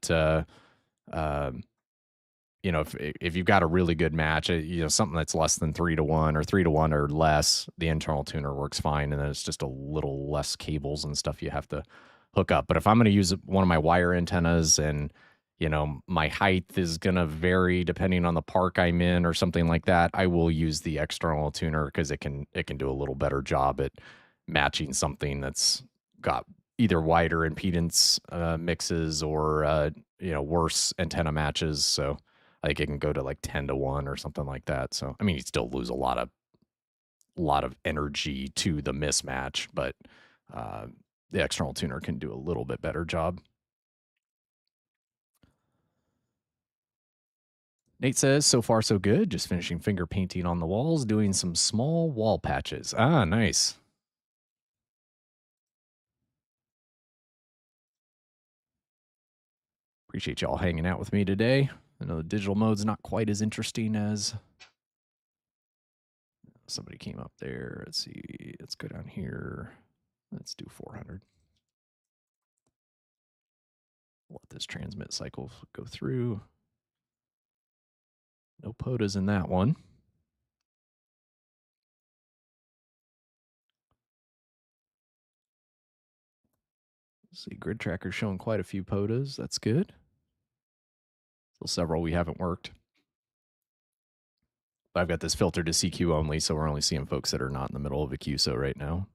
if you've got a really good match, something that's less than 3-to-1 or 3-to-1 or less, the internal tuner works fine, and then it's just a little less cables and stuff you have to hook up. But if I'm going to use one of my wire antennas, and my height is going to vary depending on the park I'm in or something like that, I will use the external tuner because it can do a little better job at matching something that's got either wider impedance mixes or worse antenna matches. So I think it can go to like 10-to-1 or something like that. So I mean, you still lose a lot of energy to the mismatch, but the external tuner can do a little bit better job. Nate says, so far so good. Just finishing finger painting on the walls, doing some small wall patches. Ah, nice. Appreciate y'all hanging out with me today. I know the digital mode's not quite as interesting as Somebody came up there. Let's see. Let's go down here. Let's do 400. Let this transmit cycle go through. No POTAs in that one. Let's see, Gridtracker showing quite a few POTAs. That's good. Still several we haven't worked. But I've got this filtered to CQ only, so we're only seeing folks that are not in the middle of a QSO right now.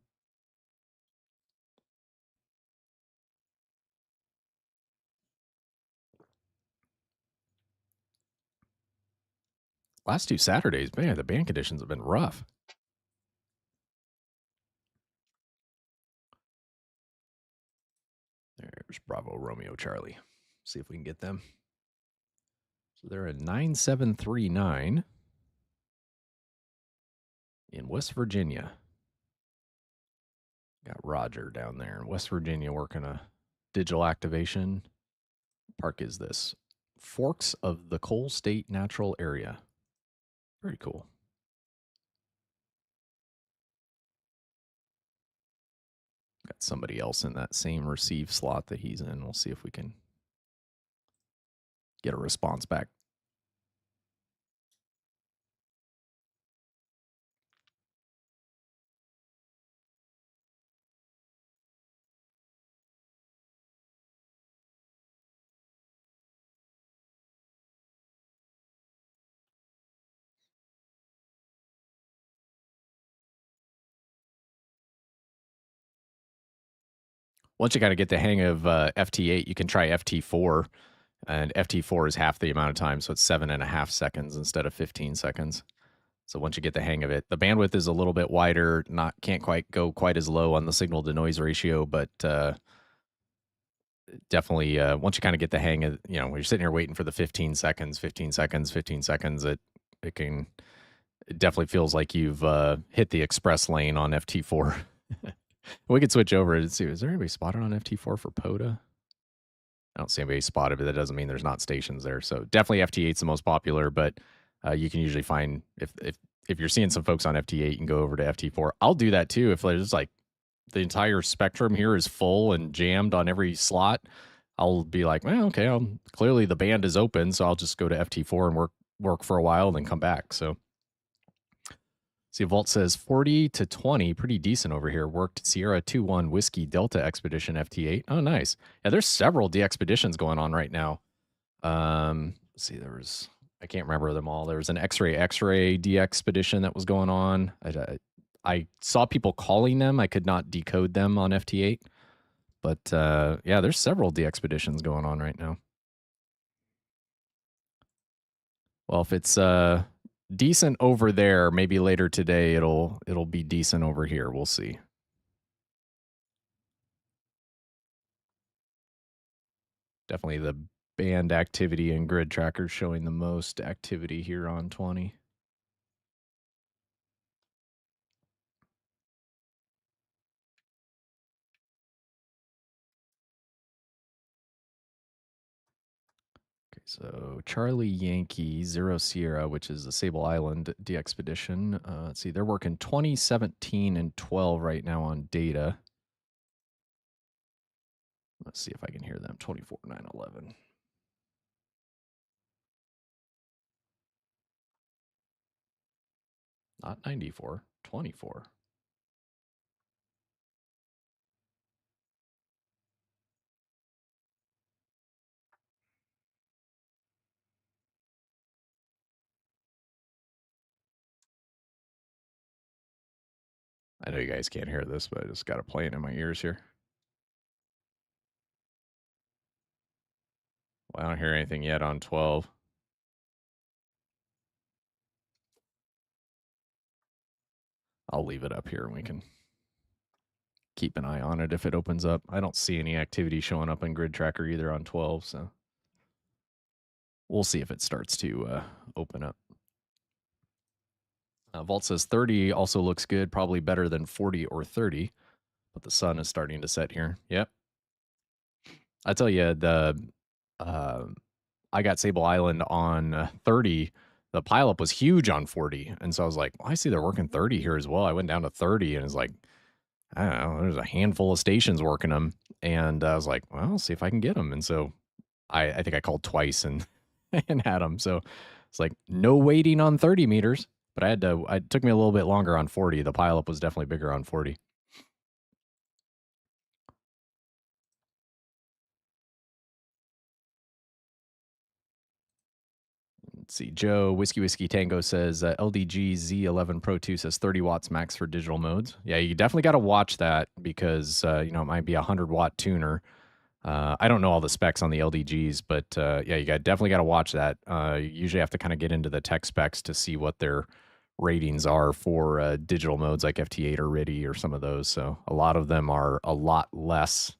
Last 2 Saturdays, man, the band conditions have been rough. There's Bravo Romeo Charlie. See if we can get them. So they're at 9739 in West Virginia. Got Roger down there in West Virginia working a digital activation. Park is this? Forks of the Coal State Natural Area. Very cool. Got somebody else in that same receive slot that he's in. We'll see if we can get a response back. Once you kind of get the hang of FT8, you can try FT4, and FT4 is half the amount of time, so it's 7.5 seconds instead of 15 seconds. So once you get the hang of it, the bandwidth is a little bit wider, can't quite go quite as low on the signal to noise ratio, but definitely once you kind of get the hang of, when you're sitting here waiting for the 15 seconds, it definitely feels like you've hit the express lane on FT4. We could switch over and see. Is there anybody spotted on FT4 for POTA? I don't see anybody spotted, but that doesn't mean there's not stations there. So definitely FT8 is the most popular, but you can usually find, if you're seeing some folks on FT8, you can go over to FT4. I'll do that too. If there's like the entire spectrum here is full and jammed on every slot, I'll be like, well, okay, clearly the band is open, so I'll just go to FT4 and work for a while and then come back. So see, Walt says 40 to 20, pretty decent over here. Worked Sierra 2-1 Whiskey Delta Expedition FT8. Oh, nice. Yeah, there's several DXpeditions going on right now. Let's see, I can't remember them all. There was an X-Ray DXpedition that was going on. I saw people calling them. I could not decode them on FT8. But yeah, there's several DXpeditions going on right now. Well, if it's decent over there, maybe later today it'll be decent over here. We'll see. Definitely the band activity and Gridtracker showing the most activity here on 20. Okay, so Charlie Yankee 0 Sierra, which is the Sable Island DXpedition. Let's see, they're working 20, 17, and 12 right now on data. Let's see if I can hear them. 24, 9, 11. Not 94, 24. I know you guys can't hear this, but I just got it playing in my ears here. Well, I don't hear anything yet on 12. I'll leave it up here and we can keep an eye on it if it opens up. I don't see any activity showing up in Gridtracker either on 12, so we'll see if it starts to open up. Walt says 30 also looks good, probably better than 40 or 30, but the sun is starting to set here. Yep. I tell you, I got Sable Island on 30 the pileup was huge on 40. And so I was like, well, I see they're working 30 here as well. I went down to 30 and it's like, I don't know, there's a handful of stations working them. And I was like, well, I'll see if I can get them. And so I think I called twice and, and had them. So it's like no waiting on 30 meters, but it took me a little bit longer on 40. The pileup was definitely bigger on 40. Let's see. Joe Whiskey Tango says LDG Z11 Pro 2 says 30 watts max for digital modes. Yeah, you definitely got to watch that because it might be a 100-watt tuner. I don't know all the specs on the LDGs, but yeah, you definitely got to watch that. You usually have to kind of get into the tech specs to see what their ratings are for digital modes like FT8 or RIDI or some of those. So a lot of them are a lot less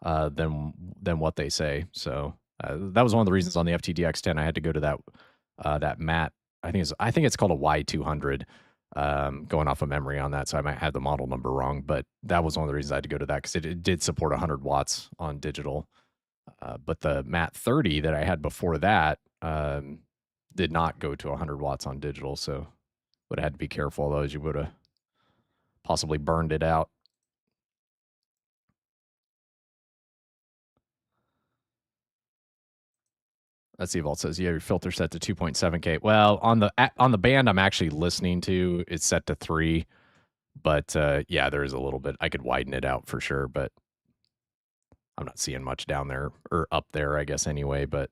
than what they say. So that was one of the reasons on the FTDX10 I had to go to that mat. I think it's called a Y200. Going off of memory on that, so I might have the model number wrong, but that was one of the reasons I had to go to that because it did support 100 watts on digital. But the Mat 30 that I had before that did not go to 100 watts on digital, so would have had to be careful. Otherwise, you would have possibly burned it out. Let's see. Walt says, "Yeah, your filter set to 2.7K." Well, on the band I'm actually listening to, it's set to 3. But yeah, there is a little bit. I could widen it out for sure, but I'm not seeing much down there or up there, I guess anyway. But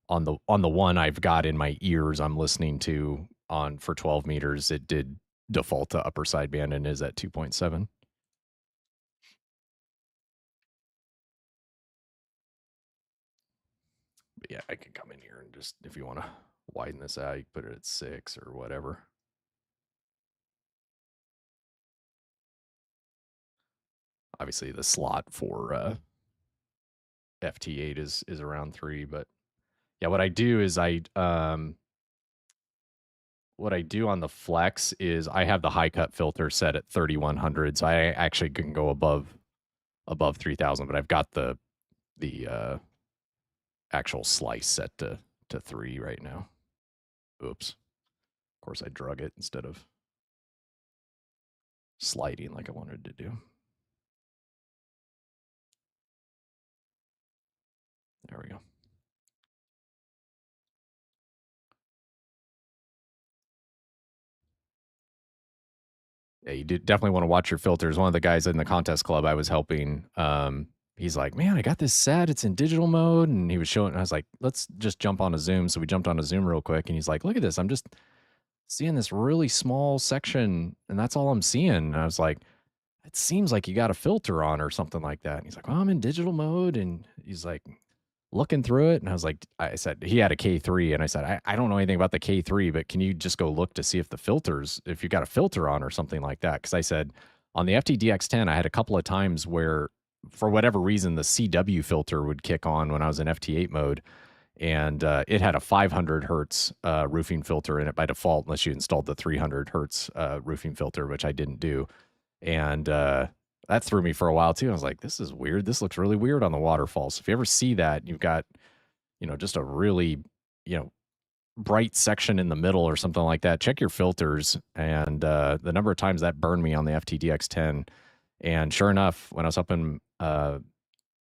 on the one I've got in my ears, I'm listening to on for 12 meters, it did default to upper sideband and is at 2.7. But yeah, I can come in here and just, if you want to widen this out, you can put it at 6 or whatever. Obviously, the slot for FT8 is around 3, but yeah, what I do is what I do on the Flex is I have the high cut filter set at 3100, so I actually can go above 3000, but I've got the actual slice set to 3 right now. Oops. Of course I drug it instead of sliding like I wanted to do. There we go. Yeah, you definitely want to watch your filters. One of the guys in the contest club I was helping, he's like, man, I got this set. It's in digital mode. And he was showing, and I was like, let's just jump on a Zoom. So we jumped on a Zoom real quick. And he's like, look at this. I'm just seeing this really small section. And that's all I'm seeing. And I was like, it seems like you got a filter on or something like that. And he's like, well, I'm in digital mode. And he's like, looking through it. And I was like, I said, he had a K3. And I said, I don't know anything about the K3, but can you just go look to see if if you got a filter on or something like that? Because I said, on the FTDX10, I had a couple of times where, for whatever reason, the CW filter would kick on when I was in FT8 mode. And it had a 500 hertz roofing filter in it by default, unless you installed the 300 hertz roofing filter, which I didn't do. And that threw me for a while too. I was like, this is weird. This looks really weird on the waterfalls. If you ever see that, you've got, just a really, bright section in the middle or something like that, check your filters. And the number of times that burned me on the FTDX10. And sure enough, when I was up in one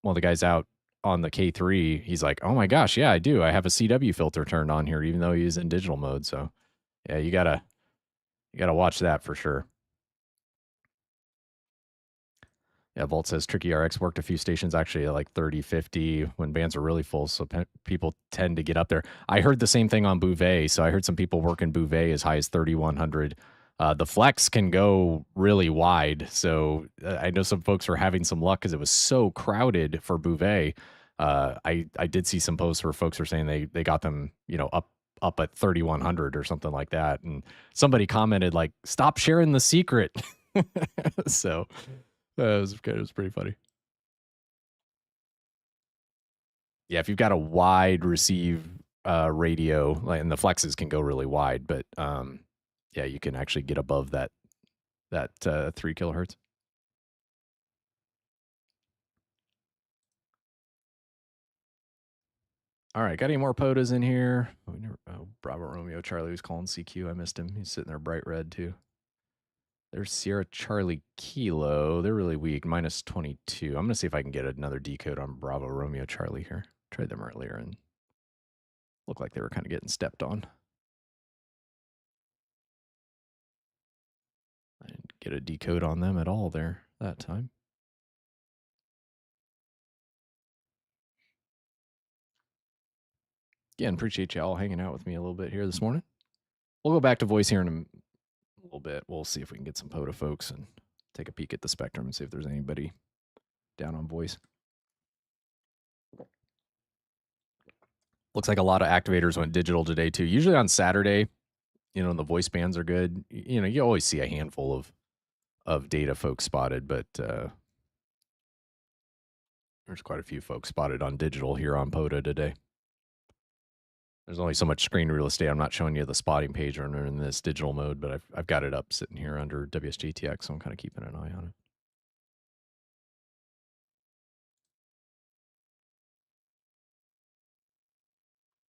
of the guys out on the K3, he's like, oh my gosh, yeah, I do. I have a CW filter turned on here, even though he's in digital mode. So yeah, you gotta watch that for sure. Yeah, Volt says Tricky RX worked a few stations actually at like 30, 50 when bands are really full, so people tend to get up there. I heard the same thing on Bouvet, so I heard some people working Bouvet as high as 3100. The Flex can go really wide, so I know some folks were having some luck because it was so crowded for Bouvet. I did see some posts where folks were saying they got them, up at 3100 or something like that, and somebody commented like, "Stop sharing the secret." So. It was pretty funny. Yeah, if you've got a wide receive radio, and the Flexes can go really wide, but yeah, you can actually get above that 3 kilohertz. All right, got any more POTAs in here? Oh, Bravo Romeo Charlie was calling CQ. I missed him. He's sitting there bright red too. There's Sierra Charlie Kilo. They're really weak, minus 22. I'm going to see if I can get another decode on Bravo Romeo Charlie here. Tried them earlier and looked like they were kind of getting stepped on. I didn't get a decode on them at all there that time. Again, appreciate you all hanging out with me a little bit here this morning. We'll go back to voice here in a little bit. We'll see if we can get some POTA folks and take a peek at the spectrum and see if there's anybody down on voice. Looks like a lot of activators went digital today too. Usually on Saturday, you know, the voice bands are good. You know, you always see a handful of data folks spotted, but there's quite a few folks spotted on digital here on POTA today. There's only so much screen real estate. I'm not showing you the spotting page or in this digital mode, but I've got it up sitting here under WSJT-X, so I'm kind of keeping an eye on it.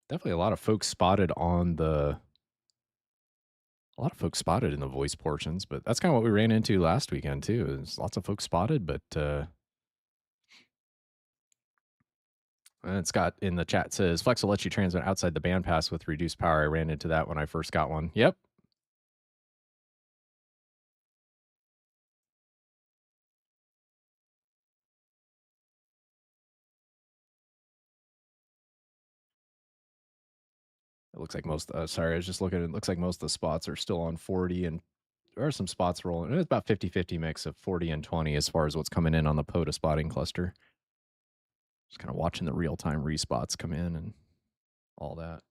Definitely a lot of folks spotted on the... A lot of folks spotted in the voice portions, but that's kind of what we ran into last weekend too. There's lots of folks spotted, but and Scott in the chat says, Flex will let you transmit outside the bandpass with reduced power. I ran into that when I first got one. Yep. It looks like most, sorry, I was just looking, it looks like most of the spots are still on 40, and there are some spots rolling. It's about 50-50 mix of 40 and 20 as far as what's coming in on the POTA spotting cluster. Just kind of watching the real-time respots come in and all that.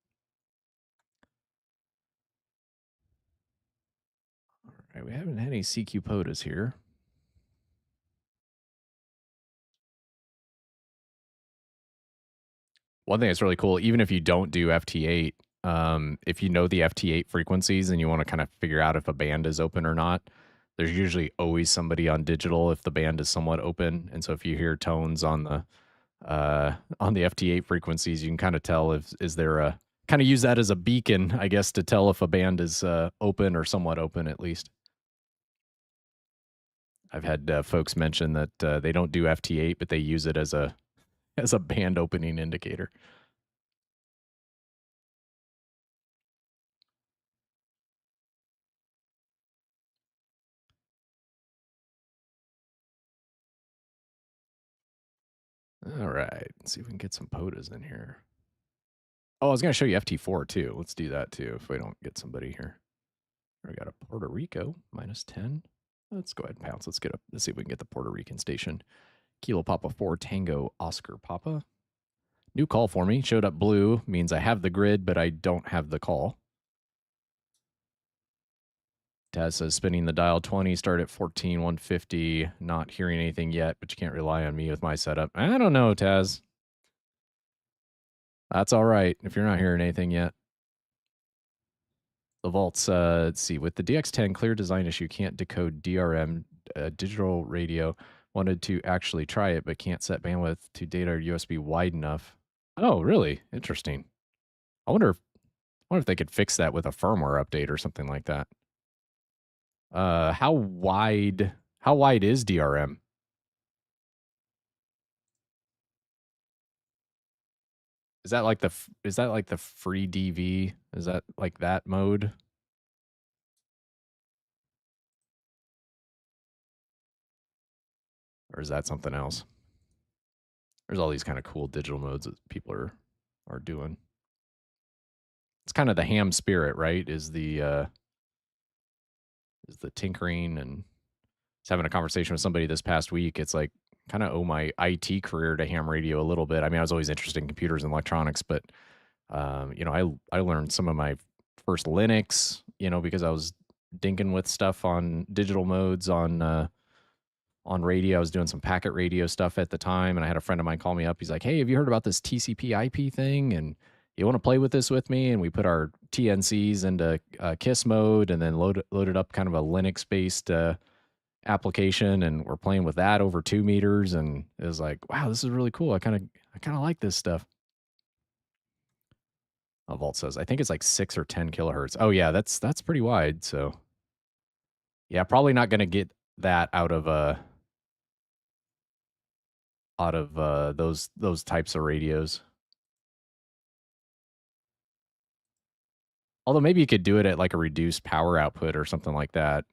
All right, we haven't had any CQ POTAs here. One thing that's really cool, even if you don't do FT8, if you know the FT8 frequencies and you want to kind of figure out if a band is open or not, there's usually always somebody on digital if the band is somewhat open. And so if you hear tones on the FT8 frequencies, you can kind of tell if is there a kind of use that as a beacon, I guess, to tell if a band is open or somewhat open at least. I've had folks mention that they don't do FT8, but they use it as a band opening indicator. All right, let's see if we can get some POTAs in here. Oh, I was going to show you FT4 too. Let's do that too if we don't get somebody here. We got a Puerto Rico, minus 10. Let's go ahead and pounce. Let's see if we can get the Puerto Rican station. Kilo Papa 4 Tango Oscar Papa. New call for me. Showed up blue. Means I have the grid, but I don't have the call. Taz says spinning the dial 20, start at 14,150. Not hearing anything yet, but you can't rely on me with my setup. I don't know, Taz. That's all right if you're not hearing anything yet. TheValtss, let's see. With the DX10 clear design issue, can't decode DRM digital radio. Wanted to actually try it, but can't set bandwidth to data or USB wide enough. Oh, really? Interesting. I wonder if they could fix that with a firmware update or something like that. How wide is DRM? Is that like the free DV? Is that like that mode? Or is that something else? There's all these kind of cool digital modes that people are doing. It's kind of the ham spirit, right? Is the tinkering, and I was having a conversation with somebody this past week. It's like kind of owe my IT career to ham radio a little bit. I mean, I was always interested in computers and electronics, but you know, I learned some of my first Linux, you know, because I was dinking with stuff on digital modes on radio. I was doing some packet radio stuff at the time, and I had a friend of mine call me up. He's like, "Hey, have you heard about this TCP/IP thing? And you want to play with this with me?" And we put our TNCs into KISS mode, and then loaded up kind of a Linux-based application, and we're playing with that over 2 meters. And it was like, wow, this is really cool. I kind of like this stuff. Walt says, I think it's like 6 or 10 kilohertz. Oh yeah, that's pretty wide. So yeah, probably not going to get that out of those types of radios. Although maybe you could do it at like a reduced power output or something like that.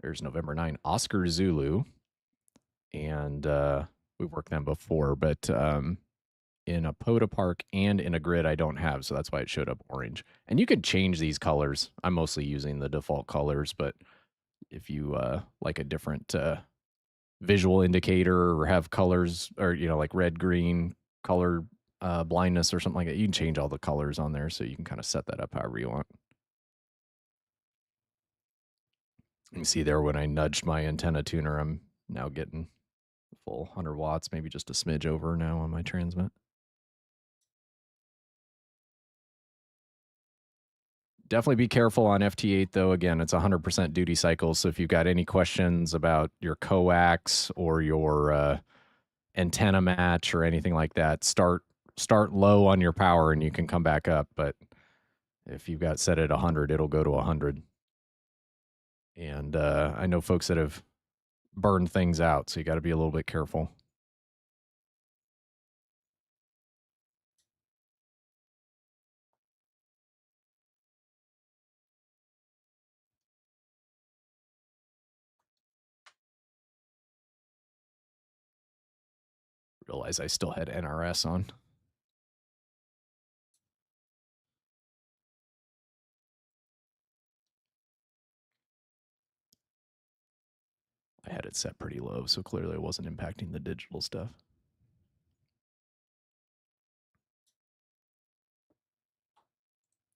There's November 9, Oscar Zulu. And we've worked them before, but in a POTA park and in a grid I don't have, so that's why it showed up orange. And you could change these colors. I'm mostly using the default colors, but if you like a different visual indicator or have colors or, you know, like red, green, color blindness or something like that, you can change all the colors on there, so you can kind of set that up however you want. You can see there when I nudged my antenna tuner, I'm now getting full 100 watts, maybe just a smidge over now on my transmit. Definitely be careful on FT8 though. Again, it's 100% duty cycle. So if you've got any questions about your coax or your antenna match or anything like that, start low on your power and you can come back up. But if you've got set at 100, it'll go to 100. And I know folks that have burned things out, so you got to be a little bit careful. Realize I still had NRS on. I had it set pretty low, so clearly it wasn't impacting the digital stuff.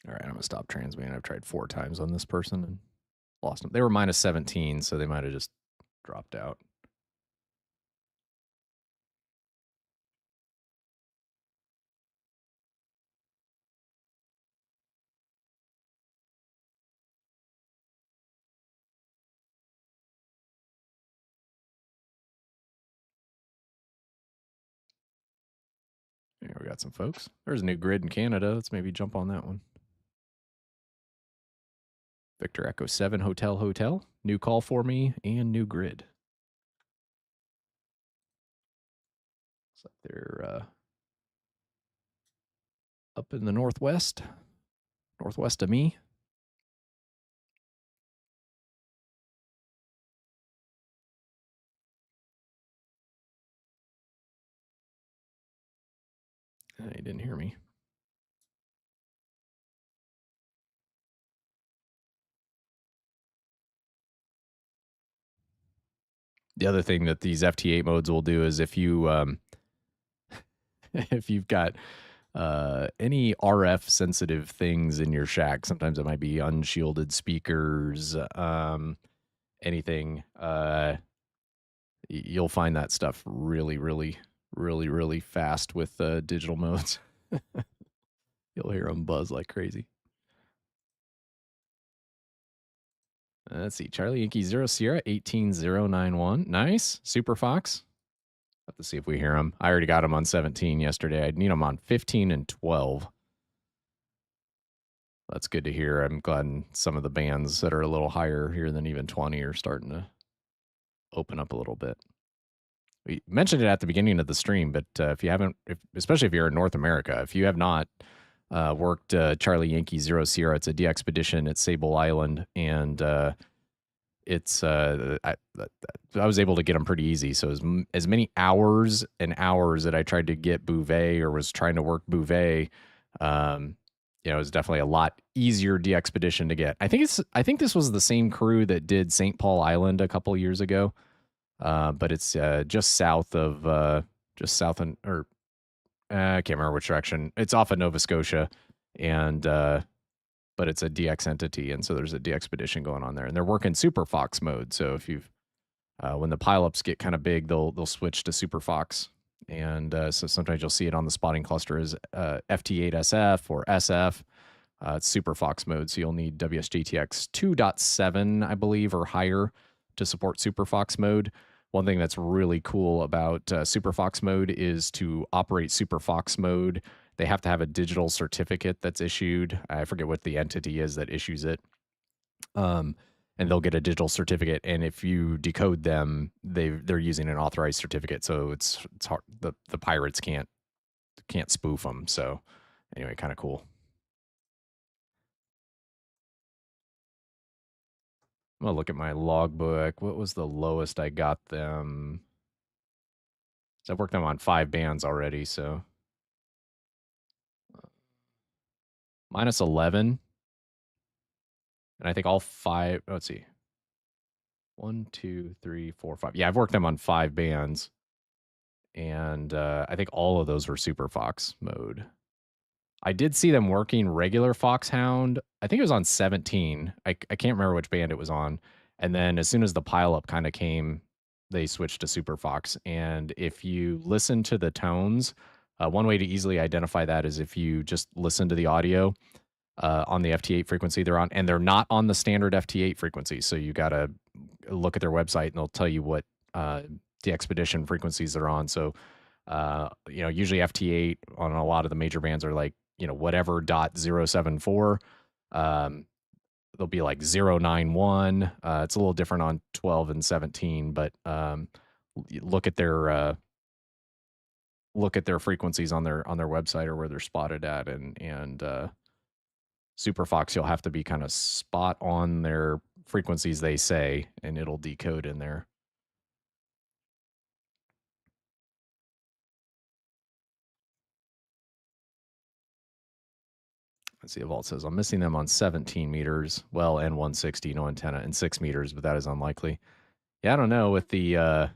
All right, I'm going to stop transmitting. I've tried 4 times on this person and lost them. They were minus 17, so they might have just dropped out. Here we got some folks. There's a new grid in Canada. Let's maybe jump on that one. Victor Echo 7 Hotel Hotel. New call for me and new grid. Looks like they're up in the northwest of me. He didn't hear me. The other thing that these FT8 modes will do is if you if you've got any RF sensitive things in your shack, sometimes it might be unshielded speakers, anything, you'll find that stuff really fast with digital modes. You'll hear them buzz like crazy. Let's see, Charlie Yankee 0 Sierra 18091. Nice. Superfox. Have to see if we hear him. I already got him on 17 yesterday. I'd need him on 15 and 12. That's good to hear. I'm glad some of the bands that are a little higher here than even 20 are starting to open up a little bit. We mentioned it at the beginning of the stream, but if you haven't, especially if you're in North America, if you have not worked Charlie Yankee 0 Sierra, it's a DXpedition at Sable Island, and it's I was able to get them pretty easy. So as many hours and hours that I tried to get Bouvet or was trying to work Bouvet, you know, it was definitely a lot easier DXpedition to get. I think this was the same crew that did St. Paul Island a couple years ago, but it's just south of I can't remember which direction. It's off of Nova Scotia, and but it's a DX entity, and so there's a DXpedition going on there, and they're working Superfox mode. So if you've when the pileups get kind of big, they'll switch to Superfox, and so sometimes you'll see it on the spotting cluster as FT8SF or SF. It's Superfox mode, so you'll need WSJT-X 2.7, I believe, or higher to support Superfox mode. One thing that's really cool about Superfox mode is to operate Superfox mode, they have to have a digital certificate that's issued. I forget what the entity is that issues it. And they'll get a digital certificate, and if you decode them, they're using an authorized certificate, so it's hard. The pirates can't spoof them. So anyway, kind of cool. I'm gonna look at my logbook. What was the lowest I got them? So I've worked them on 5 bands already, so minus 11. And I think all 5, let's see. 1, 2, 3, 4, 5. Yeah, I've worked them on 5 bands. And I think all of those were Superfox mode. I did see them working regular Foxhound. I think it was on 17. I can't remember which band it was on. And then as soon as the pileup kind of came, they switched to Superfox. And if you listen to the tones, one way to easily identify that is if you just listen to the audio on the FT8 frequency they're on, and they're not on the standard FT8 frequency. So you got to look at their website and they'll tell you what DXpedition frequencies they're on. So, usually FT8 on a lot of the major bands are like, whatever .074. They'll be like 091. It's a little different on 12 and 17, but look at their frequencies on their website or where they're spotted at, and Superfox, you'll have to be kind of spot on their frequencies they say, and it'll decode in there. Let's see, Walt says, I'm missing them on 17 meters. Well, and 160, no antenna, and 6 meters, but that is unlikely. Yeah, I don't know with the, I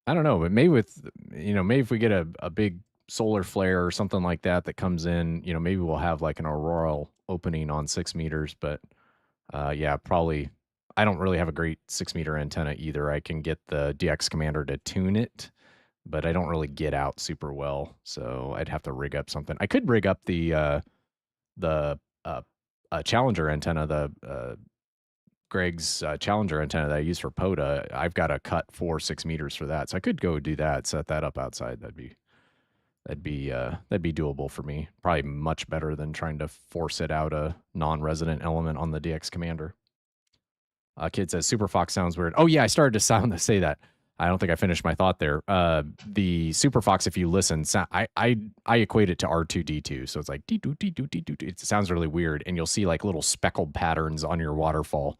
don't know, but maybe with, maybe if we get a big solar flare or something like that comes in, maybe we'll have like an auroral opening on 6 meters, but yeah, probably, I don't really have a great 6 meter antenna either. I can get the DX commander to tune it, but I don't really get out super well, so I'd have to rig up something. I could rig up the Challenger antenna, the Greg's Challenger antenna that I use for POTA. I've got a cut for 6 meters for that, so I could go do that, set that up outside. That'd be doable for me. Probably much better than trying to force it out a non-resident element on the DX commander. Kid says Superfox sounds weird. Oh yeah, I started to say that. I don't think I finished my thought there. The Superfox, if you listen, I equate it to R2D2. So it's like, it sounds really weird. And you'll see like little speckled patterns on your waterfall.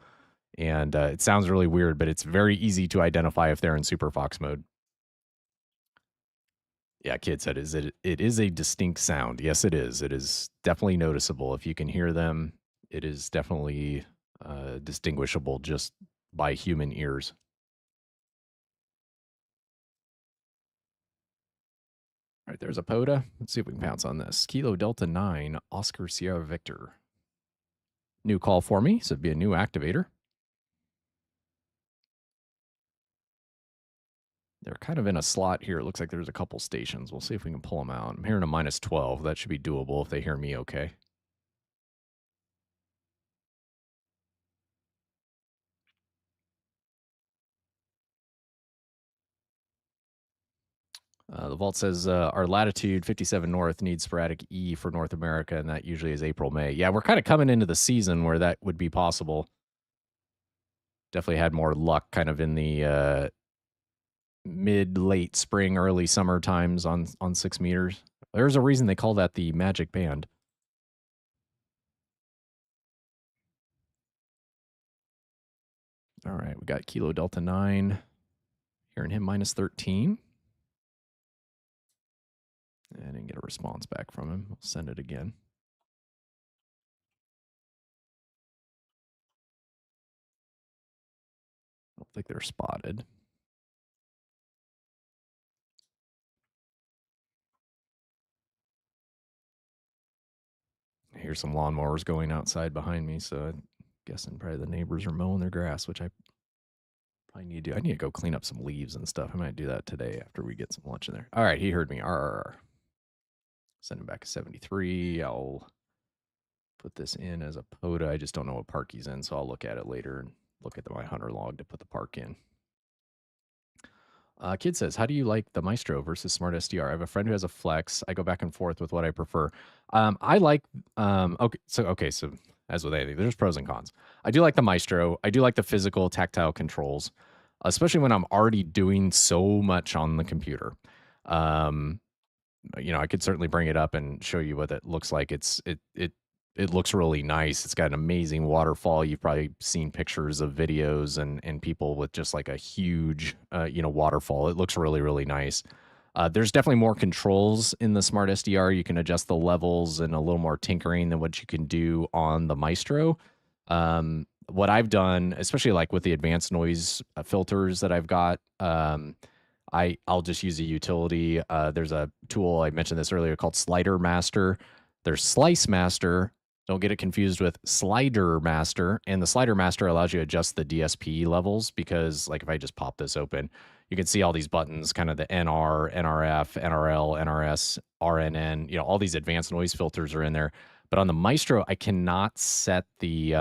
And it sounds really weird, but it's very easy to identify if they're in Superfox mode. Yeah, Kid said, it is a distinct sound. Yes, it is. It is definitely noticeable. If you can hear them, it is definitely distinguishable just by human ears. All right, there's a POTA. Let's see if we can pounce on this. Kilo Delta 9, Oscar Sierra Victor. New call for me, so it'd be a new activator. They're kind of in a slot here. It looks like there's a couple stations. We'll see if we can pull them out. I'm hearing a minus 12. That should be doable if they hear me okay. TheValtss says our latitude 57 north needs sporadic E for North America, and that usually is April, May. Yeah, we're kind of coming into the season where that would be possible. Definitely had more luck kind of in the mid-late spring, early summer times on 6 meters. There's a reason they call that the magic band. All right, we got Kilo Delta 9. Hearing him minus 13. I didn't get a response back from him. We'll send it again. I don't think they're spotted. Here's some lawnmowers going outside behind me, so I'm guessing probably the neighbors are mowing their grass, which I probably need to do. I need to go clean up some leaves and stuff. I might do that today after we get some lunch in there. All right, he heard me. Send him back a 73. I'll put this in as a POTA. I just don't know what park he's in, so I'll look at it later and look at my hunter log to put the park in. Kid says, how do you like the Maestro versus Smart SDR? I have a friend who has a Flex. I go back and forth with what I prefer. I like, okay, so as with anything, there's pros and cons. I do like the Maestro. I do like the physical tactile controls, especially when I'm already doing so much on the computer. You know, I could certainly bring it up and show you what it looks like. It looks really nice. It's got an amazing waterfall. You've probably seen pictures of videos and people with just like a huge, you know, waterfall. It looks really, really nice. There's definitely more controls in the Smart SDR. You can adjust the levels and a little more tinkering than what you can do on the Maestro. What I've done, especially like with the advanced noise filters that I've got, I'll just use a utility. There's a tool, I mentioned this earlier, called SliderMaster. There's SliceMaster. Don't get it confused with SliderMaster. And the SliderMaster allows you to adjust the DSP levels because, like, if I just pop this open, you can see all these buttons, kind of the NR, NRF, NRL, NRS, RNN, you know, all these advanced noise filters are in there. But on the Maestro, I cannot set the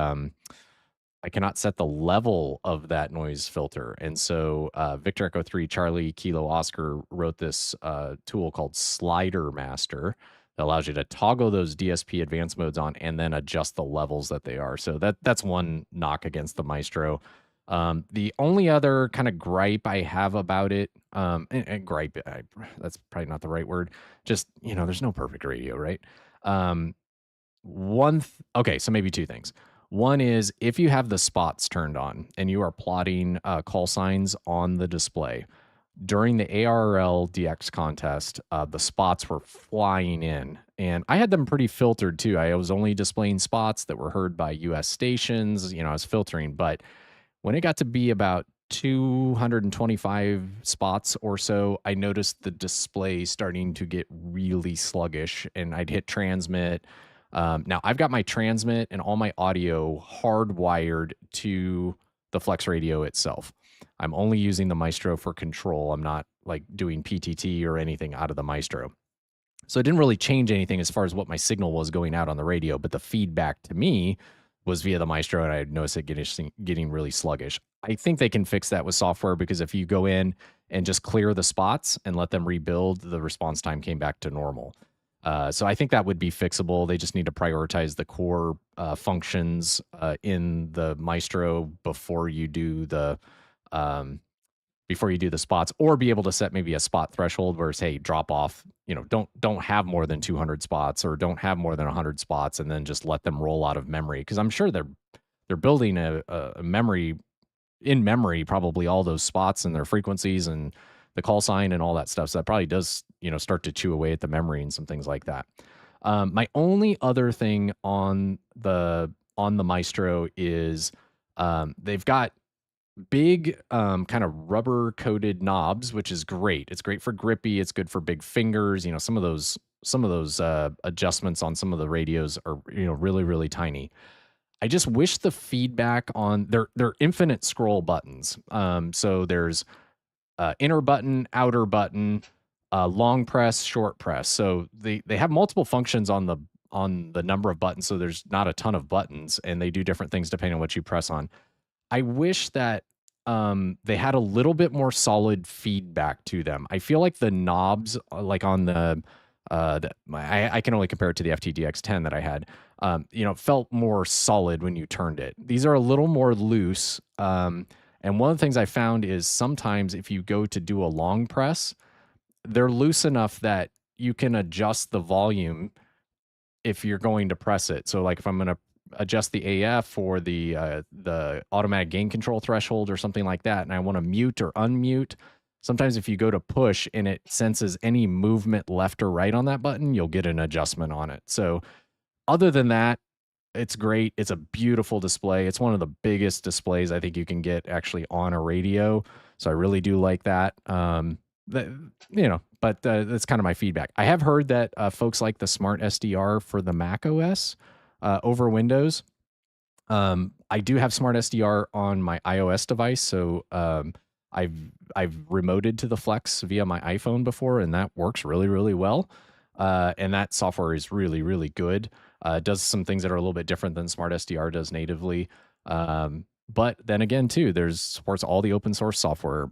level of that noise filter. And so Victor Echo 3 Charlie Kilo Oscar wrote this tool called SliderMaster that allows you to toggle those DSP advanced modes on and then adjust the levels that they are. So that's one knock against the Maestro. The only other kind of gripe I have about it, and gripe, that's probably not the right word. Just, you know, there's no perfect radio, right? Okay, so maybe two things. One is if you have the spots turned on and you are plotting call signs on the display, during the ARRL DX contest, the spots were flying in. And I had them pretty filtered too. I was only displaying spots that were heard by US stations. You know, I was filtering. But when it got to be about 225 spots or so, I noticed the display starting to get really sluggish. And I'd hit transmit. Now, I've got my transmit and all my audio hardwired to the FlexRadio itself. I'm only using the Maestro for control. I'm not like doing PTT or anything out of the Maestro. So it didn't really change anything as far as what my signal was going out on the radio, but the feedback to me was via the Maestro, and I noticed it getting really sluggish. I think they can fix that with software because if you go in and just clear the spots and let them rebuild, the response time came back to normal. So I think that would be fixable. They just need to prioritize the core functions in the Maestro before you do the spots, or be able to set maybe a spot threshold where it's, hey, drop off, you know, don't have more than 200 spots or don't have more than 100 spots, and then just let them roll out of memory. Because I'm sure they're building a memory, in memory, probably all those spots and their frequencies and the call sign and all that stuff. So that probably does, you know, start to chew away at the memory and some things like that. My only other thing on the Maestro is they've got big kind of rubber coated knobs, which is great. It's great for grippy. It's good for big fingers. You know, some of those adjustments on some of the radios are, you know, really, really tiny. I just wish the feedback on they're infinite scroll buttons. So there's inner button, outer button, long press, short press. So they have multiple functions on the number of buttons. So there's not a ton of buttons, and they do different things depending on what you press on. I wish that they had a little bit more solid feedback to them. I feel like the knobs, like on I can only compare it to the FTDX10 that I had, you know, felt more solid when you turned it. These are a little more loose. And one of the things I found is sometimes if you go to do a long press, they're loose enough that you can adjust the volume if you're going to press it. So like if I'm going to adjust the AF or the automatic gain control threshold or something like that, and I want to mute or unmute, sometimes if you go to push and it senses any movement left or right on that button, you'll get an adjustment on it. So other than that, it's great. It's a beautiful display. It's one of the biggest displays I think you can get actually on a radio. So I really do like that. You know, but that's kind of my feedback. I have heard that folks like the Smart SDR for the Mac OS over Windows. I do have Smart SDR on my iOS device, so I've remoted to the Flex via my iPhone before, and that works really, really well. and that software is really, really good. It does some things that are a little bit different than Smart SDR does natively. But then again, too, supports all the open source software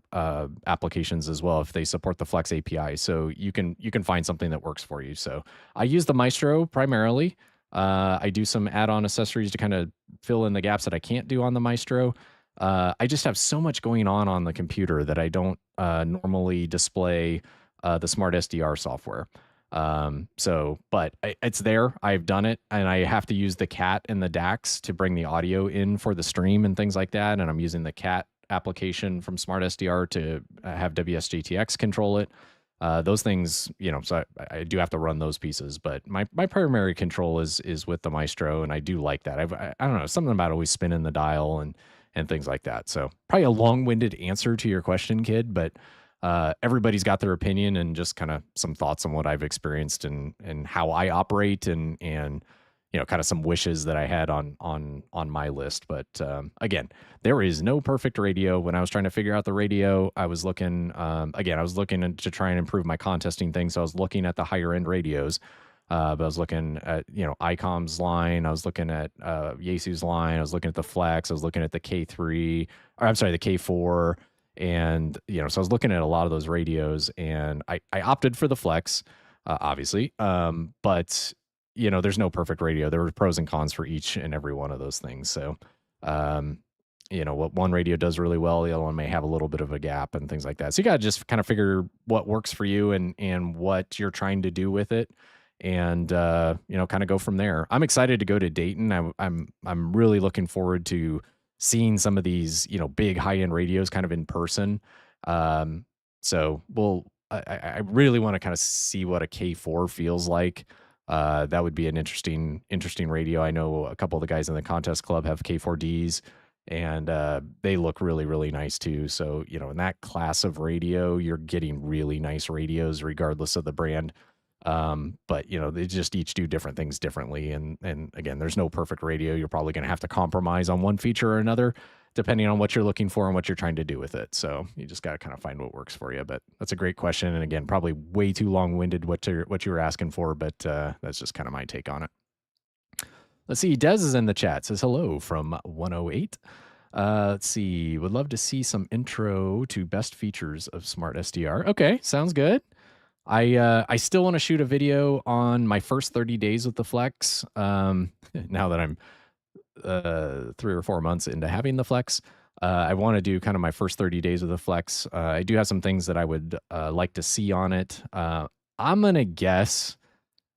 applications as well if they support the Flex API. So you can find something that works for you. So I use the Maestro primarily. I do some add-on accessories to kind of fill in the gaps that I can't do on the Maestro. I just have so much going on the computer that I don't normally display the Smart SDR software. But it's there. I've done it, and I have to use the CAT and the DAX to bring the audio in for the stream and things like that. And I'm using the CAT application from Smart SDR to have WSJT-X control it. Those things, so I do have to run those pieces, but my primary control is with the Maestro, and I do like that. I don't know, something about always spinning the dial and things like that. So probably a long-winded answer to your question, kid, but everybody's got their opinion and just kind of some thoughts on what I've experienced and how I operate and kind of some wishes that I had on my list. But again, there is no perfect radio. When I was trying to figure out the radio, I was looking to try and improve my contesting thing. So I was looking at the higher end radios. But I was looking at, ICOM's line. I was looking at Yaesu's line. I was looking at the Flex. I was looking at the the K4. And, so I was looking at a lot of those radios, and I opted for the Flex, obviously. But, there's no perfect radio. There were pros and cons for each and every one of those things. So, what one radio does really well, the other one may have a little bit of a gap and things like that. So you got to just kind of figure what works for you and what you're trying to do with it. And, kind of go from there. I'm excited to go to Dayton. I'm really looking forward to seeing some of these, big high-end radios kind of in person. So I really want to kind of see what a K4 feels like. That would be an interesting radio. I know a couple of the guys in the contest club have K4Ds, and they look really, really nice too. So, in that class of radio, you're getting really nice radios regardless of the brand. But they just each do different things differently. And again, there's no perfect radio. You're probably going to have to compromise on one feature or another, depending on what you're looking for and what you're trying to do with it. So you just got to kind of find what works for you. But that's a great question. And again, probably way too long-winded what you were asking for, but that's just kind of my take on it. Let's see. Des is in the chat, says hello from 108. Let's see. Would love to see some intro to best features of Smart SDR. Okay. Sounds good. I still want to shoot a video on my first 30 days with the Flex. Now that I'm 3 or 4 months into having the Flex, I want to do kind of my first 30 days with the Flex. I do have some things that I would like to see on it. I'm going to guess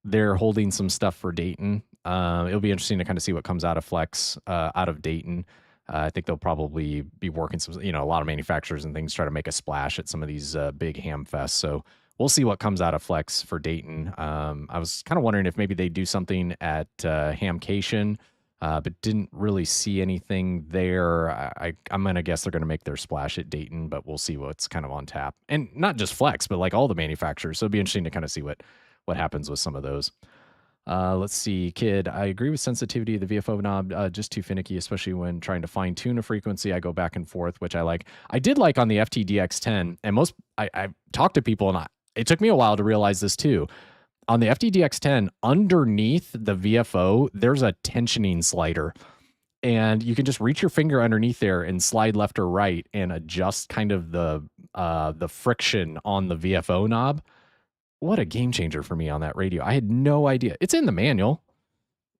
they're holding some stuff for Dayton. It'll be interesting to kind of see what comes out of Flex, out of Dayton. I think they'll probably be working some, a lot of manufacturers and things try to make a splash at some of these big ham fests. So we'll see what comes out of Flex for Dayton. I was kind of wondering if maybe they do something at Hamcation, but didn't really see anything there. I'm going to guess they're going to make their splash at Dayton, but we'll see what's kind of on tap. And not just Flex, but like all the manufacturers. So it'll be interesting to kind of see what happens with some of those. Let's see, Kid. I agree with sensitivity of the VFO knob, just too finicky, especially when trying to fine tune a frequency. I go back and forth, which I like. I did like on the FTDX10, and I've talked to people, and it took me a while to realize this too. On the FTDX10, underneath the VFO, there's a tensioning slider. And you can just reach your finger underneath there and slide left or right and adjust kind of the friction on the VFO knob. What a game changer for me on that radio. I had no idea. It's in the manual.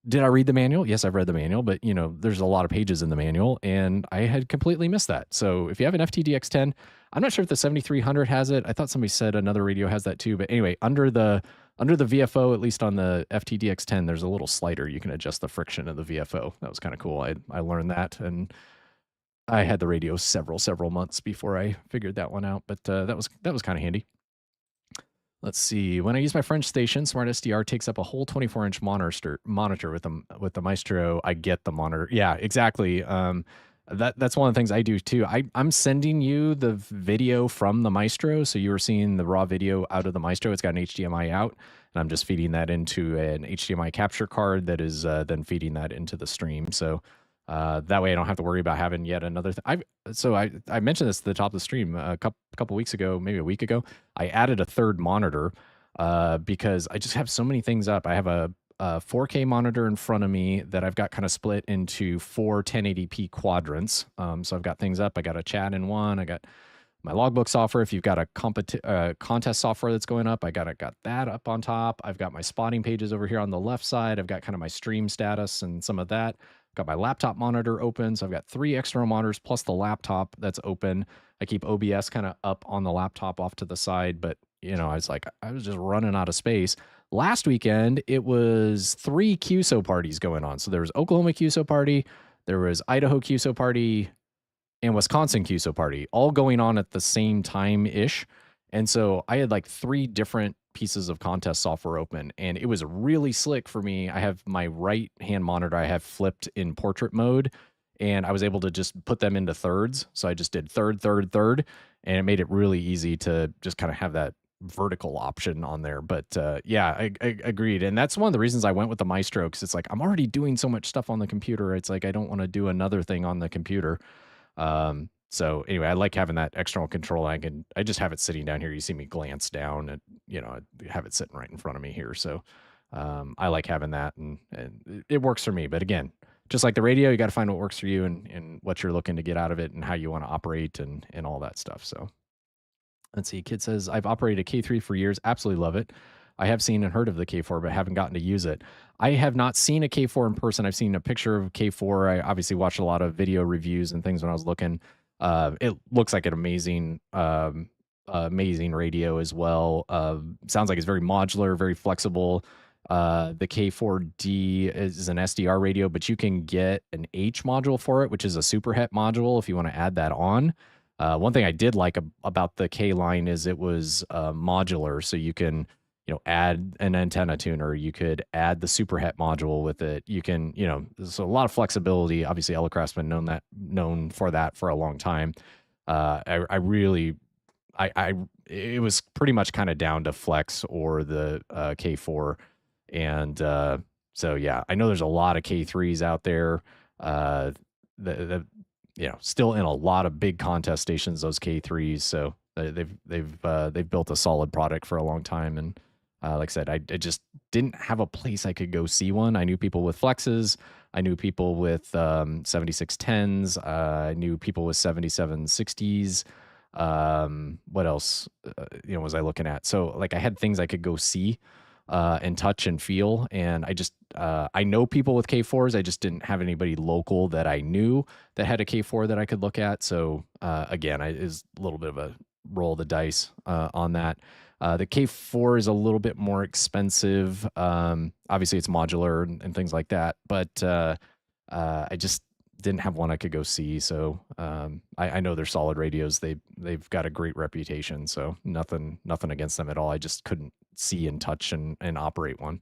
Did I read the manual? Yes, I've read the manual, but there's a lot of pages in the manual, and I had completely missed that. So if you have an FTDX10, I'm not sure if the 7300 has it. I thought somebody said another radio has that too. But anyway, under the VFO, at least on the FTDX10, there's a little slider. You can adjust the friction of the VFO. That was kind of cool. I learned that, and I had the radio several months before I figured that one out. But that was kind of handy. Let's see. When I use my French station, Smart SDR takes up a whole 24-inch monitor with the Maestro. I get the monitor. Yeah, exactly. That's one of the things I do too. I'm sending you the video from the Maestro, so you were seeing the raw video out of the Maestro. It's got an HDMI out, and I'm just feeding that into an HDMI capture card that is then feeding that into the stream. So that way I don't have to worry about having yet another thing. I mentioned this at the top of the stream a couple weeks ago, maybe a week ago. I added a third monitor. because I just have so many things up. I have a 4K monitor in front of me that I've got kind of split into 4 1080p quadrants. So I've got things up. I got a chat in one. I got my logbook software. If you've got a contest software that's going up, I got that up on top. I've got my spotting pages over here on the left side. I've got kind of my stream status and some of that. Got my laptop monitor open. So I've got 3 external monitors plus the laptop that's open. I keep OBS kind of up on the laptop off to the side, but I was just running out of space. Last weekend, it was 3 QSO parties going on. So there was Oklahoma QSO Party, there was Idaho QSO Party, and Wisconsin QSO Party, all going on at the same time-ish. And so I had like 3 different pieces of contest software open, and it was really slick for me. I have my right-hand monitor, I have flipped in portrait mode, and I was able to just put them into thirds. So I just did third, and it made it really easy to just kind of have that vertical option on there. But yeah, I agreed. And that's one of the reasons I went with the Maestro, because it's like I'm already doing so much stuff on the computer. It's like I don't want to do another thing on the computer. So anyway, I like having that external control. I just have it sitting down here. You see me glance down and, I have it sitting right in front of me here. So I like having that, and it works for me. But again, just like the radio, you got to find what works for you and what you're looking to get out of it and how you want to operate and all that stuff. So let's see. Kid says, I've operated a K3 for years. Absolutely love it. I have seen and heard of the K4, but haven't gotten to use it. I have not seen a K4 in person. I've seen a picture of K4. I obviously watched a lot of video reviews and things when I was looking. It looks like an amazing radio as well. Sounds like it's very modular, very flexible. The K4D is an SDR radio, but you can get an H module for it, which is a super het module if you want to add that on. One thing I did like about the K line is it was modular, so you can add an antenna tuner. You could add the super het module with it. You can, there's a lot of flexibility. Obviously, Elecraft's been known for that for a long time. It was pretty much kind of down to Flex or the K4. And so, yeah, I know there's a lot of K3s out there. Still in a lot of big contest stations, those K3s. So they've built a solid product for a long time. And like I said, I just didn't have a place I could go see one. I knew people with Flexes. I knew people with 7610s. I knew people with 7760s. What else, was I looking at? So like I had things I could go see and touch and feel. And I know people with K4s. I just didn't have anybody local that I knew that had a K4 that I could look at. So again, is a little bit of a roll the dice on that. The K4 is a little bit more expensive. Obviously, it's modular and things like that. But I just didn't have one I could go see. So I know they're solid radios. They've got a great reputation. So nothing against them at all. I just couldn't see and touch and operate one.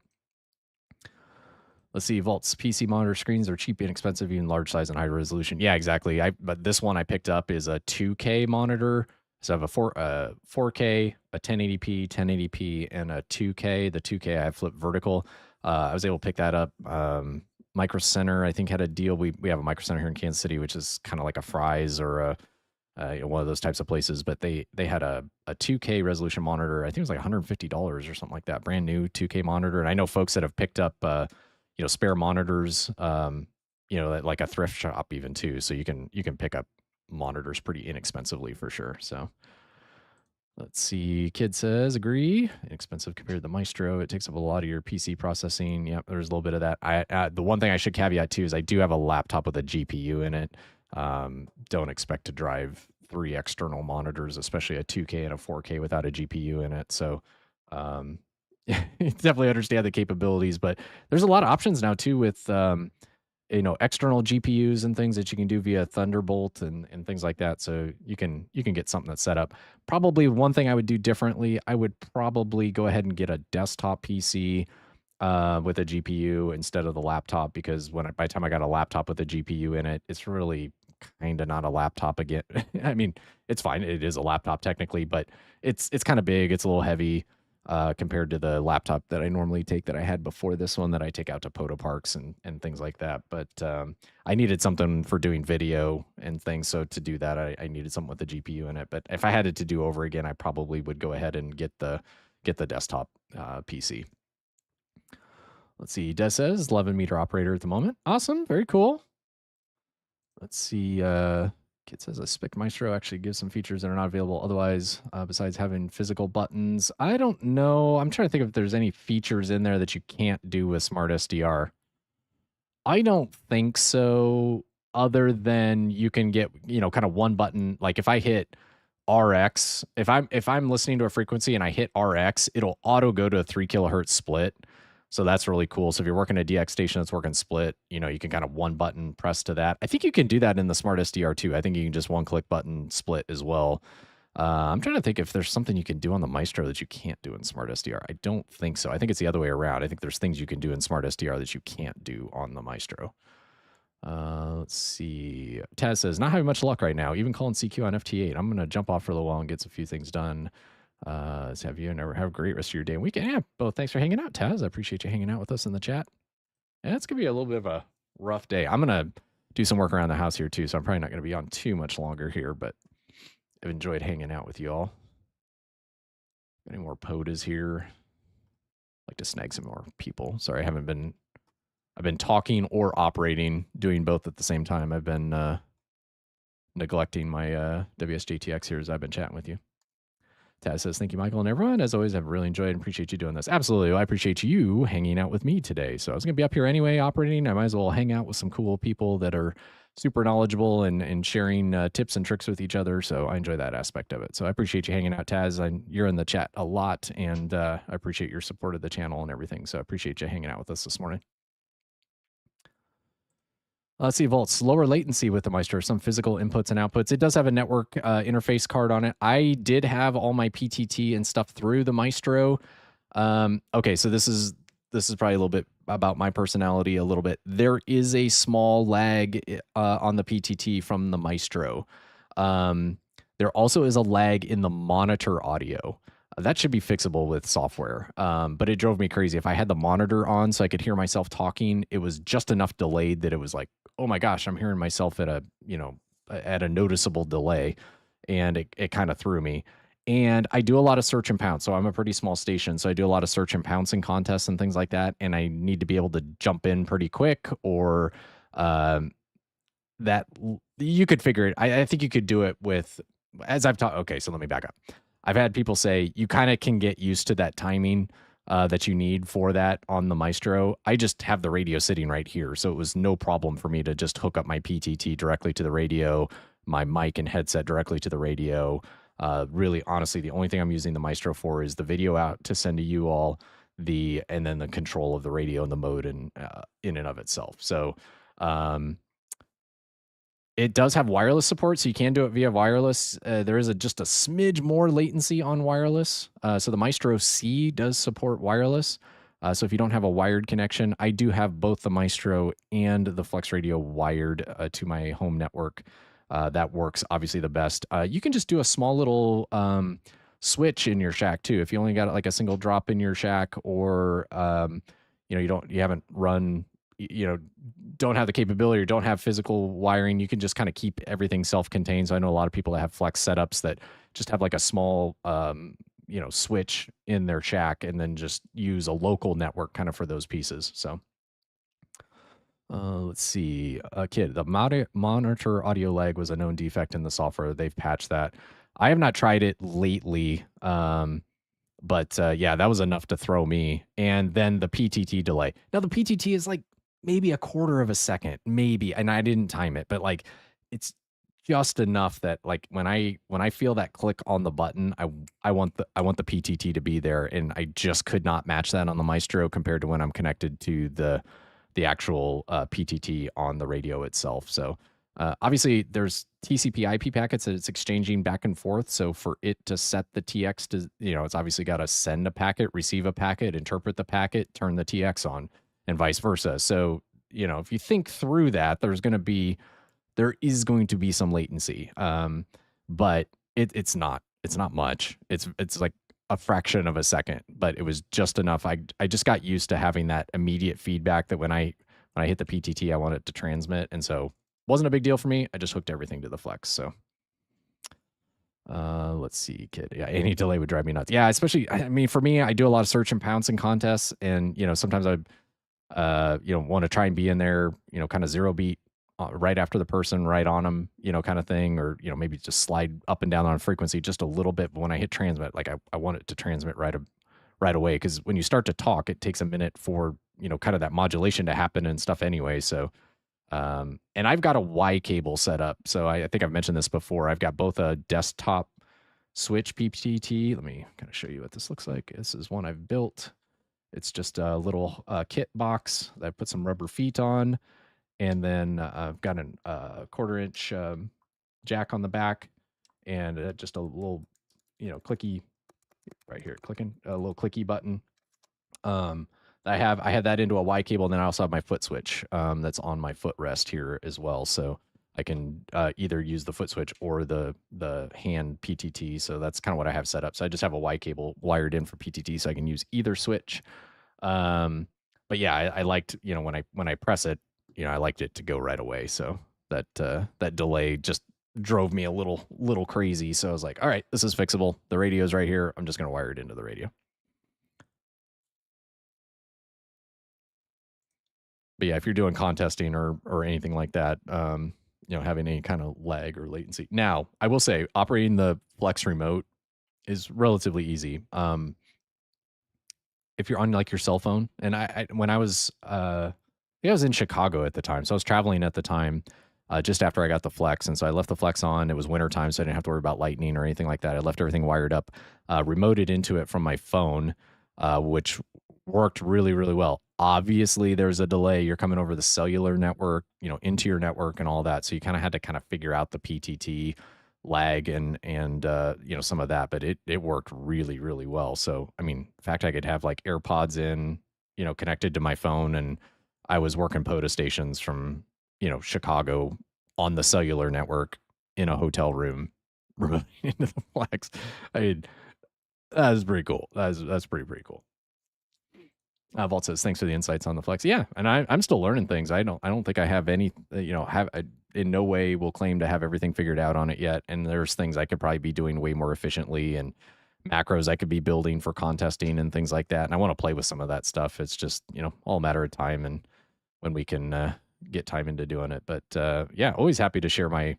Let's see. ValttsS PC monitor screens are cheap, inexpensive, even large size and high resolution. Yeah, exactly. But this one I picked up is a 2K monitor. So I have a 4K, a 1080p, 1080p, and a 2K. The 2K I have flipped vertical. I was able to pick that up. Micro Center, I think, had a deal. We have a Micro Center here in Kansas City, which is kind of like a Fry's or one of those types of places. But they had a 2K resolution monitor. I think it was like $150 or something like that. Brand new 2K monitor. And I know folks that have picked up spare monitors, like a thrift shop even too. So you can pick up monitors pretty inexpensively for sure. So let's see. Kid says, agree. Inexpensive compared to the Maestro. It takes up a lot of your PC processing. Yep, there's a little bit of that. The one thing I should caveat too is I do have a laptop with a GPU in it. Don't expect to drive 3 external monitors, especially a 2K and a 4K without a GPU in it. So definitely understand the capabilities, but there's a lot of options now too with external GPUs and things that you can do via Thunderbolt and things like that. So you can get something that's set up. Probably one thing I would do differently, I would probably go ahead and get a desktop PC with a GPU instead of the laptop, because by the time I got a laptop with a GPU in it, it's really kind of not a laptop again. I mean, it's fine. It is a laptop technically, but it's kind of big. It's a little heavy. Compared to the laptop that I normally take that I had before this one that I take out to POTA parks and things like that. But I needed something for doing video and things. So to do that, I needed something with a GPU in it. But if I had it to do over again, I probably would go ahead and get the get the desktop PC. Let's see. Des says 11-meter operator at the moment. Awesome. Very cool. Let's see. Kit says a SPIC Maestro actually gives some features that are not available otherwise, besides having physical buttons. I don't know. I'm trying to think if there's any features in there that you can't do with Smart SDR. I don't think so, other than you can get, kind of one button. Like if I hit RX, if I'm listening to a frequency and I hit RX, it'll auto go to a 3 kilohertz split. So that's really cool. So if you're working a DX station that's working split, you can kind of one button press to that. I think you can do that in the Smart SDR too. I think you can just one click button split as well. I'm trying to think if there's something you can do on the Maestro that you can't do in Smart SDR. I don't think so. I think it's the other way around. I think there's things you can do in Smart SDR that you can't do on the Maestro. Let's see. Taz says, not having much luck right now, even calling CQ on FT8. I'm going to jump off for a little while and get a few things done. Let's have you and have a great rest of your day and weekend. Yeah, both. Thanks for hanging out, Taz. I appreciate you hanging out with us in the chat. Yeah, it's going to be a little bit of a rough day. I'm going to do some work around the house here too, so I'm probably not going to be on too much longer here, but I've enjoyed hanging out with you all. Any more POTAs here? I'd like to snag some more people. Sorry, I've been talking or operating, doing both at the same time. I've been neglecting my WSJT-X here as I've been chatting with you. Taz says, thank you, Michael, and everyone. As always, I've really enjoyed and appreciate you doing this. Absolutely. I appreciate you hanging out with me today. So I was going to be up here anyway, operating. I might as well hang out with some cool people that are super knowledgeable and sharing tips and tricks with each other. So I enjoy that aspect of it. So I appreciate you hanging out, Taz. You're in the chat a lot, and I appreciate your support of the channel and everything. So I appreciate you hanging out with us this morning. Let's see, ValtSss, lower latency with the Maestro, some physical inputs and outputs. It does have a network interface card on it. I did have all my PTT and stuff through the Maestro. Okay, so this is probably a little bit about my personality a little bit. There is a small lag on the PTT from the Maestro. There also is a lag in the monitor audio. That should be fixable with software, but it drove me crazy. If I had the monitor on so I could hear myself talking, it was just enough delayed that it was like, oh my gosh, I'm hearing myself at a noticeable delay, and it kind of threw me. And I do a lot of search and pounce, so I'm a pretty small station, so I do a lot of search and pouncing contests and things like that, and I need to be able to jump in pretty quick, or that you could figure it. I think you could do it with, as I've taught. Okay, so let me back up. I've had people say you kind of can get used to that timing that you need for that on the Maestro. I just have the radio sitting right here, so it was no problem for me to just hook up my PTT directly to the radio, my mic and headset directly to the radio. Really, honestly, the only thing I'm using the Maestro for is the video out to send to you all, and then the control of the radio and the mode in and of itself. So it does have wireless support, so you can do it via wireless. There is just a smidge more latency on wireless. So the Maestro C does support wireless. So if you don't have a wired connection, I do have both the Maestro and the FlexRadio wired to my home network. That works obviously the best. You can just do a small little switch in your shack too. If you only got like a single drop in your shack, or you haven't run, don't have the capability or don't have physical wiring, you can just kind of keep everything self-contained. So I know a lot of people that have flex setups that just have like a small, switch in their shack, and then just use a local network kind of for those pieces. So let's see, Kid, the monitor audio lag was a known defect in the software. They've patched that. I have not tried it lately. But yeah, that was enough to throw me. And then the PTT delay. Now the PTT is like maybe a quarter of a second, maybe, and I didn't time it, but like it's just enough that like when I feel that click on the button, I want the PTT to be there, and I just could not match that on the Maestro compared to when I'm connected to the actual PTT on the radio itself. So obviously there's TCP IP packets that it's exchanging back and forth. So for it to set the TX to, it's obviously got to send a packet, receive a packet, interpret the packet, turn the TX on, and vice versa. So, if you think through that, there is going to be some latency. But it's not much. It's like a fraction of a second, but it was just enough. I just got used to having that immediate feedback that when I hit the PTT, I want it to transmit. And so wasn't a big deal for me. I just hooked everything to the Flex. So Let's see, kid. Yeah, any delay would drive me nuts. Yeah, especially, I mean, for me, I do a lot of search and pouncing contests, and sometimes I, want to try and be in there, kind of zero beat right after the person, right on them, kind of thing, or maybe just slide up and down on frequency just a little bit. But when I hit transmit, like I want it to transmit right away, because when you start to talk, it takes a minute for kind of that modulation to happen and stuff anyway. So. And I've got a Y cable set up. So I think I've mentioned this before. I've got both a desktop switch PTT. Let me kind of show you what this looks like. This is one I've built. It's just a little kit box that I put some rubber feet on. And then I've got a 1/4-inch jack on the back, and just a little, clicky right here, a little clicky button. I had that into a Y cable, and then I also have my foot switch that's on my footrest here as well. So I can either use the foot switch or the hand PTT. So that's kind of what I have set up. So I just have a Y cable wired in for PTT, so I can use either switch. But yeah, I liked, when I press it, I liked it to go right away. So that delay just drove me a little crazy. So I was like, all right, this is fixable. The radio's right here. I'm just going to wire it into the radio. But yeah, if you're doing contesting or anything like that, having any kind of lag or latency. Now, I will say operating the Flex remote is relatively easy. If you're on like your cell phone, and when I was I was in Chicago at the time, so I was traveling at the time, just after I got the Flex, and so I left the Flex on. It was wintertime, so I didn't have to worry about lightning or anything like that. I left everything wired up, remoted into it from my phone, which worked really, really well. Obviously, there's a delay. You're coming over the cellular network, into your network and all that. So you kind of had to kind of figure out the PTT lag and some of that, but it worked really, really well. So, I mean, in fact, I could have like AirPods in, connected to my phone, and I was working POTA stations from, Chicago on the cellular network in a hotel room, remoting into the Flex. I mean, that's pretty cool. That's pretty cool. Walt says, thanks for the insights on the Flex. Yeah, and I'm still learning things. I don't think I have any, in no way will claim to have everything figured out on it yet. And there's things I could probably be doing way more efficiently, and macros I could be building for contesting and things like that. And I want to play with some of that stuff. It's just, all a matter of time and when we can get time into doing it. But yeah, always happy to share my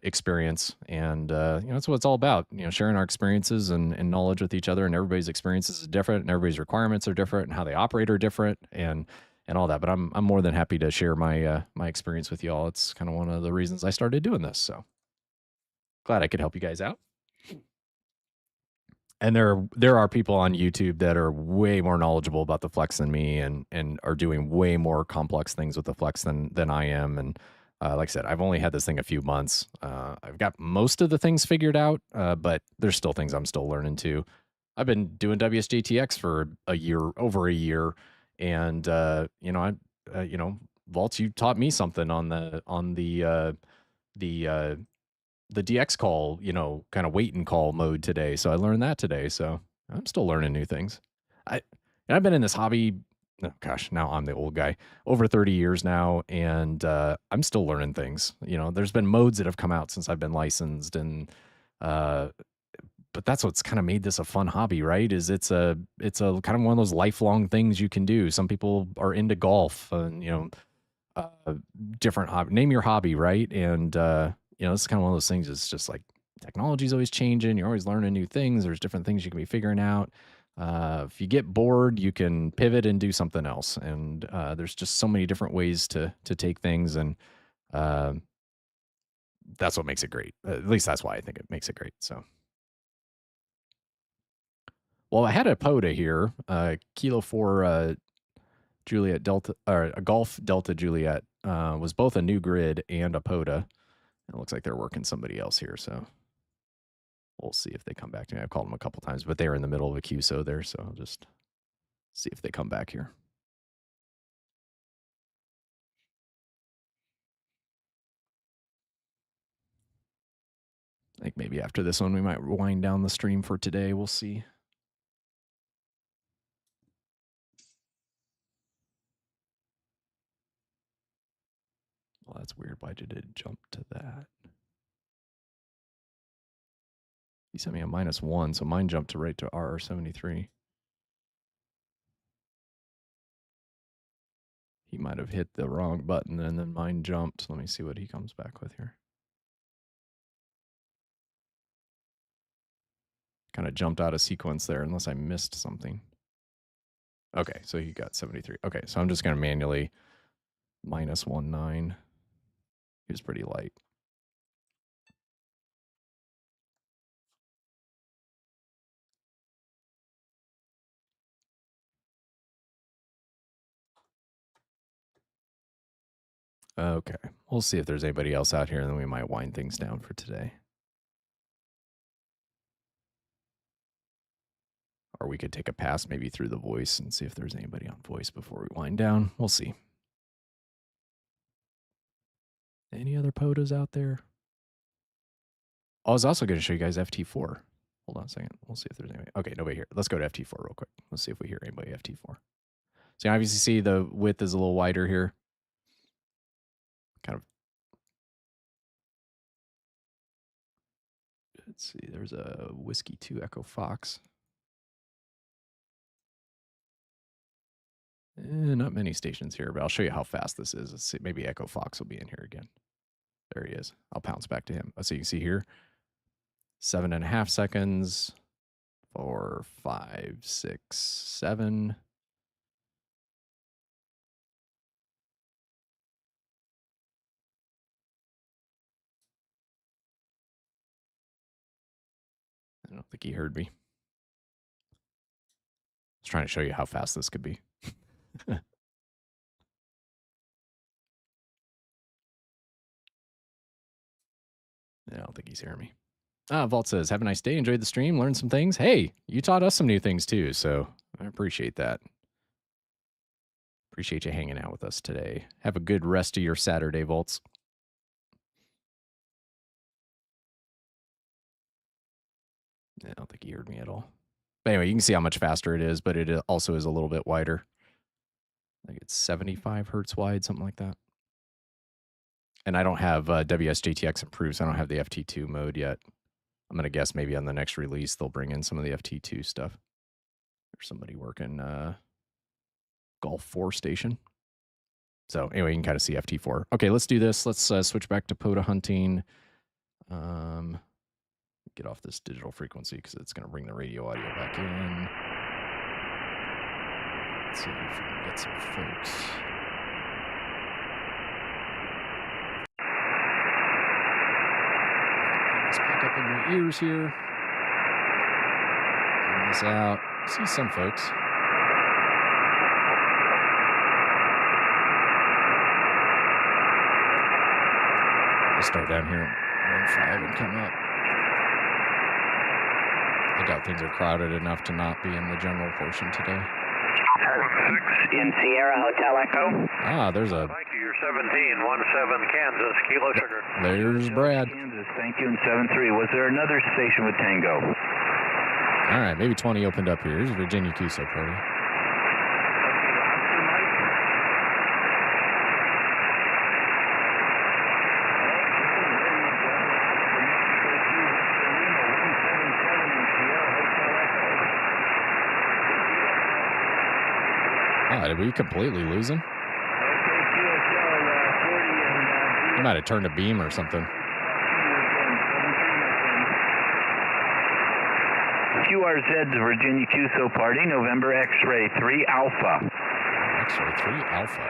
experience, and that's what it's all about, sharing our experiences and knowledge with each other. And everybody's experiences is different, and everybody's requirements are different, and how they operate are different, and all that. But I'm more than happy to share my my experience with y'all. It's kind of one of the reasons I started doing this, so glad I could help you guys out. And there are people on YouTube that are way more knowledgeable about the Flex than me, and are doing way more complex things with the Flex than I am. And like I said, I've only had this thing a few months. I've got most of the things figured out, but there's still things I'm still learning too. I've been doing WSJT-X for over a year, and Vaults, you taught me something on the DX call, kind of wait and call mode today. So I learned that today. So I'm still learning new things. I've been in this hobby, oh gosh, now I'm the old guy, over 30 years now, and I'm still learning things. There's been modes that have come out since I've been licensed, and but that's what's kind of made this a fun hobby, right? Is it's a kind of one of those lifelong things you can do. Some people are into golf, and different hobby. Name your hobby, right? And it's kind of one of those things. It's just like technology's always changing. You're always learning new things. There's different things you can be figuring out. If you get bored, you can pivot and do something else. And there's just so many different ways to take things, and that's what makes it great. At least that's why I think it makes it great. So, well, I had a POTA here, Kilo 4 Juliet Delta, or a Golf Delta Juliet, was both a new grid and a POTA. It looks like they're working somebody else here, so we'll see if they come back to me. I've called them a couple times, but they're in the middle of a QSO there, so I'll just see if they come back here. I think maybe after this one, we might wind down the stream for today. We'll see. Well, that's weird. Why did it jump to that? He sent me a -1, so mine jumped to right to RR73. He might have hit the wrong button and then mine jumped. Let me see what he comes back with here. Kind of jumped out of sequence there unless I missed something. Okay, so he got 73. Okay, so I'm just going to manually -19. He was pretty light. Okay, we'll see if there's anybody else out here, and then we might wind things down for today. Or we could take a pass maybe through the voice and see if there's anybody on voice before we wind down. We'll see. Any other POTAs out there? I was also going to show you guys FT4. Hold on a second. We'll see if there's anybody. Okay, nobody here. Let's go to FT4 real quick. Let's see if we hear anybody FT4. So you obviously see the width is a little wider here. Kind of. Let's see. There's a Whiskey 2 Echo Fox. Not many stations here, but I'll show you how fast this is. Let's see. Maybe Echo Fox will be in here again. There he is. I'll pounce back to him. So you can see here, 7.5 seconds, 4, 5, 6, 7. I don't think he heard me. I was trying to show you how fast this could be. I don't think he's hearing me. Walt says, have a nice day. Enjoyed the stream. Learned some things. Hey, you taught us some new things too, so I appreciate that. Appreciate you hanging out with us today. Have a good rest of your Saturday, Valtss. I don't think he heard me at all. But anyway, you can see how much faster it is, but it also is a little bit wider. I think it's 75 hertz wide, something like that. And I don't have WSJT-X improved, so I don't have the FT2 mode yet. I'm going to guess maybe on the next release, they'll bring in some of the FT2 stuff. There's somebody working Golf 4 station. So anyway, you can kind of see FT4. Okay, let's do this. Let's switch back to POTA hunting. Get off this digital frequency because it's going to bring the radio audio back in. Let's see if we can get some folks. Let's back up in my ears here. Zoom this out. See some folks. I'll start down here at 1.5 and come up. I doubt things are crowded enough to not be in the general portion today. 6 in Sierra Hotel Echo. Ah, there's a... Thank you, you're 17, Kansas, Kilo Sugar. There's Brad. Kansas, thank you, in 7-3. Was there another station with Tango? All right, maybe 20 opened up here. Here's Virginia QSO Party. Did we completely lose him? He might have turned a beam or something. QRZ, Virginia QSO Party, November X-Ray 3 Alpha. X-Ray 3 Alpha.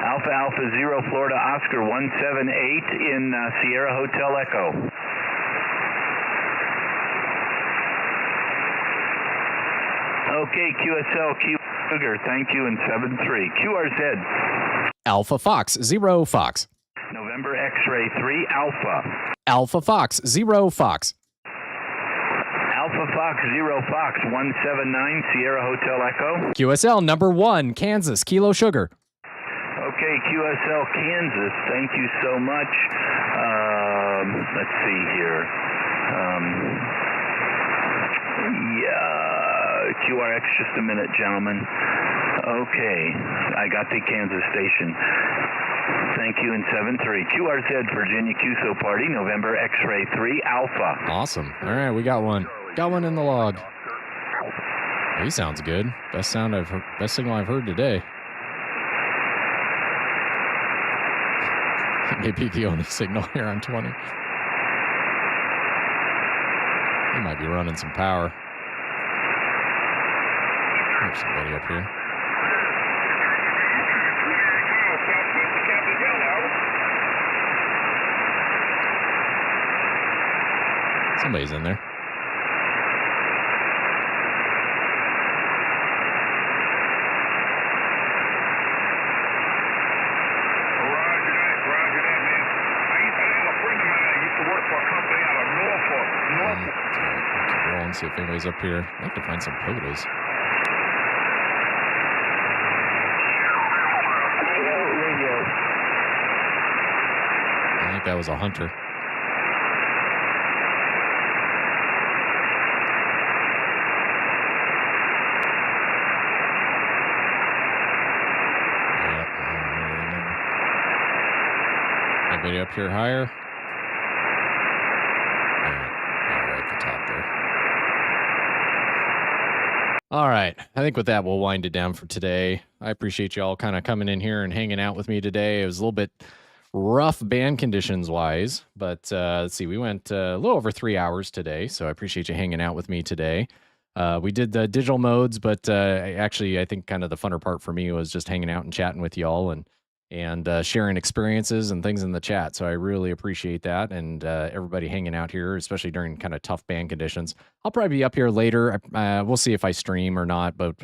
Alpha Alpha 0, Florida Oscar 178 in Sierra Hotel Echo. Okay, QSL Q Sugar, thank you, in 7-3. QRZ. Alpha Fox 0 Fox. November X-Ray 3 Alpha. Alpha Fox 0 Fox. Alpha Fox 0 Fox 179 Sierra Hotel Echo. QSL number 1 Kansas Kilo Sugar. Okay, QSL Kansas, thank you so much. Let's see here. QRX, just a minute, gentlemen. Okay, I got the Kansas station. Thank you, in 7-3. QRZ, Virginia QSO Party, November X-Ray 3 Alpha. Awesome. All right, we got one. Got one in the log. Oh, he sounds good. Best signal I've heard today. Maybe the only signal here on 20. He might be running some power. There's somebody up here. Somebody's in there. See if anybody's up here. I'd like to find some POTAs. I think that was a hunter. Anybody up here higher? Right at the top there. All right. I think with that, we'll wind it down for today. I appreciate you all kind of coming in here and hanging out with me today. It was a little bit rough band conditions wise, but let's see, we went a little over 3 hours today. So I appreciate you hanging out with me today. We did the digital modes, but actually, I think kind of the funner part for me was just hanging out and chatting with y'all and sharing experiences and things in the chat. So I really appreciate that. And everybody hanging out here, especially during kind of tough band conditions. I'll probably be up here later. We'll see if I stream or not, but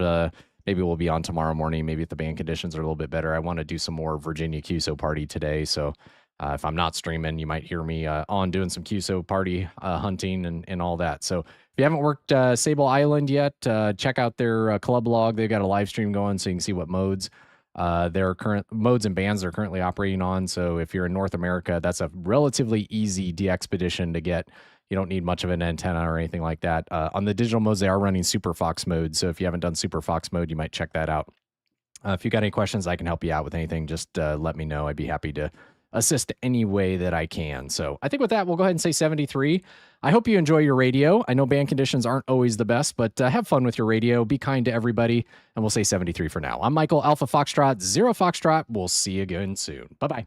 maybe we'll be on tomorrow morning. Maybe if the band conditions are a little bit better. I want to do some more Virginia QSO Party today. So if I'm not streaming, you might hear me on doing some QSO Party hunting and all that. So if you haven't worked Sable Island yet, check out their club log. They've got a live stream going so you can see what modes their current modes and bands they're currently operating on. So if you're in North America, that's a relatively easy DXpedition to get. You don't need much of an antenna or anything like that. On the digital modes, they are running Superfox mode. So if you haven't done Superfox mode, you might check that out. If you got any questions, I can help you out with anything. Just let me know. I'd be happy to assist any way that I can. So I think with that, we'll go ahead and say 73. I hope you enjoy your radio. I know band conditions aren't always the best, but have fun with your radio. Be kind to everybody. And we'll say 73 for now. I'm Michael, Alpha Foxtrot, 0 Foxtrot. We'll see you again soon. Bye-bye.